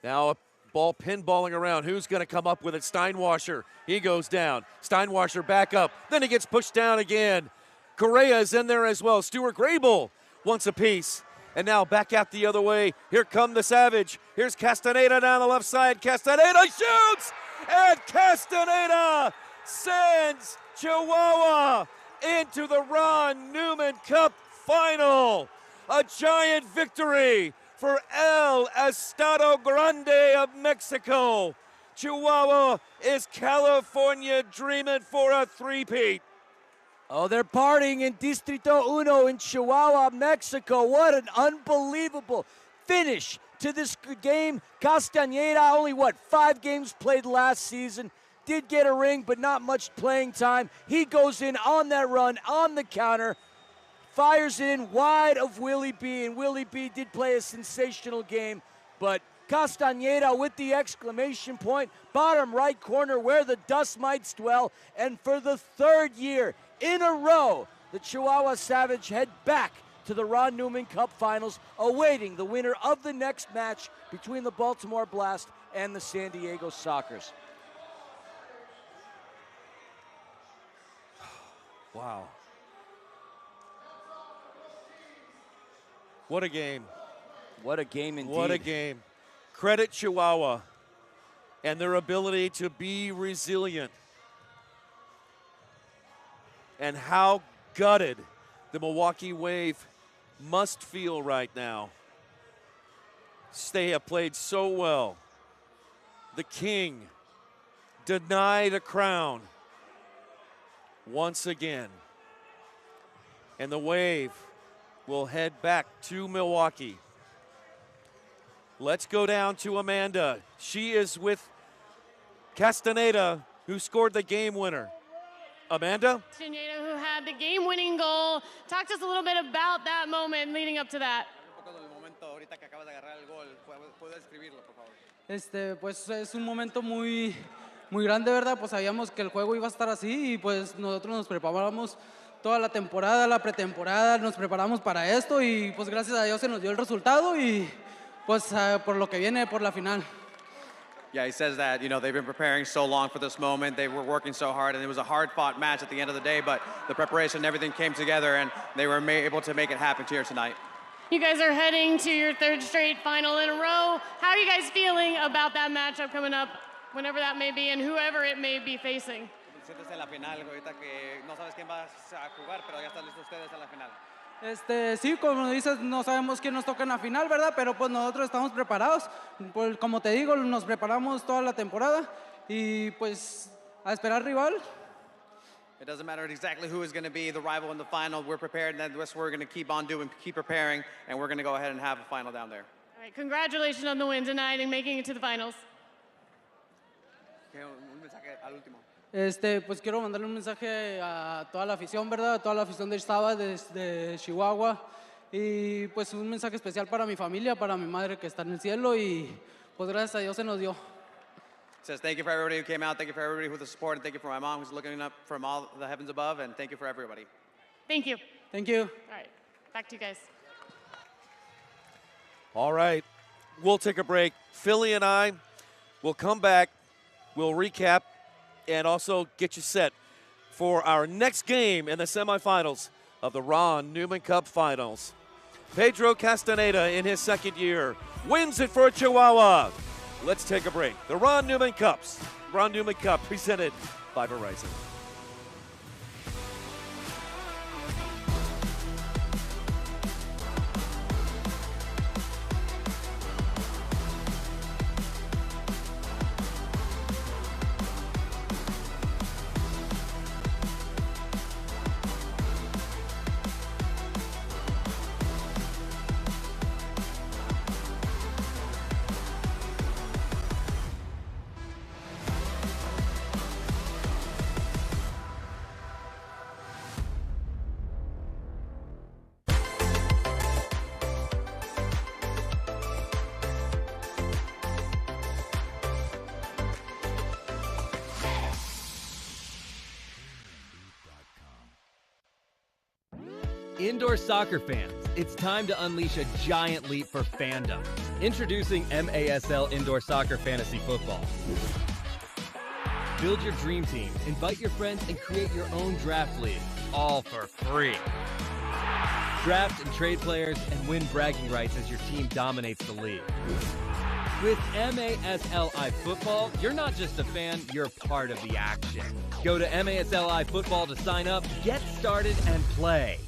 Now a ball pinballing around. Who's going to come up with it? Steinwasser. He goes down. Steinwasser back up. Then he gets pushed down again. Correa is in there as well. Stuart Grable wants a piece. And now back out the other way. Here come the Savage. Here's Castaneda down the left side. Castaneda shoots! And Castaneda sends Chihuahua into the Ron Newman Cup final. A giant victory for El Estado Grande of Mexico. Chihuahua is California dreaming for a three-peat. Oh, they're partying in Distrito Uno in Chihuahua, Mexico. What an unbelievable finish to this game. Castaneda, only 5 games played last season. Did get a ring, but not much playing time. He goes in on that run, on the counter, fires it in wide of Willie B. And Willie B did play a sensational game, but Castaneda with the exclamation point, bottom right corner where the dust mites dwell. And for the 3rd year in a row, the Chihuahua Savage head back to the Ron Newman Cup Finals, awaiting the winner of the next match between the Baltimore Blast and the San Diego Sockers. Wow. What a game. What a game indeed. What a game. Credit Chihuahua and their ability to be resilient. And how gutted the Milwaukee Wave must feel right now. They have played so well. The King denied a crown once again. And the Wave will head back to Milwaukee. Let's go down to Amanda. She is with Castaneda, who scored the game winner. Amanda? Castaneda, who had the game-winning goal. Talk to us a little bit about that moment leading up to that. Pues es un momento muy grande, ¿verdad? Pues sabíamos que el juego iba a estar así y pues nosotros nos preparamos toda la temporada, la pretemporada, nos preparamos para esto y pues gracias a Dios se nos dio el resultado y pues por lo que viene por la final. Yeah, he says that, they've been preparing so long for this moment. They were working so hard, and it was a hard-fought match at the end of the day, but the preparation and everything came together, and they were able to make it happen here tonight. You guys are heading to your 3rd straight final in a row. How are you guys feeling about that matchup coming up, whenever that may be, and whoever it may be facing? Sientes en la final, ahorita que no sabes quién va a jugar, pero ya están listos ustedes en la final. Sí, como dices, no sabemos quién nos toca en la final, ¿verdad? Pero pues nosotros estamos preparados. Pues, como te digo, nos preparamos toda la temporada y pues a esperar rival. It doesn't matter exactly who is going to be the rival in the final. We're prepared, and that's what we're going to keep on doing, keep preparing, and we're going to go ahead and have a final down there. All right, congratulations on the win tonight and making it to the finals. Un mensaje al último. Pues quiero mandarle un mensaje a toda la afición, ¿verdad? A toda la afición de Xtaba, de Chihuahua. Y pues un mensaje especial para mi familia, para mi madre que está en el cielo. Y pues gracias a Dios se nos dio. Says thank you for everybody who came out. Thank you for everybody with the support. And thank you for my mom who's looking up from all the heavens above. And thank you for everybody. Thank you. Thank you. All right, back to you guys. All right, we'll take a break. Philly and I will come back. We'll recap and also get you set for our next game in the semifinals of the Ron Newman Cup Finals. Pedro Castaneda, in his 2nd year, wins it for Chihuahua. let's take a break. The Ron Newman Cup presented by Verizon. Indoor soccer fans, it's time to unleash a giant leap for fandom. Introducing MASL Indoor Soccer Fantasy Football. Build your dream team, invite your friends, and create your own draft league, all for free. Draft and trade players and win bragging rights as your team dominates the league. With MASLI Football, you're not just a fan, you're part of the action. Go to MASLI Football to sign up, get started, and play.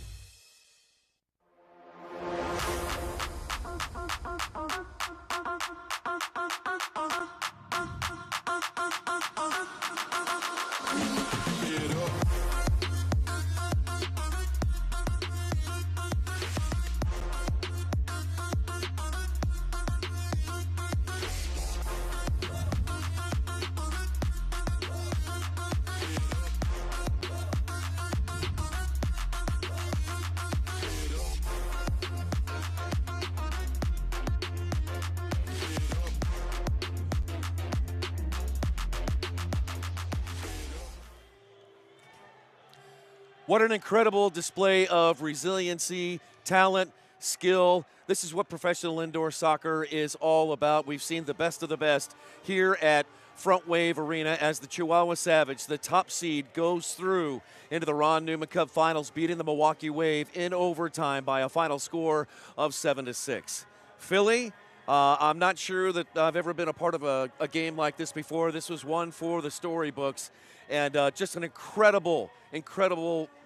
What an incredible display of resiliency, talent, skill. This is what professional indoor soccer is all about. We've seen the best of the best here at Front Wave Arena as the Chihuahua Savage, the top seed, goes through into the Ron Newman Cup Finals, beating the Milwaukee Wave in overtime by a final score of 7-6. Philly, I'm not sure that I've ever been a part of a game like this before. This was one for the storybooks, and just an incredible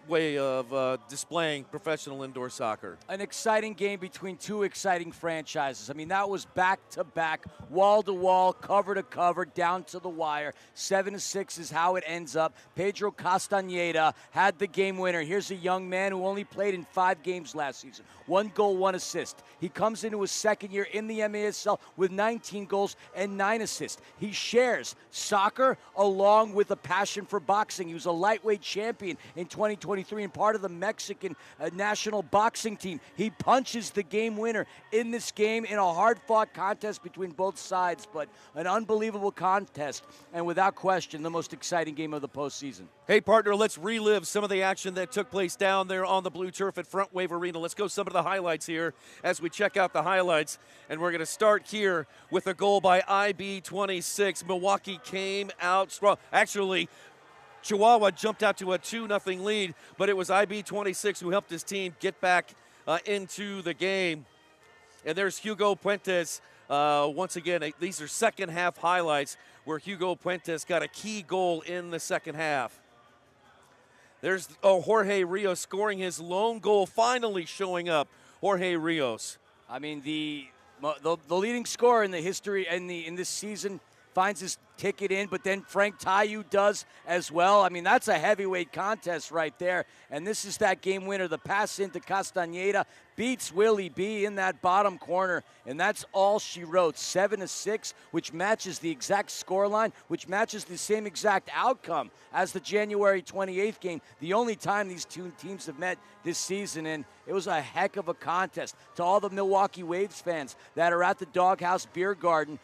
way of displaying professional indoor soccer. An exciting game between two exciting franchises. I mean, that was back-to-back, wall-to-wall, cover-to-cover, down to the wire. 7-6 is how it ends up. Pedro Castañeda had the game winner. Here's a young man who only played in 5 games last season. 1 goal, 1 assist. He comes into his second year in the MASL with 19 goals and 9 assists. He shares soccer along with a passion for boxing. He was a lightweight champion in 2023 and part of the Mexican national boxing team. He punches the game winner in this game in a hard-fought contest between both sides, but an unbelievable contest, and without question, the most exciting game of the postseason. Hey, partner, let's relive some of the action that took place down there on the blue turf at Front Wave Arena. Let's go some of the highlights here as we check out the highlights, and we're going to start here with a goal by IB26. Milwaukee came out strong. Actually, Chihuahua jumped out to a 2-0 lead, but it was IB26 who helped his team get back into the game. And there's Hugo Puentes. Once again, these are second-half highlights where Hugo Puentes got a key goal in the second half. There's Jorge Rios scoring his lone goal, finally showing up. Jorge Rios. I mean, the leading scorer in the history in this season finds his ticket in, but then Frank Tayu does as well. I mean, that's a heavyweight contest right there. And this is that game winner. The pass into Castañeda beats Willie B in that bottom corner, and that's all she wrote. 7-6, which matches the exact scoreline, which matches the same exact outcome as the January 28th game, the only time these two teams have met this season, and it was a heck of a contest. To all the Milwaukee Waves fans that are at the Doghouse Beer Garden,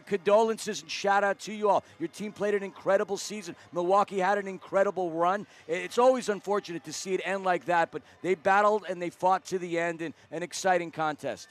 condolences and shout out to you all. Your team played an incredible season. Milwaukee had an incredible run. It's always unfortunate to see it end like that, but they battled and they fought to the end in an exciting contest.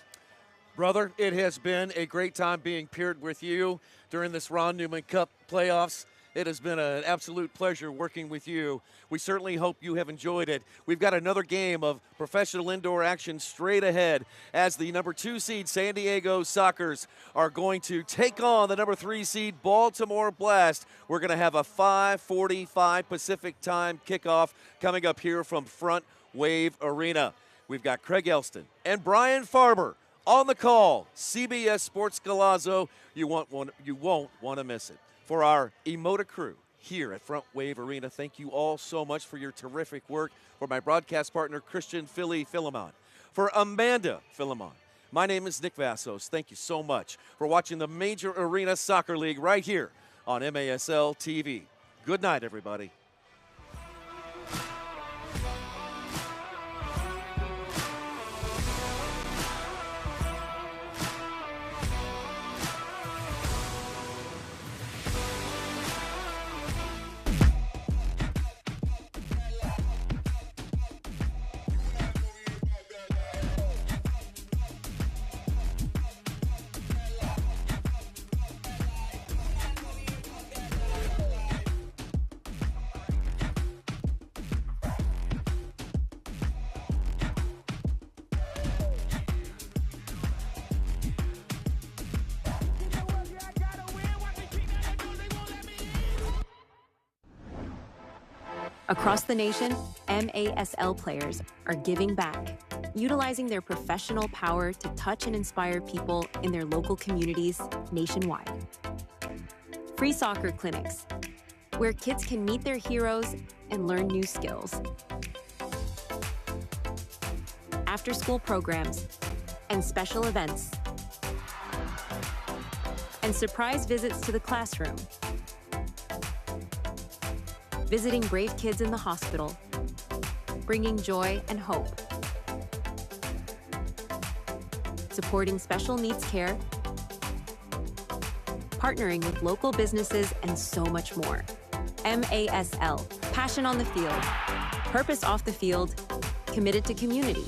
Brother, it has been a great time being paired with you during this Ron Newman Cup playoffs. It has been an absolute pleasure working with you. We certainly hope you have enjoyed it. We've got another game of professional indoor action straight ahead as the number 2 seed San Diego Sockers are going to take on the number 3 seed Baltimore Blast. We're going to have a 5:45 Pacific time kickoff coming up here from Front Wave Arena. We've got Craig Elston and Brian Farber on the call. CBS Sports Galazo. You won't want to miss it. For our Emota crew here at Front Wave Arena, thank you all so much for your terrific work. For my broadcast partner, Christian Philly Philemon. For Amanda Philemon, my name is Nick Vassos. Thank you so much for watching the Major Arena Soccer League right here on MASL TV. Good night, everybody. Across the nation, MASL players are giving back, utilizing their professional power to touch and inspire people in their local communities nationwide. Free soccer clinics, where kids can meet their heroes and learn new skills. After-school programs and special events. And surprise visits to the classroom. Visiting brave kids in the hospital, bringing joy and hope. Supporting special needs care, partnering with local businesses, and so much more. MASL, passion on the field, purpose off the field, committed to community.